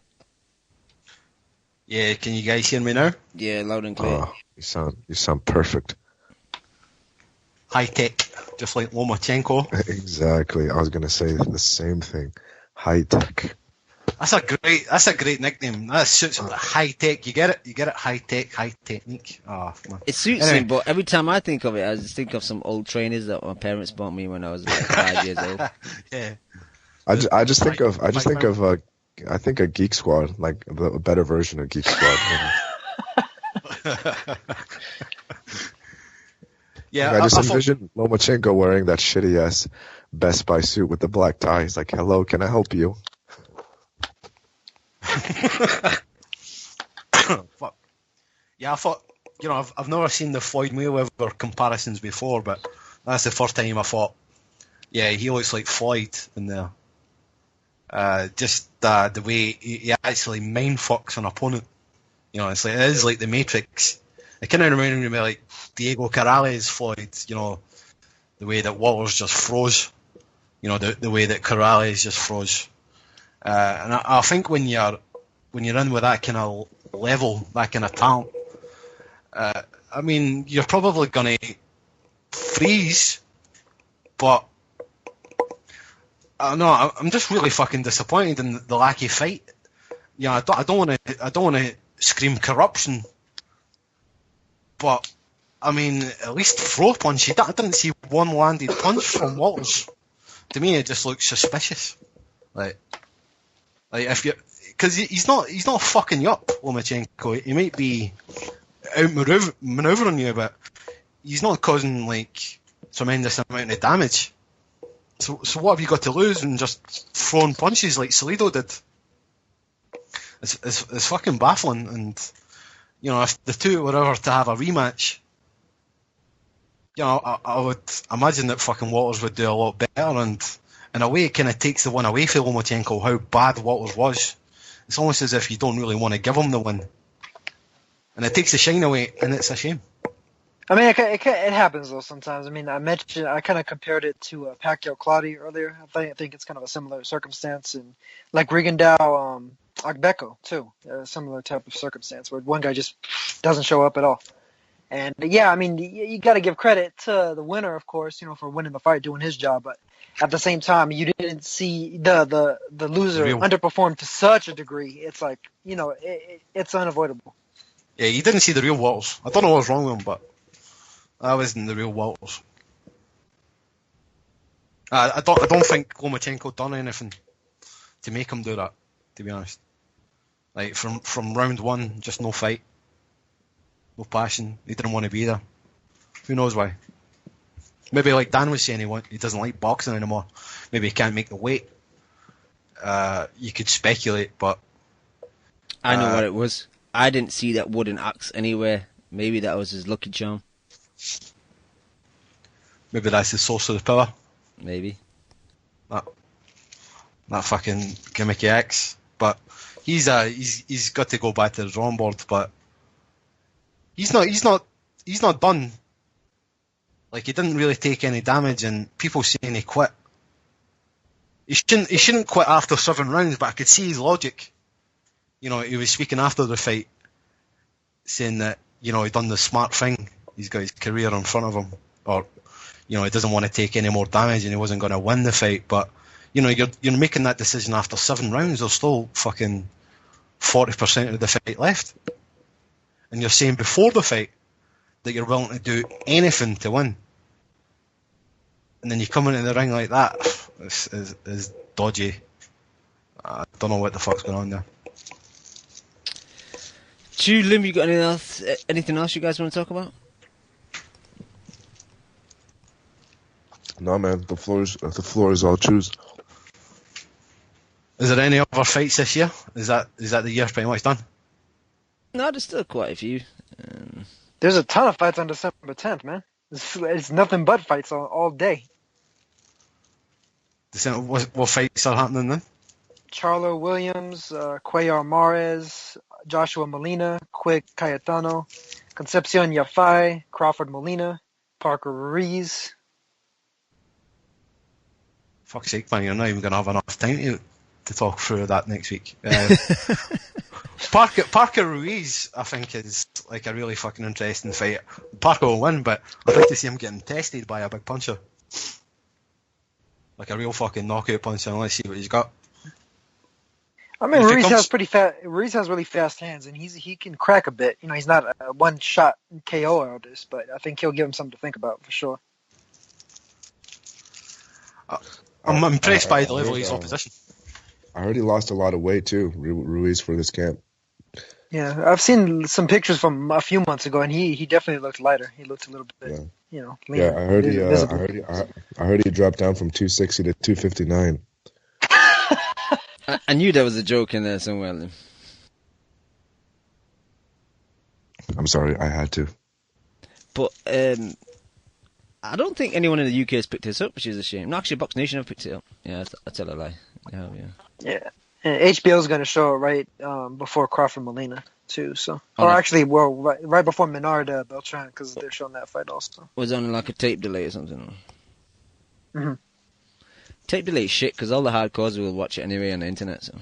Yeah, can you guys hear me now? Yeah, loud and clear. Oh, you sound perfect. High tech, just like Lomachenko. Exactly. I was gonna say the same thing. High tech. That's a great nickname. That suits him. High tech. You get it. High tech, high technique. Oh, man. It suits him, but every time I think of it, I just think of some old trainers that my parents bought me when I was about 5 years old. Yeah. I think a Geek Squad, like a better version of Geek Squad. Yeah, like I just envision Lomachenko wearing that shitty ass Best Buy suit with the black tie. He's like, "Hello, can I help you?" Fuck. Yeah, I thought, I've never seen the Floyd Mayweather comparisons before, but that's the first time I thought, yeah, he looks like Floyd in there. Just the way he actually mind fucks an opponent. It is like the Matrix. It kind of reminded me of like Diego Corrales' Floyd. The way that Walters just froze. The way that Corrales just froze. And I think when you're in with that kind of level, that kind of talent, I mean, you're probably gonna freeze, but I don't know. I'm just really fucking disappointed in the lack of fight. I don't want to scream corruption, but I mean, at least throw a punch. I didn't see one landed punch from Walters. To me, it just looks suspicious. Like if you, because he's not fucking you up, Lomachenko. He might be out manoeuvring you, but he's not causing like tremendous amount of damage. So what have you got to lose in just throwing punches like Salido did? It's fucking baffling. And if the two were ever to have a rematch, I would imagine that fucking Walters would do a lot better. And in a way, it kind of takes the one away from Lomachenko, how bad Walters was. It's almost as if you don't really want to give him the win, and it takes the shine away, and it's a shame. I mean, it happens though sometimes. I mean, I kind of compared it to Pacquiao Claudio earlier. I think it's kind of a similar circumstance, and like Rigondeaux, Agbeko too, a similar type of circumstance where one guy just doesn't show up at all. And yeah, I mean, you got to give credit to the winner, of course, for winning the fight, doing his job. But at the same time, you didn't see the loser underperform to such a degree. It's like it's unavoidable. Yeah, you didn't see the real Walters. I don't know what's wrong with him, but that wasn't the real Walters. I don't think Lomachenko done anything to make him do that, to be honest. Like from round one, just no fight, no passion. He didn't want to be there. Who knows why? Maybe like Dan was saying, he doesn't like boxing anymore. Maybe he can't make the weight. You could speculate, but I know what it was. I didn't see that wooden axe anywhere. Maybe that was his lucky charm. Maybe that's the source of the power. maybe. That fucking gimmicky X. But he's got to go back to the drawing board. But he's not done. Like, he didn't really take any damage, and people saying he quit. He shouldn't quit after 7 rounds, but I could see his logic. You know, he was speaking after the fight, saying that, you know, he'd done the smart thing. He's got his career in front of him, or, you know, he doesn't want to take any more damage, and he wasn't going to win the fight. But, you know, you're making that decision after 7 rounds. There's still fucking 40% of the fight left, and you're saying before the fight that you're willing to do anything to win, and then you come into the ring like that. Is dodgy. I don't know what the fuck's going on there. Chu, Lim, you got anything else you guys want to talk about? No, man. The floor is all Chu's. Is there any other fights this year? Is that the year pretty much done? No, there's still quite a few. There's a ton of fights on December 10th, man. It's nothing but fights all day. What fights are happening then? Charlo Williams, Cuellar Mares, Joshua Molina, Quick Cayetano, Concepcion Yafai, Crawford Molina, Parker Ruiz. Fuck's sake, man, you're not even going to have enough time to talk through that next week. Parker Ruiz, I think, is like a really fucking interesting fight. Parker will win, but I'd like to see him getting tested by a big puncher. Like a real fucking knockout puncher, and let's see what he's got. I mean, Ruiz has pretty fast. Ruiz has really fast hands, and he can crack a bit. You know, he's not a one-shot KO artist, but I think he'll give him something to think about for sure. I'm impressed by the level of his opposition. I heard he lost a lot of weight too, Ruiz, for this camp. Yeah, I've seen some pictures from a few months ago, and he definitely looked lighter. He looked a little bit, you know, leaner. Yeah, I heard he dropped down from 260 to 259. I knew there was a joke in there somewhere, Lim. I'm sorry, I had to. But I don't think anyone in the UK has picked this up, which is a shame. No, actually, Box Nation have picked it up. Yeah, I tell a lie. Yeah. And HBO's going to show it right before Crawford Molina too. So, right before Menard Beltran, because they're showing that fight also. Was it on like a tape delay or something? Mm-hmm. Tape delay is shit because all the hardcores will watch it anyway on the internet. So.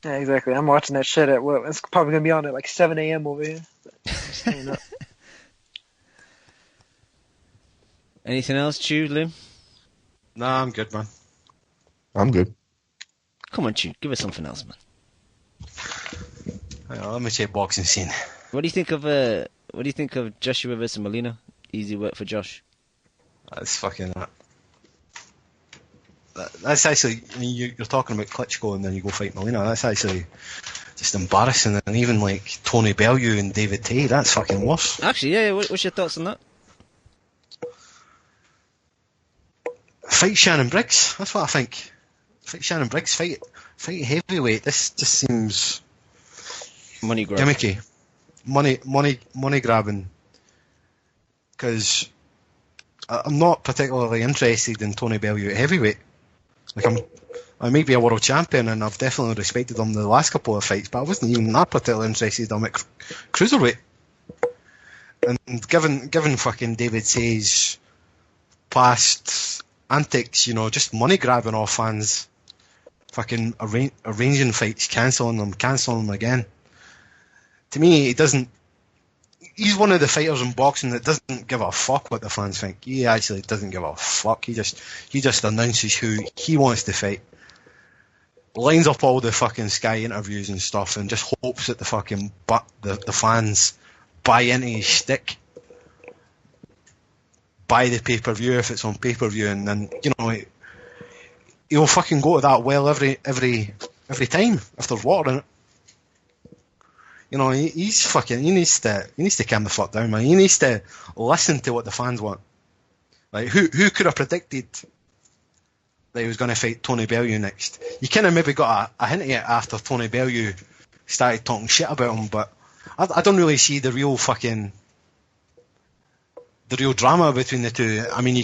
Yeah, exactly. I'm watching that shit at it's probably going to be on at like 7 a.m. over here. Anything else, Chu, Lim? Nah, I'm good, man. I'm good. Come on, Chu, give us something else, man. Let me check boxing scene. What do you think of Joshua versus Molina? Easy work for Josh. That's fucking. That's actually. I mean, you're talking about Klitschko and then you go fight Molina. That's actually just embarrassing. And even like Tony Bellew and David Tay, that's fucking worse. Actually, yeah. What's your thoughts on that? Fight Shannon Briggs. That's what I think. Fight Shannon Briggs. Fight heavyweight. This just seems money grab. Gimmicky. Money grabbing. Because I'm not particularly interested in Tony Bellew at heavyweight. Like I may be a world champion and I've definitely respected him the last couple of fights, but I wasn't even that particularly interested in him at cruiserweight. And given fucking David Say's past antics, you know, just money grabbing off fans, fucking arranging fights, cancelling them again. To me, he's one of the fighters in boxing that doesn't give a fuck what the fans think. He actually doesn't give a fuck. He just announces who he wants to fight, lines up all the fucking Sky interviews and stuff, and just hopes that the fans buy into his shtick. Buy the pay-per-view if it's on pay-per-view, and then, you know, he'll fucking go to that well every time if there's water in it. You know, he needs to calm the fuck down, man. He needs to listen to what the fans want. Like, who could have predicted that he was going to fight Tony Bellew next? You kind of maybe got a hint of it after Tony Bellew started talking shit about him, but I don't really see the real drama between the two. I mean,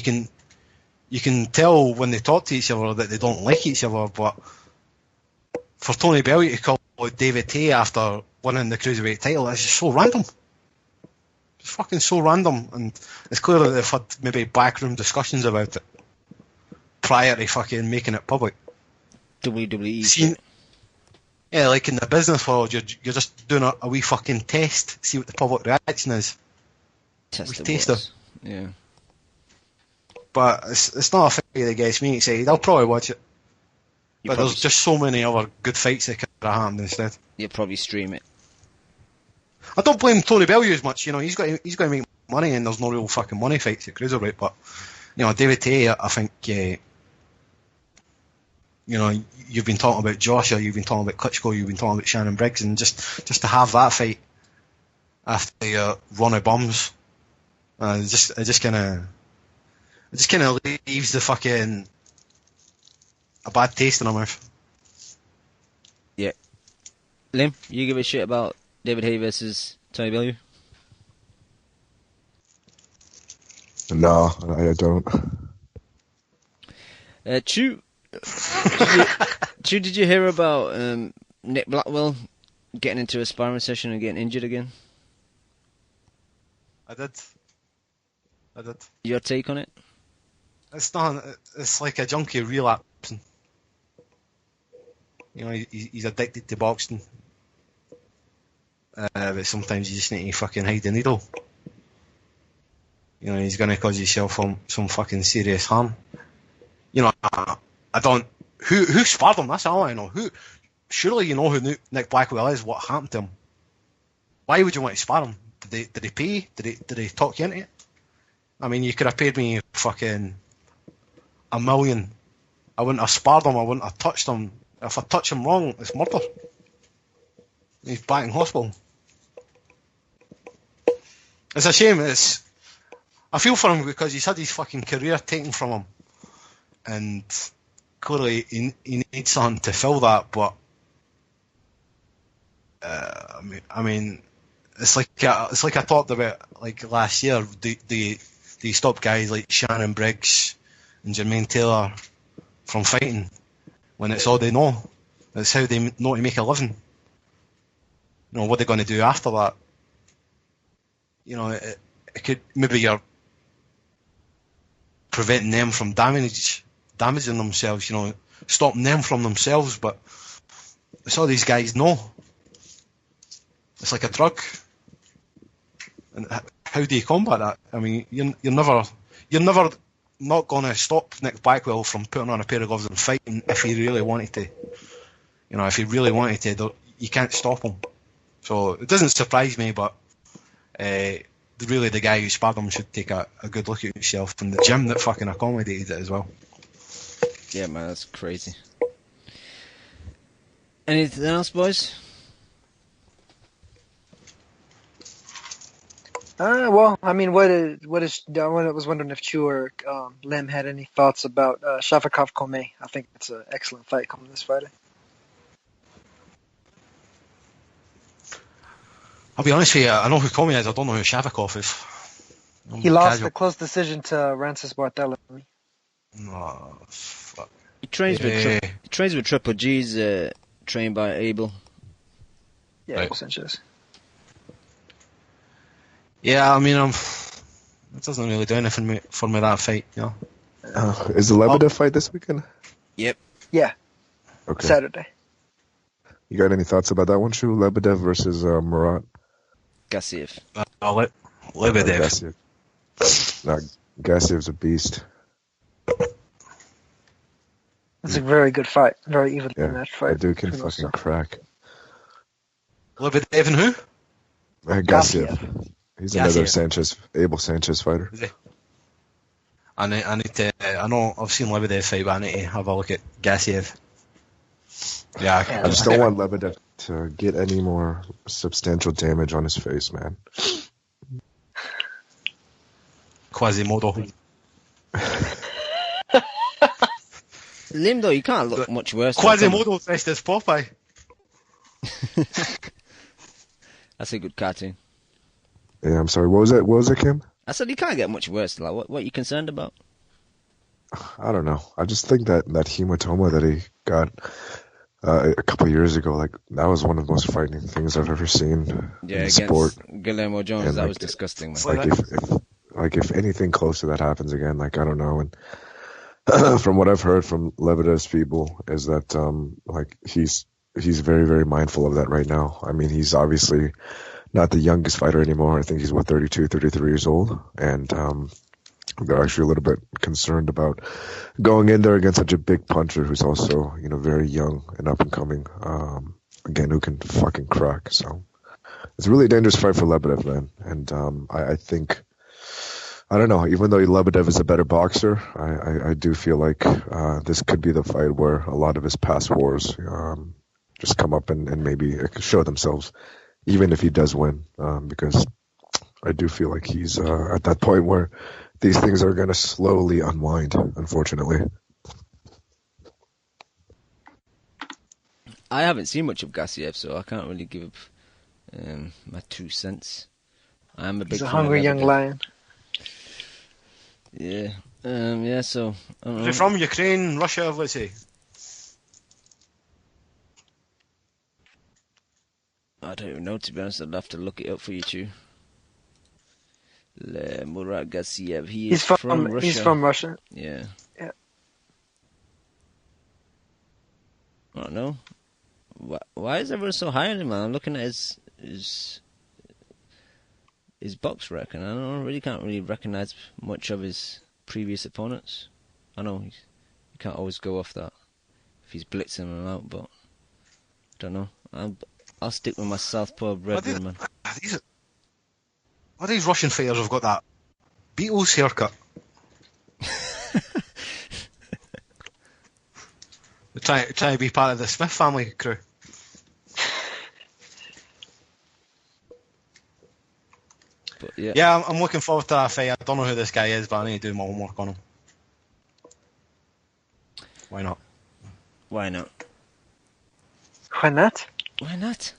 you can tell when they talk to each other that they don't like each other, but for Tony Bellew to call David Haye after winning the Cruiserweight title is just so random. It's fucking so random, and it's clear that they've had maybe backroom discussions about it prior to fucking making it public. WWE. Yeah, like in the business world, you're just doing a wee fucking test, see what the public reaction is. Taster. Yeah. But it's not a fight that gets me excited. I'll probably watch it. But there's just so many other good fights that could have happened instead. You'll probably stream it. I don't blame Tony Bellew as much. You know, he's got to make money, and there's no real fucking money fights at Cruiserweight. But you know, David Haye, I think. You know, you've been talking about Joshua, you've been talking about Klitschko, you've been talking about Shannon Briggs, and just to have that fight after your run of bums, it just kind of leaves the fucking a bad taste in my mouth. Yeah. Lim, you give a shit about David Haye versus Tony Bellew? No, I don't. Chew, did you hear about Nick Blackwell getting into a sparring session and getting injured again? I did. Your take on it? It's like a junkie relapsing. You know, he's addicted to boxing. But sometimes you just need to fucking hide the needle. You know, he's going to cause himself some fucking serious harm. You know, I don't... Who sparred him? That's all I know. Surely you know who Nick Blackwell is, what happened to him. Why would you want to spar him? Did they pay? Did they talk you into it? I mean, you could have paid me fucking $1 million. I wouldn't have sparred him, I wouldn't have touched him. If I touch him wrong, it's murder. He's back in hospital. It's a shame. I feel for him because he's had his fucking career taken from him. And clearly he needs something to fill that, but I mean, it's like I talked about like last year. They stop guys like Shannon Briggs and Jermaine Taylor from fighting when it's all they know. It's how they know to make a living. You know, what they're going to do after that. You know, it could, maybe you're preventing them from damaging themselves, you know, stopping them from themselves, but it's all these guys know. It's like a drug. And how do you combat that? I mean, you're never not going to stop Nick Blackwell from putting on a pair of gloves and fighting if he really wanted to. You know, if he really wanted to, you can't stop him. So it doesn't surprise me, but really the guy who sparred him should take a good look at himself, and the gym that fucking accommodated it as well. Yeah, man, that's crazy. Anything else, boys? Well, I mean, what is? I was wondering if Chu or Lim had any thoughts about Shavakov Comey. I think it's an excellent fight coming this Friday. I'll be honest with you, I know who Comey is, I don't know who Shavakov is. He lost a close decision to Rancis Barthélemy. Oh, fuck. He trains with Triple G's, trained by Abel. Yeah, right. Abel Sanchez. Yeah, I mean, it doesn't really do anything for me, that fight, you know. Is the Lebedev fight this weekend? Yep. Yeah. Okay. Saturday. You got any thoughts about that one, Shu? Lebedev versus Murat? Gassiev. Lebedev. Gassiev's a beast. It's a very good fight. Very even in that fight. That dude can fucking crack. Lebedev and who? Gassiev. He's another Abel Sanchez fighter. Is he? I know I've seen Lebedev fight, but I need to have a look at Gassiev. Yeah, I just don't want Lebedev to get any more substantial damage on his face, man. Quasimodo. Lim, though, you can't look much worse. Quasimodo dressed as Popeye. That's a good cartoon. Yeah, I'm sorry. What was it, Kim? I said you can't get much worse. Like, what are you concerned about? I don't know. I just think that hematoma that he got a couple of years ago, like that was one of the most frightening things I've ever seen in the sport. Guillermo Jones, And, that like, was disgusting, man. Like if anything close to that happens again, like I don't know. And from what I've heard from Lebedev's people is that like he's very, very mindful of that right now. I mean, he's obviously not the youngest fighter anymore. I think he's 32, 33 years old, and they're actually a little bit concerned about going in there against such a big puncher who's also, very young and up and coming. Again, who can fucking crack. So it's a really dangerous fight for Lebedev, man. And I think, I don't know, even though Lebedev is a better boxer, I do feel like this could be the fight where a lot of his past wars just come up and maybe show themselves, even if he does win, because I do feel like he's at that point where these things are going to slowly unwind, unfortunately. I haven't seen much of Gassiev, so I can't really give my 2 cents. I'm a big He's a fan hungry of young lion. Yeah. Yeah, so... Is he from Ukraine, Russia, let's say? I don't even know, to be honest. I'd have to look it up for you, too. Murat Gassiev. He's from Russia. He's from Russia. Yeah. Yeah. I don't know. Why is everyone so high on him, man? I'm looking at his box rec, and I really can't recognize much of his previous opponents. I know you can't always go off that if he's blitzing them out, but I don't know. I'll stick with my southpaw brethren, man. These Russian fighters have got that Beatles haircut. They try to be part of the Smith family crew. But yeah, I'm looking forward to that fight. I don't know who this guy is, but I need to do my homework on him. Why not? Why not? Why not? Why not?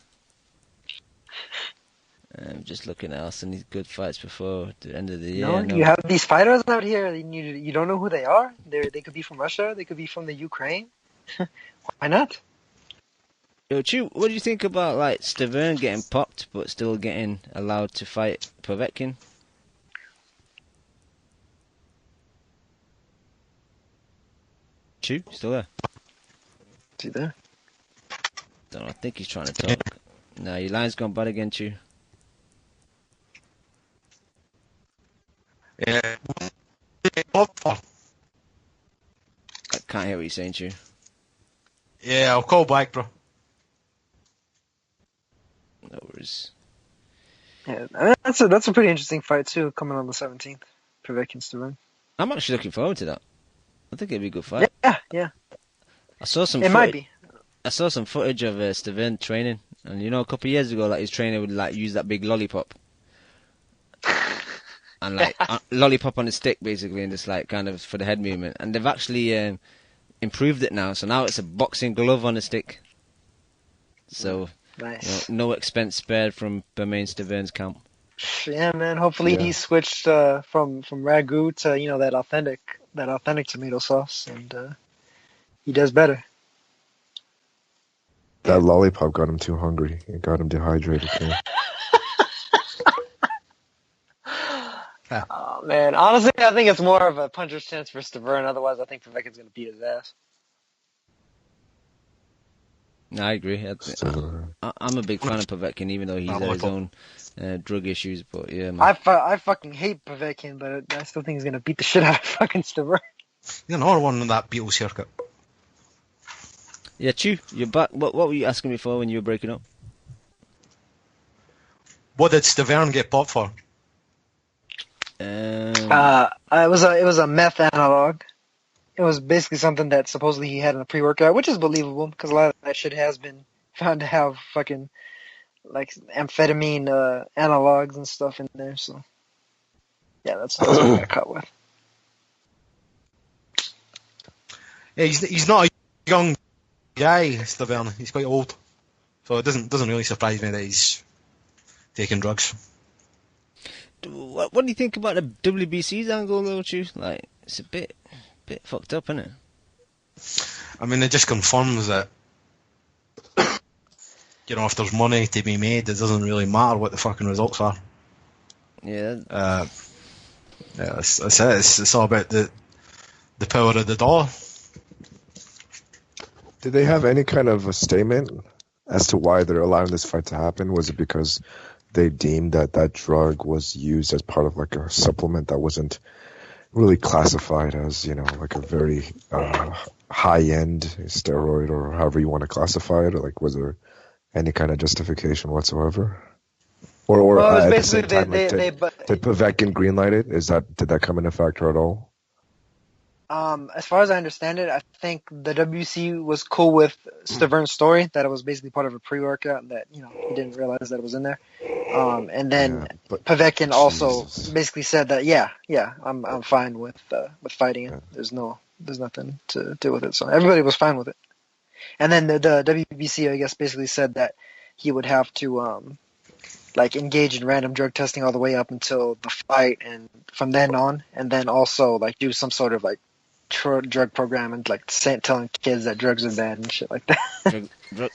I'm just looking at us and these good fights before the end of the year. No, you have these fighters out here, and you don't know who they are. They could be from Russia. They could be from the Ukraine. Why not? Yo, Chu, what do you think about like Stavern getting popped but still getting allowed to fight Povetkin? Chu, still there? Is he there? Don't know, I think he's trying to talk. No, your line's gone bad again, Chu. Yeah. I can't hear what you're saying, Chu. Yeah, I'll call back, bro. No worries. Yeah, that's a pretty interesting fight too, coming on the 17th. Povetkin Stavern. I'm actually looking forward to that. I think it'd be a good fight. Yeah. I saw some. Might be. I saw some footage of Stavern training, and a couple of years ago, like his trainer would like use that big lollipop, and like lollipop on a stick, basically, and just like kind of for the head movement. And they've actually improved it now, so now it's a boxing glove on a stick. So Nice. no expense spared from Bermain Stavern's camp. Yeah, man. Hopefully he switched from ragu to that authentic tomato sauce, and he does better. That lollipop got him too hungry. It got him dehydrated. Oh man, honestly, I think it's more of a puncher's chance for Stavern. Otherwise, I think Povetkin's gonna beat his ass. No, I agree. I'm a big fan of Povetkin, even though he's had his own drug issues. But yeah, man. I fucking hate Povetkin, but I still think he's gonna beat the shit out of fucking Stavern. You're another one on that Beatles haircut. Yeah, Chu, you're back. What were you asking me for when you were breaking up? What did Stavern get popped for? It was a meth analog. It was basically something that supposedly he had in a pre-workout, which is believable because a lot of that shit has been found to have fucking like amphetamine analogs and stuff in there. So yeah, that's what I got caught with. Yeah, he's not a young guy, Stavern. He's quite old, so it doesn't really surprise me that he's taking drugs. What do you think about the WBC's angle, though, Chu? Like, it's a bit Bit fucked up, isn't it? I mean, it just confirms that, you know, if there's money to be made, it doesn't really matter what the fucking results are. Yeah. Yeah, it's all about the power of the dollar. Did they have any kind of a statement as to why they're allowing this fight to happen? Was it because they deemed that that drug was used as part of like a supplement that wasn't really classified as, you know, like a very high-end steroid, or however you want to classify it? Or like, was there any kind of justification whatsoever? Or at the same time, did Povetkin greenlight it? Did that come into factor at all? As far as I understand it, I think the WC was cool with Stavern's story, that it was basically part of a pre-workout, and that, you know, he didn't realize that it was in there. And then Povetkin also basically said that, I'm fine with fighting it. Yeah. There's nothing to do with it. So everybody was fine with it. And then the WBC, I guess, basically said that he would have to like engage in random drug testing all the way up until the fight, and from then on, and then also like do some sort of like drug program and like telling kids that drugs are bad and shit like that.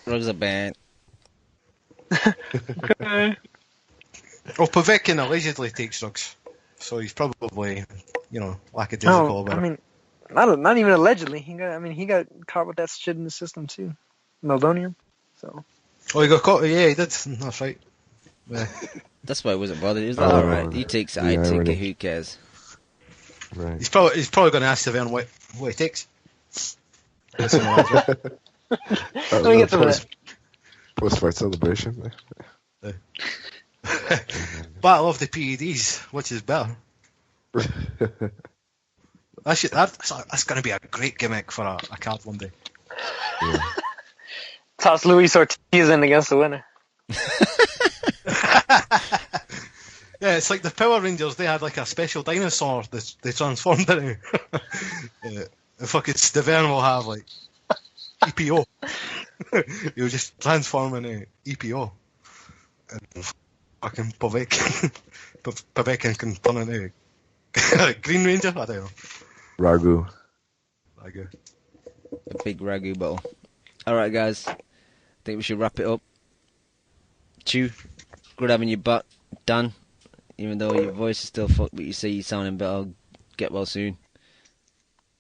Drugs are bad. Okay. Well, Povetkin allegedly takes drugs, so he's probably, you know, lackadaisical about it. I mean, not even allegedly. He got caught with that shit in the system too, meldonium. So. Oh, he got caught. Yeah, he did. That's right. Yeah. That's why I wasn't bothered. He was like, alright, he takes it, I take it, who cares? Right. He's probably going to ask Saverne what he takes. Let me get to that. Post-fight celebration. Battle of the PEDs, which is better. That's going to be a great gimmick for a card one day. Yeah. Toss Luis Ortiz in against the winner. Yeah, it's like the Power Rangers. They had like a special dinosaur that they transformed into. Fucking Staverne will have like EPO. He'll just transform into EPO. And fucking Povetkin can turn into Green Ranger. I don't know. Ragu. A big Ragu battle. Alright, guys. I think we should wrap it up. Chew. Good having you back. Dan. Even though your voice is still fucked, but you say you're sounding better. Get well soon.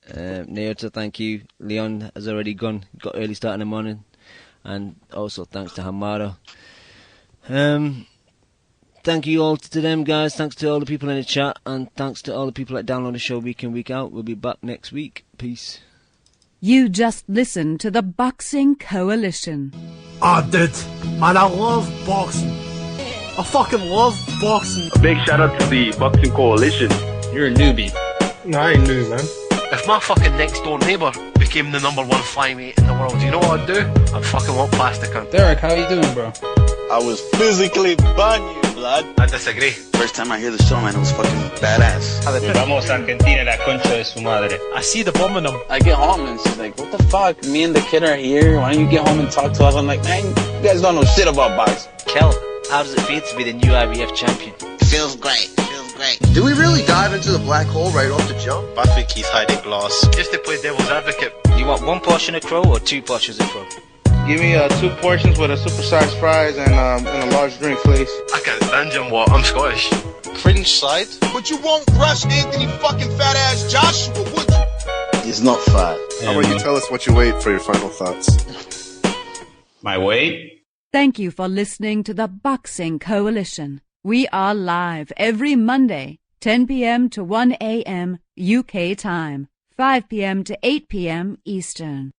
Naota, thank you. Leon has already gone. Got early start in the morning. And also thanks to Hamada. Thank you all to them, guys. Thanks to all the people in the chat. And thanks to all the people that download the show week in, week out. We'll be back next week. Peace. You just listened to the Boxing Coalition. Dude, man, I love boxing. I fucking love boxing. A big shout out to the Boxing Coalition. You're a newbie. No, I ain't new, man. If my fucking next door neighbour became the #1 flyweight in the world, you know what I'd do? I'd fucking walk past the cunt. Derek, how you doing, bro? I was physically bun you, blood. I disagree. First time I hear the song, man, it was fucking badass. Vamos a Argentina, la concha de su madre. I see the bomb in him. I get home and she's like, what the fuck? Me and the kid are here. Why don't you get home and talk to us? I'm like, man, you guys don't know shit about boxing. Kel, how does it feel to be the new IBF champion? Feels great. Did we really dive into the black hole right off the jump? I think he's hiding glass. Just to play devil's advocate. You want 1 portion of crow or 2 portions of crow? Give me 2 portions with a supersized fries and a large drink, please. I can't stand him, what? I'm Scottish. Cringe side? But you won't rush Anthony fucking fat ass Joshua, would you? He's not fat. How about you tell us what you weigh for your final thoughts? My weight? Thank you for listening to the Boxing Coalition. We are live every Monday, 10 p.m. to 1 a.m. UK time, 5 p.m. to 8 p.m. Eastern.